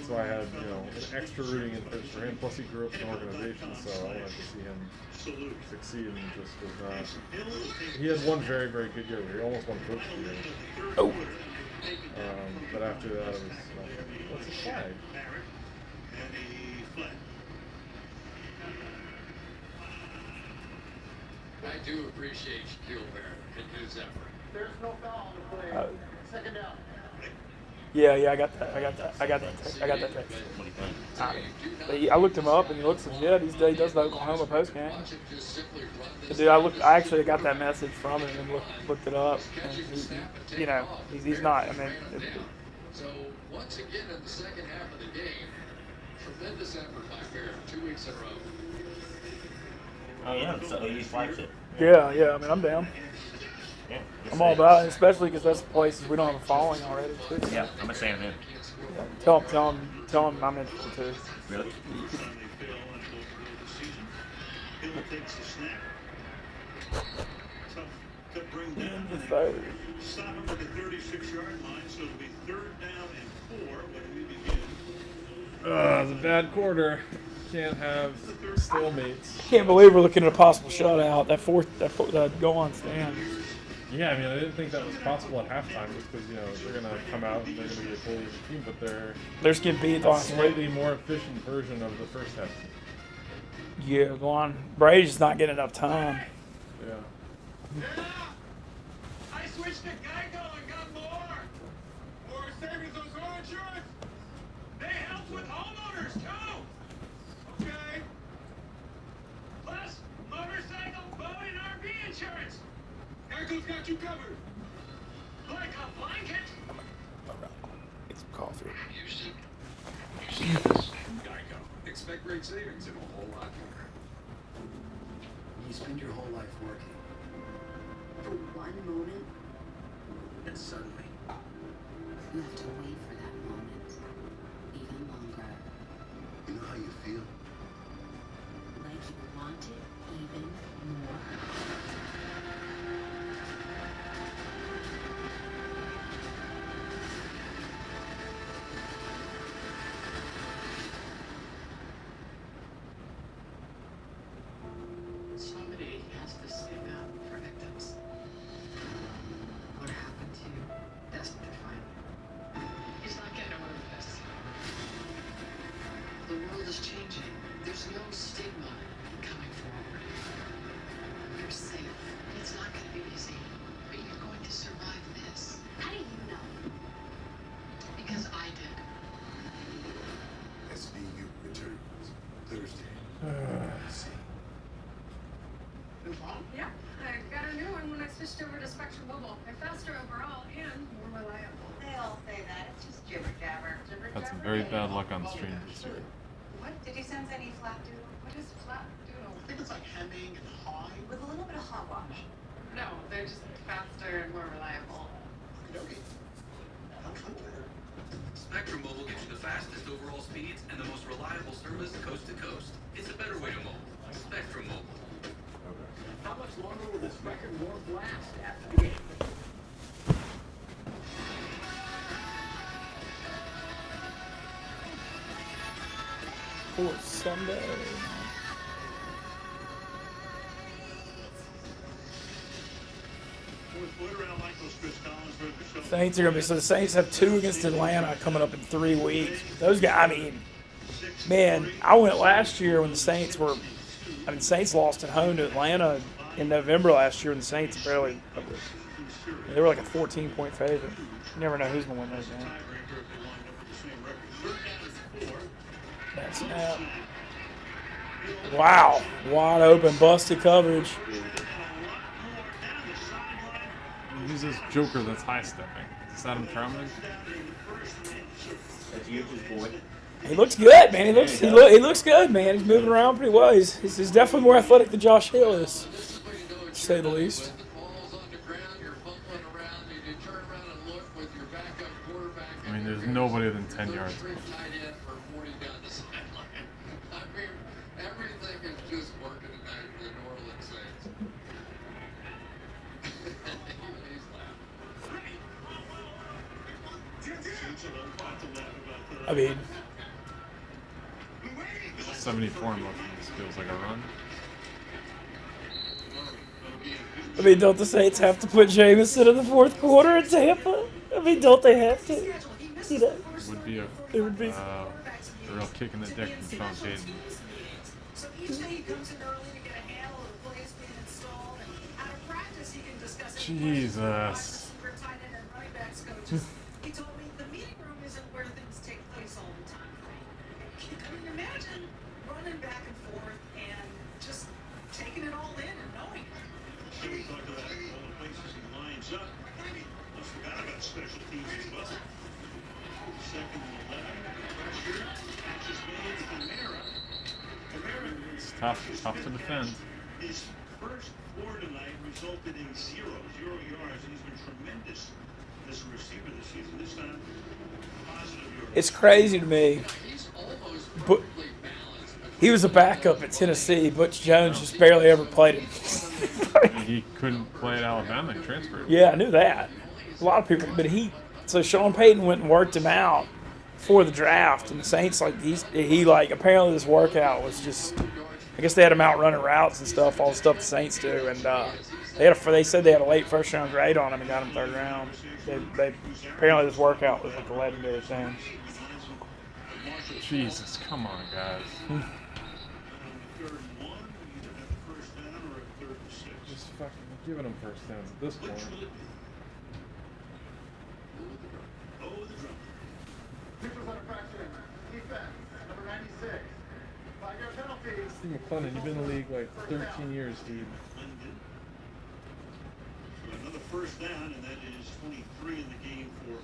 so I had, you know, an extra rooting interest for him. Plus he grew up in an organization, so I wanted to see him succeed, and just was not. He had one very, very good year. He almost won Coach of the Year. Oh. But after that, it was what's the flag? I do appreciate Shaquille Barrett and his effort. There's no foul on the play. Second down. Yeah, I got that text. I looked him up, and he looks legit. He does the Oklahoma post game. Dude, I actually got that message from him and looked it up. And he's not. I mean. So once again in the second half of the game, tremendous effort by Barrett, 2 weeks in a row. Oh yeah, so he likes it. Yeah. I mean, I'm down. Yeah, I'm all about it, especially because that's places we don't have a following already. Too. Yeah, I'm a fan of him. Yeah. Tell him I'm interested too. Really? Hill takes the snap. Tough to bring down. Stop him at the 36-yard line, so it'll be 3rd down and 4 when we begin. It's a bad quarter. Can't have stalemates. Can't believe we're looking at a possible shutout. That goal on stand. Yeah, I mean, I didn't think that was possible at halftime, just because, you know, they're going to come out and they're going to be a fully team, but they're just getting beat a slightly more efficient version of the first half team. Yeah, go on. Brady's just not getting enough time. Yeah. I switched to Geico and got more. More savings on car insurance. They help with homeowners too. Okay. Plus, motorcycle, boat, and RV insurance. Geico's got you covered. Like a blanket. Get some coffee. Geico. Expect great savings and a whole lot more. You spend your whole life working. For one moment, And suddenly, you have to wait for that moment even longer. You know how you feel? Like you want it even more. Somebody has to stand up for victims. What happened to you doesn't define him. He's not getting away with this. The world is changing. There's no stigma coming forward. You're safe. It's not going to be easy, but you're going to survive this. How do you know? Because I did. SVU returns Thursday. Yeah, I got a new one when I switched over to Spectrum Mobile. They're faster overall and more reliable. They all say that. It's just jibber jabber. Had some very bad luck on the stream this year. What? Did you sense any flap doodle? What is flat doodle? I think it's like hemming and hawing. With a little bit of hogwash. No, they're just faster and more reliable. Okay. Spectrum Mobile gives you the fastest overall speeds and the most reliable service coast to coast. It's a better way to mobile. Spectrum Mobile. How much longer will this record warmth last after the game? For Sunday. Saints are gonna be so. The Saints have 2 against Atlanta coming up in 3 weeks. Those guys, I mean, man, I went last year when the Saints were. I mean, Saints lost at home to Atlanta in November last year, and the Saints barely. They were like a 14-point favorite. You never know who's gonna win those games. That snap. Wow, wide open, busted coverage. Who's this joker that's high stepping? Is that him Troutman? That's Yuka's boy. He looks good, man. He looks good, man. He's moving around pretty well. He's definitely more athletic than Josh Hill is, to say the least. I mean, there's nobody within 10 yards. Everything is just I mean, 74 and looking. This feels like a run. don't the Saints have to put Jameson in the fourth quarter in Tampa? I mean, don't they have to? You know, Would be a real kick in the dick from Sean Payton. So each day he comes in early to get a handle of the plays being installed, and out of practice he can discuss it. Jesus. Tight end and running backs coaches. He told me the meeting room isn't where things take place all the time. I mean, imagine running back and forth and just taking it all in and knowing it. Sure, we talked about all the places he lines up. I forgot about special teams as well. Second and 11, pressure, catch is made to Kamara. It's tough to defend. His first quarter tonight resulted in 0 yards, and he's been tremendous as a receiver this season. This time, positive yards. it's crazy to me. But he was a backup at Tennessee. Butch Jones just barely ever played him. He couldn't play at Alabama. He transferred. Yeah, I knew that. A lot of people, but so Sean Payton went and worked him out for the draft, and the Saints he apparently this workout was just, I guess they had him out running routes and stuff, all the stuff the Saints do, and they said they had a late first round grade on him and got him third round. They apparently this workout was like a legendary thing. Jesus, come on, guys. Just fucking giving them first downs at this point. Steve McClendon, you've been in the league like 13 years, dude. Another first down, and that is 23 in the game for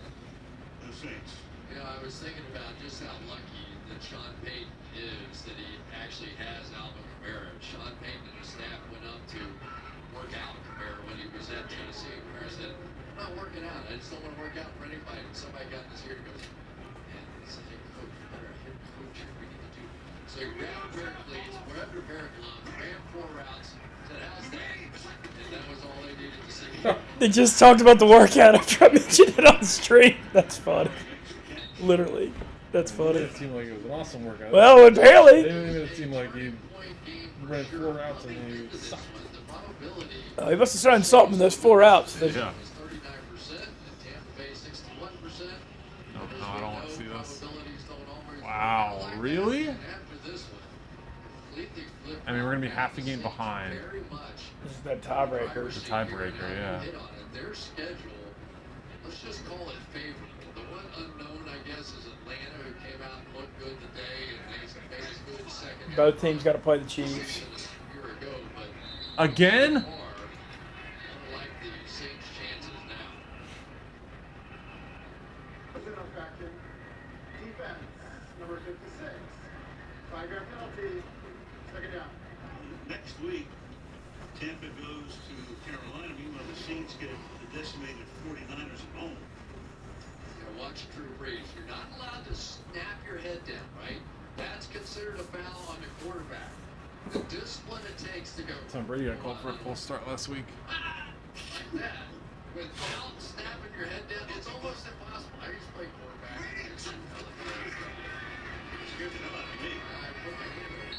the Saints. You know, I was thinking about just how lucky that Sean Payton is that he actually has Alvin Kamara. Sean Payton and his staff went up to work out Kamara when he was at Tennessee. Kamara said, "I'm not working out. I just don't want to work out for anybody." And somebody got in his ear and goes, "Man, it's a head coach. You better a head coach here. We need to do." So he grabbed a pair of cleats, grabbed a pair of gloves, ran 4 routes, said, "How's that?" And that was all they needed to see. They just talked about the workout after I mentioned it on the stream. That's funny. Literally. That's funny. It seemed like it was an awesome workout. Well, apparently. It didn't even seem like he ran 4 routes and he sucked. He must have started insulting those 4 routes. Yeah. No, I don't want to see this. Wow, really? I mean, we're going to be half a game behind. This is that tiebreaker. The tiebreaker, yeah. Their schedule, let's just call it favorable. The one unknown, I guess, is Atlanta, who came out and looked good today and made a good second. Both teams got to play the Chiefs. Again? Next week, Tampa goes to Carolina. Meanwhile, the Saints get the decimated 49ers at home. Watch Drew Brees. You're not allowed to snap your head down, right? That's considered a foul on the quarterback. The discipline it takes to go. Tom Brady got called for a false start last week. Like that. Without snapping your head down, it's almost impossible. I used to play quarterback. It's good to know about me. I put my hand over it.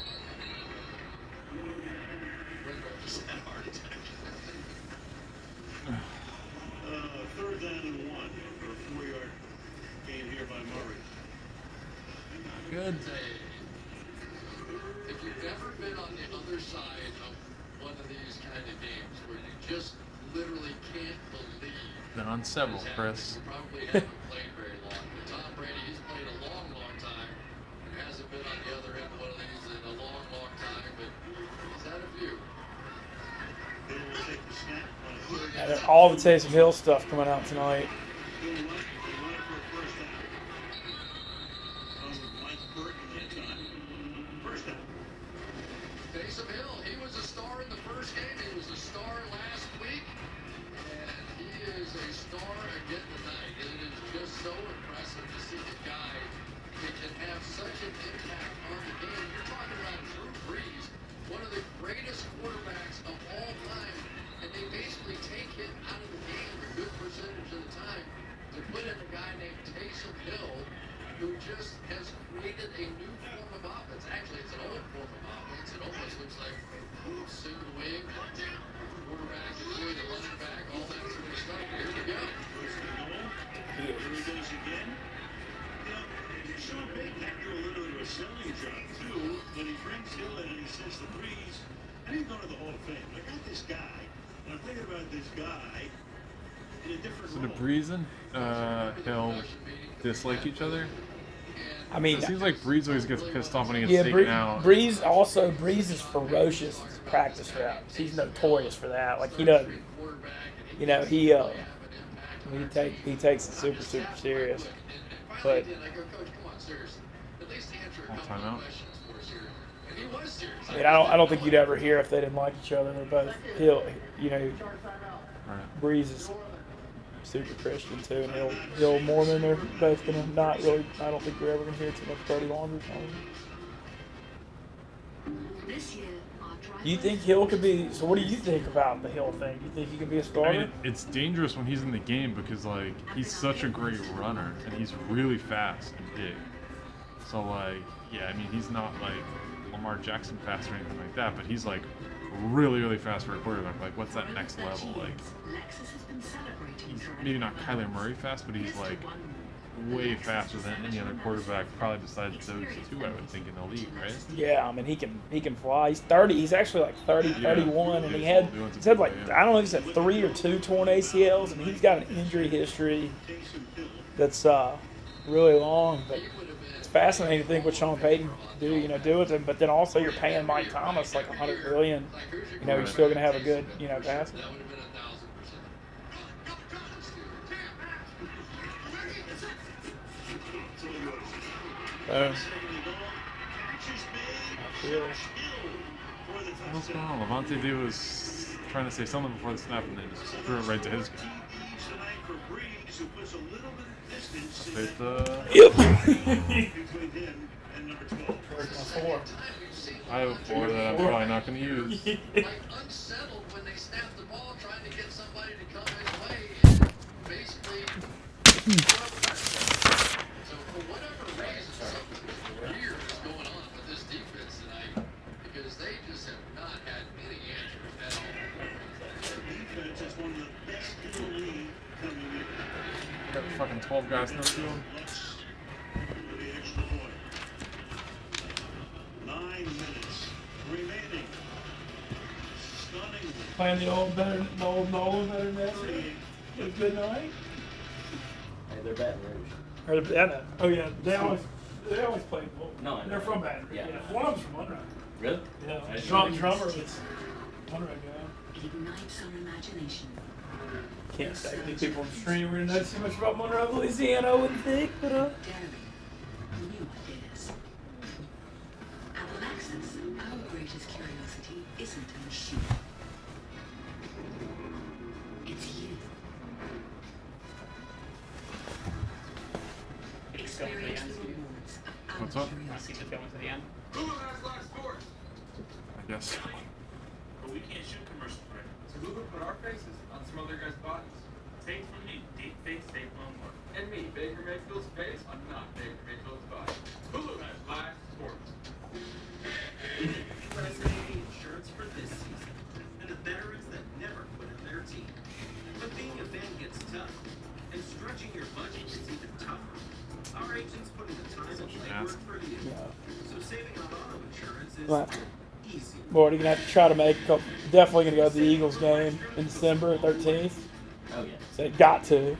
Just had a heart attack. Third down and 1 for a 4-yard gain here by Murray. Good. If you've ever been on the other side of one of these kind of games where you just literally can't believe. Been on several, Chris. You probably haven't played very long. But Tom Brady, he's played a long, long time. And hasn't been on the other end of one of these in a long, long time. But he's had a few. All the Taysom Hill stuff coming out tonight. Taysom Hill, he was a star in the first game. He was a star last week. And he is a star again tonight. It is just so impressive to see the guy that can have such an impact on the game. You're talking about Drew Brees, one of the greatest quarterbacks of all time. And they basically take him out of the game a good percentage of the time to put in a guy named Taysom Hill, who just Soon the wing, quarterback, the running back, all that sort of stuff. Here we go. Here he goes again. Sean Payton had to do a little bit of a selling job too, but he brings Hill in and he says the Breeze, and he's going to the Hall of Fame. I got this guy, and I'm thinking about this guy in a different So role. the Breeze and Hill dislike each other? I mean, it seems like Breeze always gets pissed off when he gets taken out. Breeze is ferocious with his practice routes. He's notorious for that. Like he doesn't, you know, he takes it super serious. But timeout. I mean, I don't think you'd ever hear if they didn't like each other. They're both Hill, you know, Breeze is super Christian too, and Hill Mormon are both gonna not really. I don't think you're ever gonna hear too much dirty laundry from them. Do you think Hill could be? So, what do you think about the Hill thing? Do you think he could be a starter? I mean, it's dangerous when he's in the game because like he's such a great runner and he's really fast and big. So like, yeah, I mean, he's not like Lamar Jackson fast or anything like that, but he's like really fast for a quarterback. Like, what's that next level? Like, he's maybe not Kyler Murray fast, but he's like way faster than any other quarterback, probably besides those two, I would think, in the league, right? Yeah, I mean, he can fly. He's 30. He's actually like 30, 31, and he's had like, I don't know if he's had 3 or 2 torn ACLs, and he's got an injury history that's really long. But it's fascinating to think what Sean Payton can do with him. But then also you're paying Mike Thomas like $100 million. You know, you're still going to have a good, pass. What's going on? Levante D was trying to say something before the snap, and they just threw it right to his guy. I have a 4 that I'm probably not going to use. Unsettled when they snap the ball, trying to get somebody to come his way, and basically. So for whatever reason, something weird is going on with this defense tonight, because they just have not had any answers at all. The defense is one of the best in the league coming in. Got fucking 12 guys in the field. The extra point. 9 minutes remaining. Stunning. Playing the old Nolan better than that. Good night. Hey, they're Baton Rouge. Oh yeah, they always play. No, I know. They're from Baton Rouge. Yeah. One of them's from Monroe. Really? Yeah. Drummer was Monroe guy. Ignite some imagination. Can't say any people on the stream are gonna know too much about Monroe, Louisiana, I wouldn't think, but New ideas. At Lexus, our greatest curiosity isn't a machine. It's you. Experience the rewards of What's our up? curiosity. Who has last sports? I guess so. But we can't shoot commercials, right? So who would put our faces on some other guys' bodies? Take from me, deep face tape on one. And me, Baker Mayfield's face on not Baker Mayfield's body. Hulu has live sports. USA insurance for this season, and the veterans that never quit on their team. But being a fan gets tough, and stretching your budget gets even tougher. Our agents put in the time and legwork for you. So saving on auto insurance is easy. boy, you're gonna have to try to make a couple. Definitely gonna go to the Eagles game in December 13th. Oh yeah. So they got to.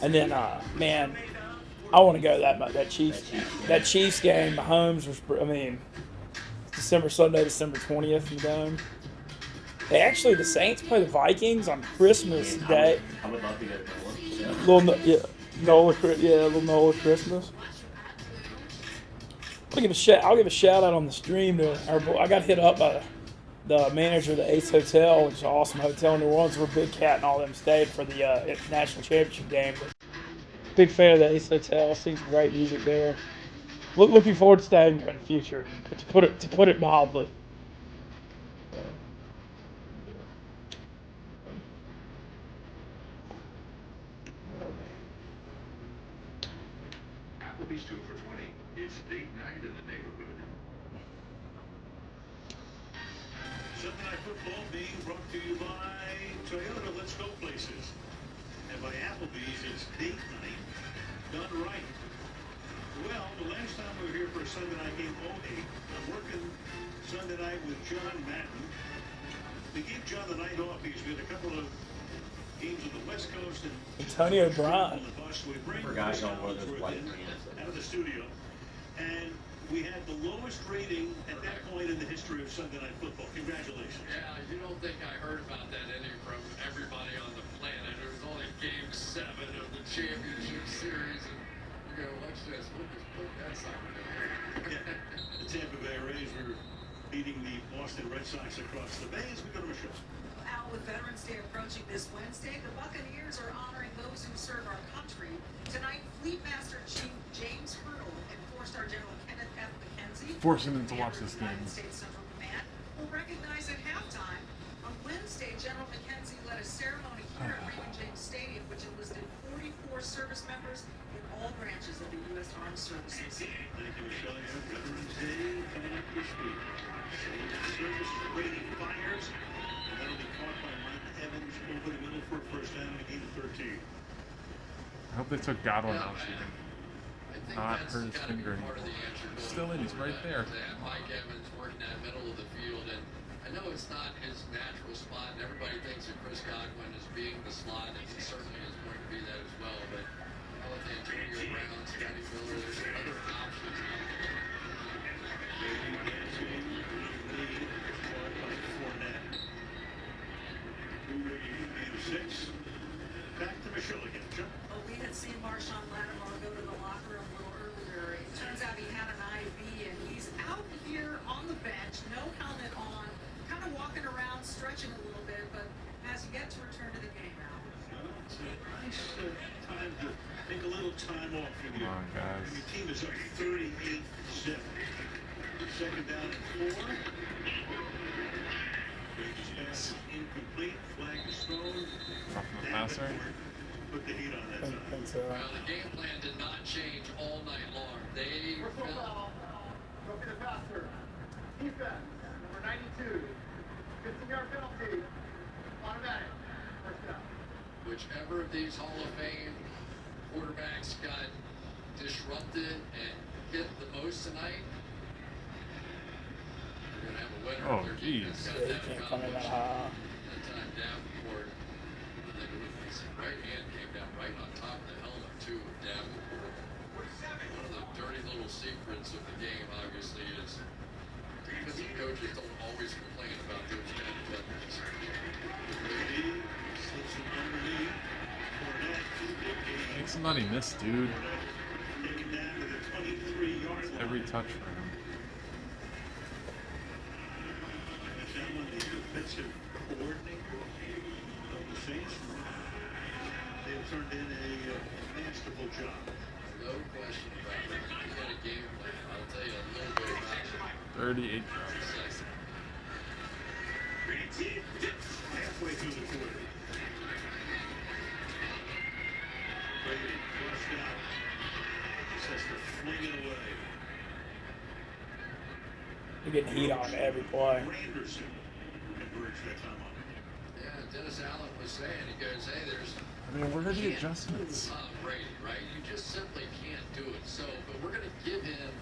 And then, man, I want to go to that Chiefs game. Mahomes was, Sunday, December 20th in the Dome. The Saints play the Vikings on Christmas Day. I would love to go to Nola Christmas. I'll give a shout out on the stream to our boy. I got hit up by the manager of the Ace Hotel, which is an awesome hotel in New Orleans where Big Cat and all them stayed for the national championship game. But big fan of the Ace Hotel. Seen some great music there. Looking forward to staying there in the future. To put it mildly. Applebee's 2 for $20. It's date night in the neighborhood. Sunday Night Football being brought to you by Toyota. Let's go places. And by Applebee's, it's date night done right. Well, the last time we were here for a Sunday night game, 08, I'm working Sunday night with John Madden. To give John the night off, he's got a couple of games on the West Coast and Antonio Brown. Forgot on one of those white out of the studio. And we had the lowest rating at that point in the history of Sunday Night Football. Congratulations. Yeah, you don't think I heard about that any from everybody on the planet. It was only Game 7 of the championship series. And you go, watch this. We'll just put that sucker down. Yeah, the Tampa Bay Rays were beating the Boston Red Sox across the bay as we go to a show. Al, with Veterans Day approaching this Wednesday, the Buccaneers are honoring those who serve our country. Tonight, Fleet Master Chief James Hurdle and four-star General Kenneth F. Mackenzie, Forcing them to watch this game. United States Central Command, will recognize at halftime. On Wednesday, General Mackenzie led a ceremony here at Raymond James Stadium, which enlisted 44 service members in all branches of the U.S. Armed Services. Thank you, Michelle. Veterans Day coming up this week. Service rating fires. And that'll be caught by Mike Evans over the middle for a first down in the game of 13. I hope they took Godwin out so he can not hurt his finger. Still in, he's right there. Mike Evans working that middle of the field, and I know it's not his natural spot, and everybody thinks that Chris Godwin is being the slot, and he certainly is going to be that as well. But I look at Antonio Brown, Scotty Miller, there's some other options out there. Back to Michelle again. Well, we had seen Marshawn Lattimore go to the locker room a little earlier. It turns out he had an IV, and he's out here on the bench, no helmet on, kind of walking around, stretching a little bit, but has yet to return to the game now. It's a nice time to take a little time off from you. Come on, guys. Your team is up 38-7. Second down and 4. Pass is incomplete. Flag is thrown. Roughing the passer. Put the heat on that time. Well, the game plan did not change all night long. They felt... Go to the passer. Defense, number 92. 15-yard penalty. Automatic. First down. Whichever of these Hall of Fame quarterbacks got disrupted and hit the most tonight, we're going to have a winner. Oh, jeez. Yeah, you can't come in that high. That time Davenport, his right hand came down right on top of the helmet, too, of Davenport. One of the dirty little secrets of the game, obviously, is defensive coaches don't always complain about those kind of weapons. Makes him not he missed, dude. Every touch for him. Defensive coordinator of the Saints. They have turned in a masterful job. No question about it. He had a game plan. I'll tell you a little bit about it. 38 yards. Halfway through the quarter. Brady flushed out. Just has to fling it away. You're getting heat on every play. Anderson converged that time on. Yeah, Dennis Allen was saying, he goes, hey, there's... I mean, where are the adjustments? Tom Brady, right? You just simply can't do it. So, but we're going to give him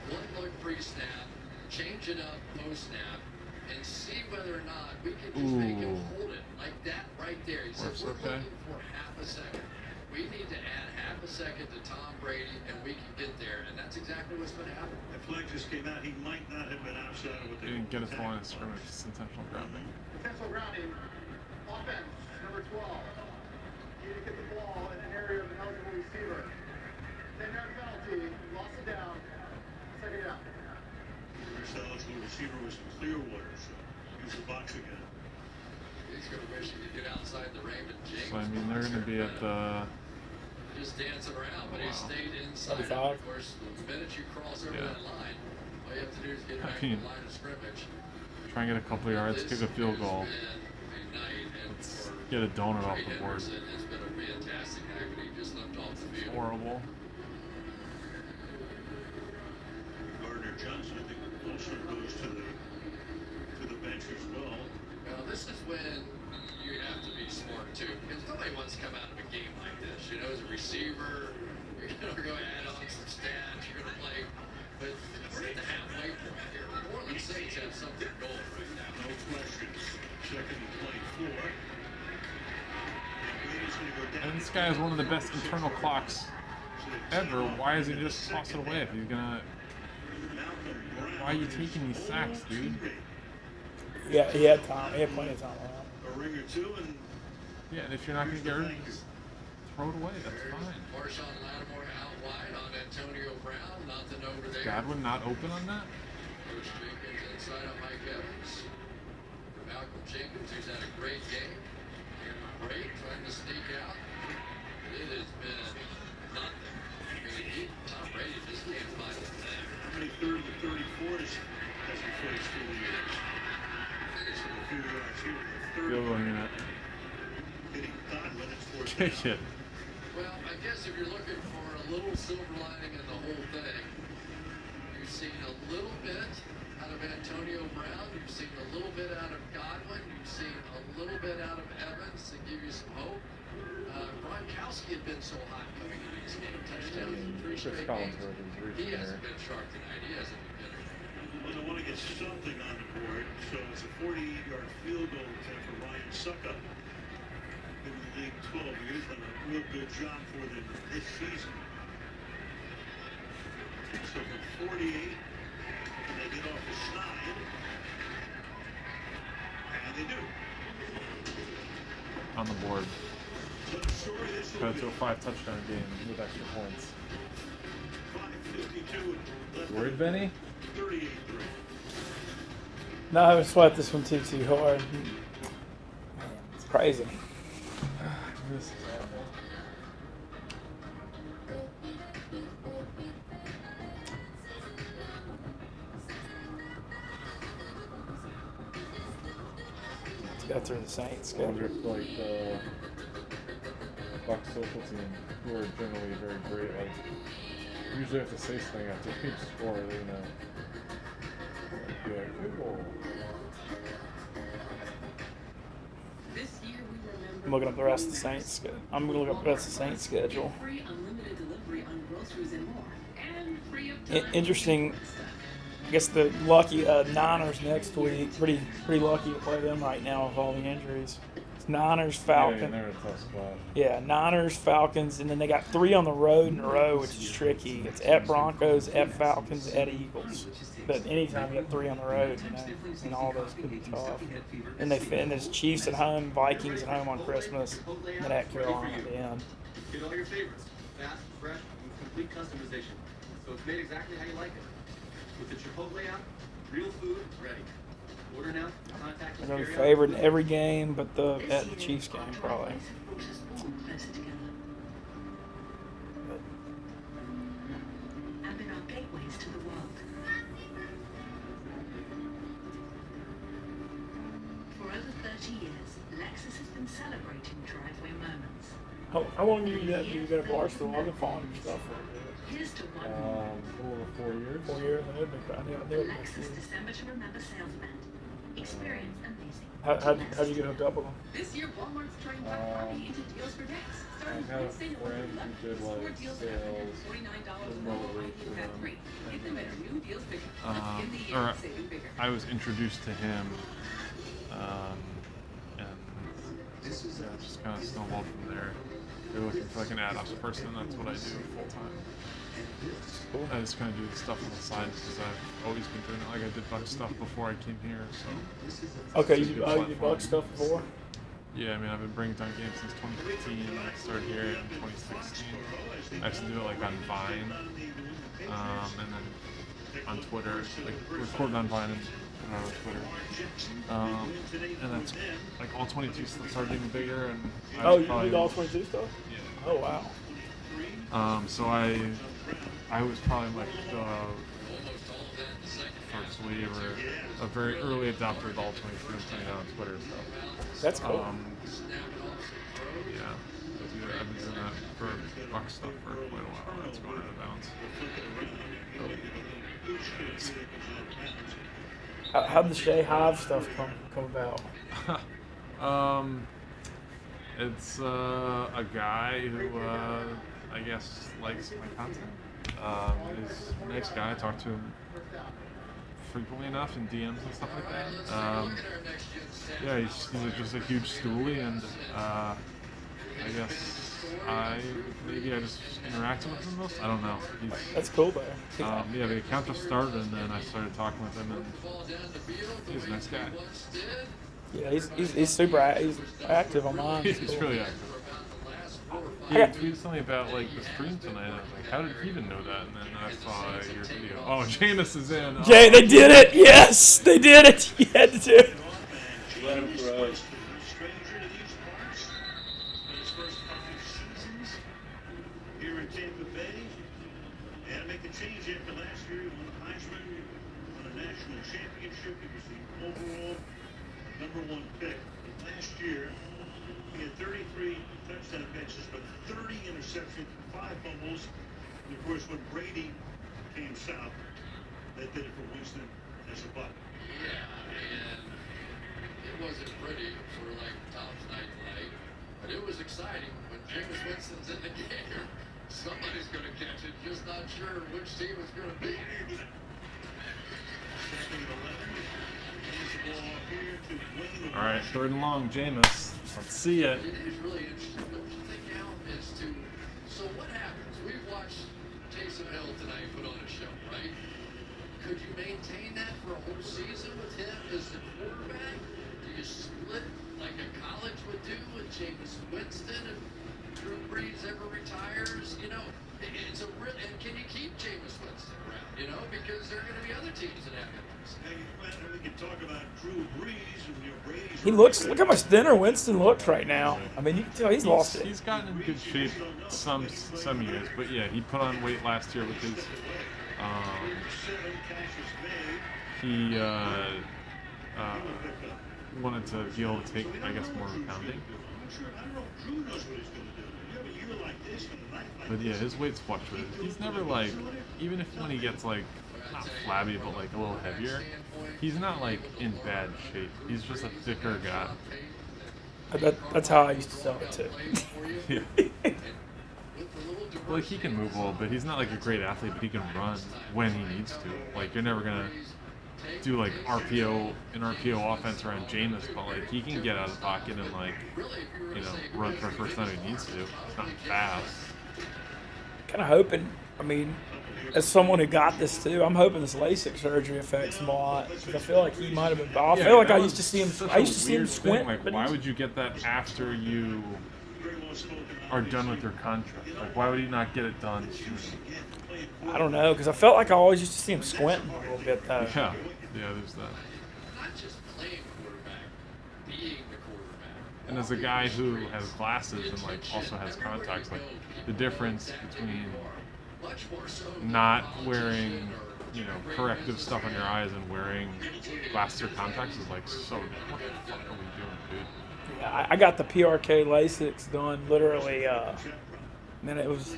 one look pre-snap, change it up post-snap, and see whether or not we can just make him hold it like that right there. He said, we're looking for half a second. We need to add half a second to Tom Brady, and we can get there. And that's exactly what's going to happen. The flag just came out. He might not have been outside of what they He didn't get his line of scrimmage. It's intentional grounding. Intentional grounding. Offense, number 12. You need to get the ball in an area of an eligible receiver. 10-yard penalty. Lost it down. Second down. The first eligible receiver was in Clearwater, so use the box again. He's going to wish he could get outside the Raymond James. So, I mean, they're going to be at the... Just dancing around, but he stayed inside. 35. Of course, the minute you cross over that line, all you have to do is get back to the line of scrimmage. Try and get a couple of yards, kick a field goal. Let's get a donut off the board. It's been a fantastic night, but he just left off the field. Horrible. Gardner Johnson, I think, also goes to the bench as well. too, because nobody wants to come out of a game like this. You know, as a receiver, you're going to go add on some stats, you're going to play. But we're at the halfway point here. The New Orleans Saints have something going right now. No questions. Second and 24. And this guy has one of the best internal clocks ever. Why is he just toss it away if he's gonna? Why are you taking these sacks, dude? Yeah, he had time. He had plenty of time. A ring or two, and yeah, and if you're not gonna get rid of it, just throw it away. That's fine. Marshawn Lattimore out wide on Antonio Brown. Nothing over there. Godwin not open on that? Coach Jenkins inside on Mike Evans. Malcolm Jenkins, who's had a great game. Great, trying to sneak out. It has been nothing. I mean, Tom Brady just can't find a thing. how many 3rd and 34s has he faced through the years? So a few yards here. The Field goal third unit. hitting Godwin, it's 4th Kick down. it. Well, I guess if you're looking for a little silver lining in the whole thing, you've seen a little bit out of Antonio Brown, you've seen a little bit out of Godwin, you've seen a little bit out of Evans to give you some hope. Gronkowski had been so hot coming into this game, touchdowns in 3 straight games. He hasn't been sharp tonight. He hasn't been good. Well, they want to get something on the board, so it's a 48-yard field goal attempt for Ryan Suckup. In the league 12 years, done a real good job for them this season. So from 48, they get off the slide, and they do. On the board. So the story this will Got to a 5-touchdown game with extra points. 5:52 left. Worried, Benny? 38-3. No, I haven't sweat this one too hard. It's crazy. This is awful. Let's go through the Saints. I wonder if like the Bucs social team, who are generally very great, like usually if the Saints thing after each score, they're gonna be like, cool. This year we remember I'm looking up the rest of the Saints. I'm gonna look up the rest of the Saints schedule. free unlimited delivery on groceries and more. And free up time. Interesting. I guess the lucky Niners next week. Pretty lucky to play them right now with all the injuries. It's Niners, Falcons. Yeah, they're in a tough spot. Yeah, Niners, Falcons, and then they got 3 on the road in a row, which is tricky. It's at Broncos, at Falcons, at Eagles. But anytime you have 3 on the road, you know, and all those could be tough. And there's Chiefs at home, Vikings at home on Christmas, and then at Carolina at the end. Get all your favorites, fast, fresh, with complete customization. So it's made exactly how you like it. With the Chipotle app, real food ready. Order now, contact us. They're going to be favored in every game, but at the Chiefs game probably. And in our gateways to the world. For over 30 years, Lexus has been celebrating driveway moments. How long do you go to Barstool? I've been following your stuff for a bit. Here's to one Over 4 years. 4 years, and I knew it next Lexus year. December to Remember sales event. Experience amazing. How'd you get hooked up with them? This year, Walmart's turning Black Friday into deals for days. Starting I have a Wednesday, friend November who did 11th. like Deals at sales $149 with more Rivalry ID for Fat them. free. Get them at our new deals bigger. In the Or end, saving bigger. I was introduced to him, and yeah, just kind of snowballed from there. They're looking for like an ad ops person, and that's what I do full time. Cool. I just kind of do the stuff on the side because I've always been doing it. Like I did Buck stuff before I came here, so. Okay, it's you a good did platform. Buck stuff before? Yeah, I mean I've been bringing down games since 2015. I started here in 2016. I used to do it like on Vine, and then on Twitter, like recorded on Vine and put it on Twitter. And that's like all 22 stuff started getting bigger, and I was you probably, did all 22 stuff? Yeah. Oh wow. So I was probably like the first wave or a very early adopter of all 22 and putting it on Twitter stuff. That's cool. Yeah, I've been doing that for Buck stuff for quite a while. That's going out of bounds. How'd the Cheah Hive stuff come about? It's a guy who I guess likes my content. He's a nice guy. I talk to him frequently enough in DMs and stuff like that. Yeah, he's just a huge stoolie, and I guess I just interacted with him most. I don't know. That's cool, though. Yeah, the account just started, and then I started talking with him, and he's a nice guy. Yeah, he's super he's active online. He's really active. He tweeted something about like the stream tonight. I was like, how did he even know that? And then I saw your video. Oh, Jameis is in. Jay, they did it. Yes, they did it. You had to do it. Let him throw. Here in Tampa Bay, and to make a change after last year, he won the Heisman, won a national championship. He was the overall #1 pick. Last year, he had 33 touchdown catches, but 30 interceptions, 5 fumbles. And of course, when Brady came south, that did it for Winston as a buck. Yeah, and it wasn't pretty, sort of like Tom's night tonight, but it was exciting when Jameis Winston's in the game. Somebody's going to catch it, just not sure which team it's going to be. All right, 3rd and long, Jameis. Let's see it. It is really interesting, don't you think, Al, as to, so what happens? We've watched Taysom Hill tonight put on a show, right? Could you maintain that for a whole season with him as the quarterback? Do you split like a college would do with Jameis Winston if Drew Brees ever retires? You know, it's a real, and can you keep Jameis Winston around? You know, because there are going to be other teams that have him. We can talk about Drew Brees and Brady's. He looks. Look how much thinner Winston looks right now. I mean, you can tell he's lost it. He's gotten in good shape some years, but yeah, he put on weight last year with his. He wanted to be able to take, I guess, more pounding. But yeah, his weight's fluctuated. He's never like, even if when he gets like, not flabby, but like a little heavier, he's not like in bad shape. He's just a thicker guy. That's how I used to sell it too. Yeah. Like he can move a little bit. He's not like a great athlete, but he can run when he needs to. Like you're never gonna do like an RPO offense around Jameis, but like he can get out of the pocket and like, you know, run for the first time he needs to. It's not fast. Kind of hoping. I mean, as someone who got this too, I'm hoping this LASIK surgery affects him a lot because I feel like he might have been. I feel like I used to see him. I used to see him squint. Like, why would you get that after you are done with your contract? Like, why would he not get it done sooner? I don't know, because I felt like I always used to see him squinting a little bit though. Yeah, there's that. Not just playing quarterback, being the quarterback. And as a guy who has glasses and like also has contacts, like the difference between not wearing, you know, corrective stuff on your eyes and wearing glasses or contacts is like so. What the fuck are we doing, dude? Yeah, I got the PRK LASIKs done literally. Man, it was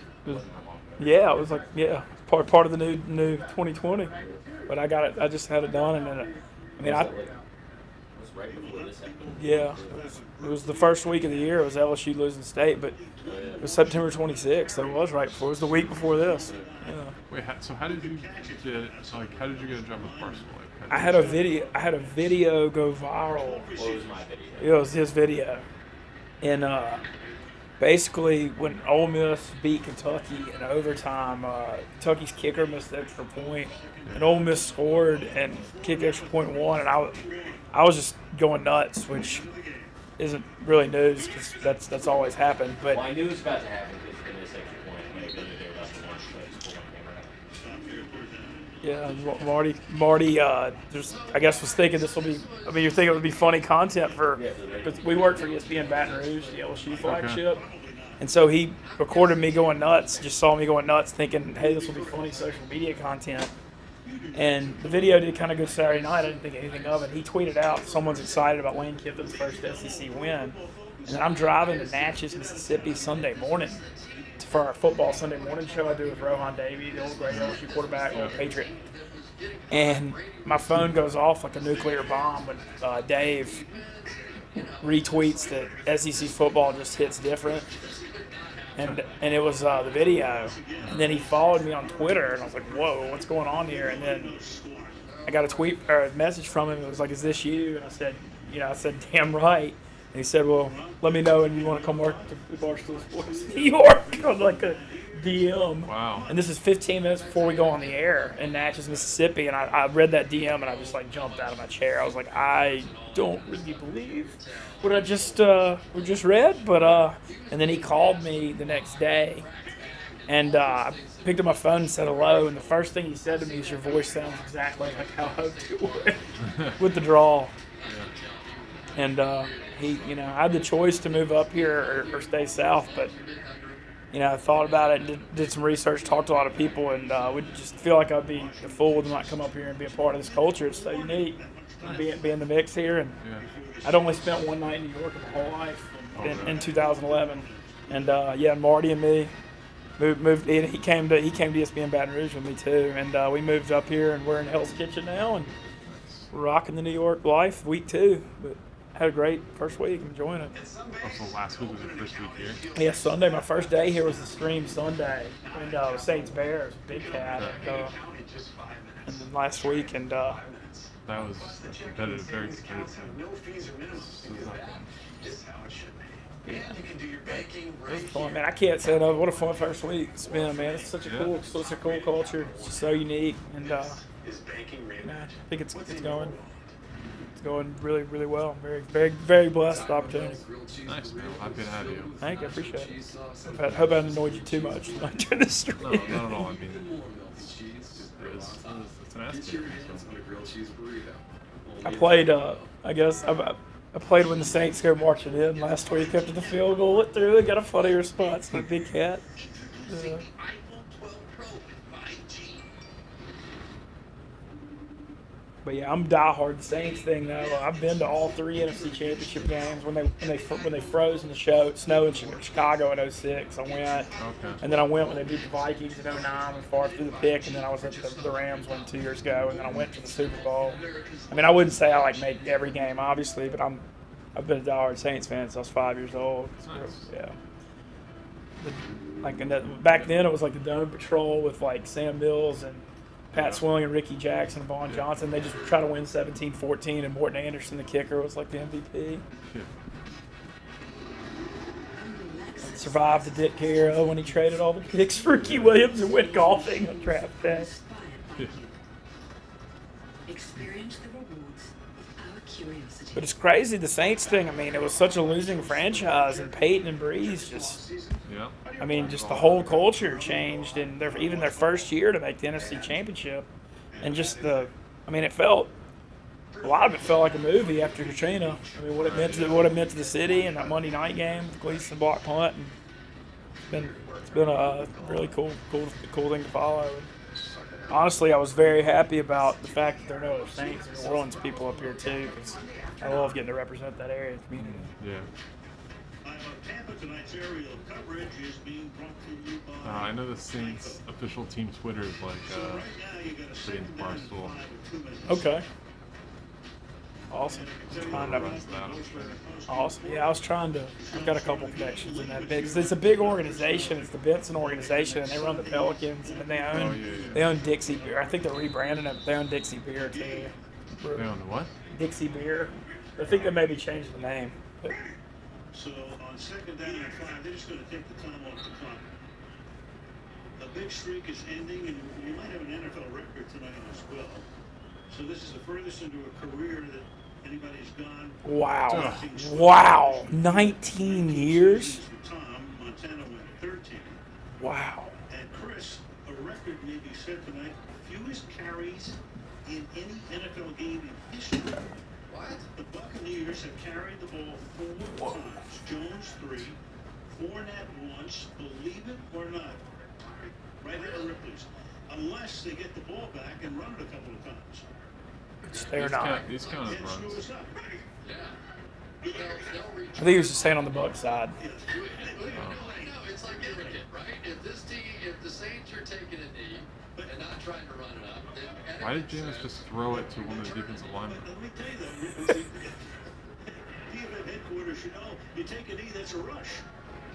yeah, it was like part of the new 2020. But I got it. I just had it done, and then yeah, it was the first week of the year. It was LSU losing state, but it was September 26th. So it was right before. It was the week before this. Yeah. Wait, so how did you get? How did you get a job with Barstool? Like, I had a video go viral. What was my video? It was his video, and basically when Ole Miss beat Kentucky in overtime, Kentucky's kicker missed the extra point, and Ole Miss scored and kicked extra point one, and I was just going nuts, which isn't really news because that's always happened. But well, I knew it was about to happen because they missed extra point when they really did about the one yeah, Marty, I guess was thinking this will be. I mean, you're thinking it would be funny content for. Because we worked for ESPN Baton Rouge, the LSU flagship, and so he recorded me going nuts. Just saw me going nuts, thinking, "Hey, this will be funny social media content." And the video did kind of good Saturday night. I didn't think anything of it. He tweeted out, "Someone's excited about Lane Kiffin's first SEC win," and then I'm driving to Natchez, Mississippi, Sunday morning for our football Sunday morning show I do with Rohan Davey, the old great LSU quarterback, old Patriot. And my phone goes off like a nuclear bomb with Dave. retweets that SEC football just hits different. And it was the video. And then he followed me on Twitter, and I was like, whoa, what's going on here? And then I got a tweet or a message from him. It was like, is this you? And I said, damn right. And he said, well, let me know when you want to come work at Barstool Sports New York on like a DM. Wow. And this is 15 minutes before we go on the air in Natchez, Mississippi. And I read that DM, and I just like jumped out of my chair. I was like, I don't really believe what I just read. But and then he called me the next day, and I picked up my phone and said hello. And the first thing he said to me is, your voice sounds exactly like how I hoped it would with the drawl. And he, I had the choice to move up here or stay south, but I thought about it, did some research, talked to a lot of people, and we just feel like I'd be a fool to not come up here and be a part of this culture. It's so unique, be in the mix here. And I'd only spent one night in New York in my whole life in 2011, and Marty and me moved. He came to ESPN Baton Rouge with me too, and we moved up here, and we're in Hell's Kitchen now, and we're rocking the New York life. Week 2, but had a great first week, enjoying it. Also, last week was your first week here? Yeah, Sunday. My first day here was the stream Sunday. And Saints Bears, Big Cat. And then last week, and that was competitive, very competitive. Yeah. It was fun, man. I can't say enough. What a fun first week it's been, man. It's such a cool culture. It's just so unique, and I think it's going. It's going really, really well. I'm very, very, very blessed with the opportunity. Nice, man. Happy to have you. Thank you. I appreciate it. I hope I haven't annoyed you too much during this stream. No, not at all. I mean, it's an aspect. I played, I played when the Saints go marching in last week after the field goal went through. They got a funny response from Big Cat. But yeah, I'm diehard Saints thing though. I've been to all 3 NFC Championship games when they froze in the snow in Chicago in 06. I went, and then I went when they beat the Vikings in 09 and far through the pick, and then I was at the Rams one 2 years ago, and then I went to the Super Bowl. I mean, I wouldn't say I make every game obviously, but I've been a diehard Saints fan since I was 5 years old. Nice. Yeah. Back then it was like the Dome Patrol with like Sam Mills and Pat Swilling and Ricky Jackson and Vaughn Johnson. They just try to win 17-14, and Morton Anderson, the kicker, was like the MVP. Survived the Dick era when he traded all the picks for Ricky Williams and went golfing on draft day. Experience the rewards of our curiosity. But it's crazy, the Saints thing. I mean, it was such a losing franchise, and Peyton and Breeze just the whole culture changed, and even their first year to make the NFC Championship, and just a lot of it felt like a movie after Katrina. I mean, what it meant to the city, and that Monday night game, the Gleason block punt, and it's been a really cool thing to follow. And honestly, I was very happy about the fact that there are no Saints and New Orleans people up here too, because I love getting to represent that area of the community. Yeah. Tampa tonight's aerial coverage is being brought to you by I know the Saints official team Twitter is like Saints Barstool. Okay. Awesome. Awesome. Yeah, I've got a couple connections in that big. It's a big organization. It's the Benson organization, and they run the Pelicans, and then they own Dixie Beer. I think they're rebranding it. They own Dixie Beer too. They own what? Dixie Beer. I think they maybe changed the name. But. So on 2nd down and 5, they're just going to take the time off the clock. A big streak is ending, and we might have an NFL record tonight as well. So this is the furthest into a career that anybody's gone. Wow. 19 years? Tom, Montana went 13. Wow. And Chris, a record may be set tonight. Fewest carries in any NFL game in history. What? The Buccaneers have carried the ball 4 times. Jones 3, Fournette once, believe it or not. Right here at Ripley's. Unless they get the ball back and run it a couple of times. They're not. These kind of runs. I think he was just saying on the Bucs side. No, it's like cricket, right? If the Saints are taking a knee and not trying to run it up, then why did Jameis just throw it to one of the defensive linemen? should know. You take a knee, that's a rush.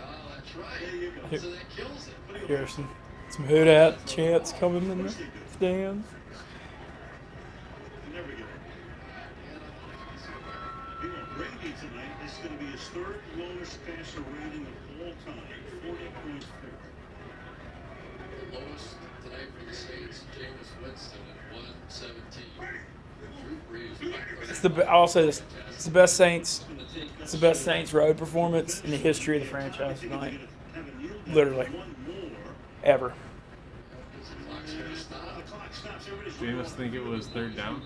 Oh, that's right. There you go. So that kills it. Here's some hoot chants coming in the stands. Never get it. You know, Brady tonight is going to be his third lowest passer rating of all time, 40.4. The lowest tonight for the Saints, Jameis Winston at 117. Drew Brees. I'll say this. It's the best Saints. It's the best Saints road performance in the history of the franchise tonight. Literally. Ever. Jameis think it was third down?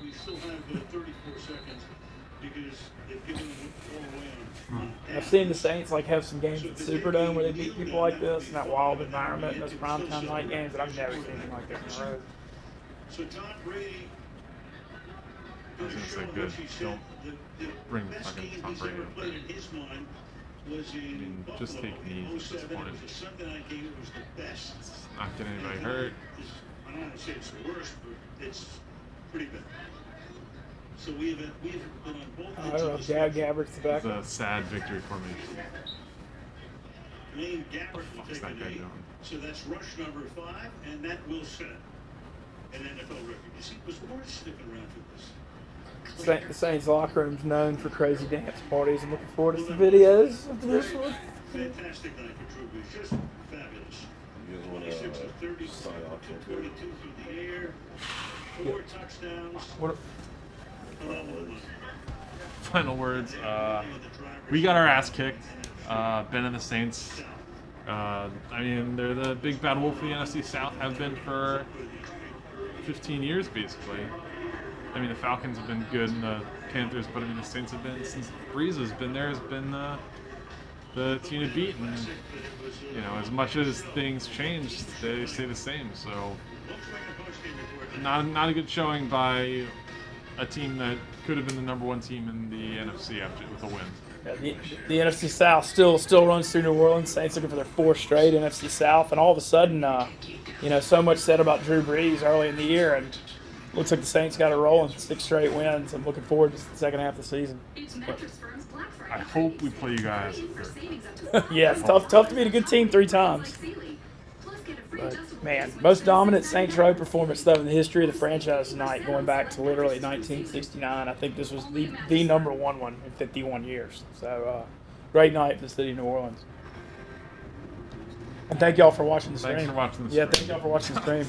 I've seen the Saints have some games at the Superdome where they beat people like this in that wild environment in those primetime night games, but I've never seen anything like this on the road. So Tom Brady. I was going to say good. Don't bring the fucking Tom Brady up there. I mean, just take knees at this point. It's not getting anybody hurt. I don't want to say it's the worst, but it's pretty bad. So we have been on both. I don't know if Gabbert's the back. It's a sad victory formation. Lane Gabbert will What's take a that guy knee. doing? So that's rush number 5, and that will set an NFL record. You see, was Morris sticking around for this? The Saints locker room's known for crazy dance parties. I'm looking forward to some videos of this one. Fantastic night for Drew Brees, just fabulous. You guys want 26 of 30, to sign off 242 through the air, 4 touchdowns. Final words. We got our ass kicked. Ben and the Saints. I mean, they're the big bad wolf of the NFC South. Have been for 15 years, basically. I mean, the Falcons have been good, and the Panthers, but I mean, the Saints have been, since Breeze has been there, has been the team to beat. And, you know, as much as things change, they stay the same. So, not a good showing by a team that could have been the number 1 team in the NFC after with a win. Yeah, the NFC South still runs through New Orleans. Saints looking for their 4th straight NFC South, and all of a sudden, you know, so much said about Drew Brees early in the year, and looks like the Saints got a roll and 6 straight wins. I'm looking forward to the second half of the season. I hope we play you guys. Yeah, it's tough to beat a good team 3 times. But, man, most dominant Saints road performance, though, in the history of the franchise tonight, going back to literally 1969. I think this was the number 1 one in 51 years. So, great night for the city of New Orleans. And thank y'all for watching the stream. Thanks for watching the Yeah, stream. thank y'all for watching the stream.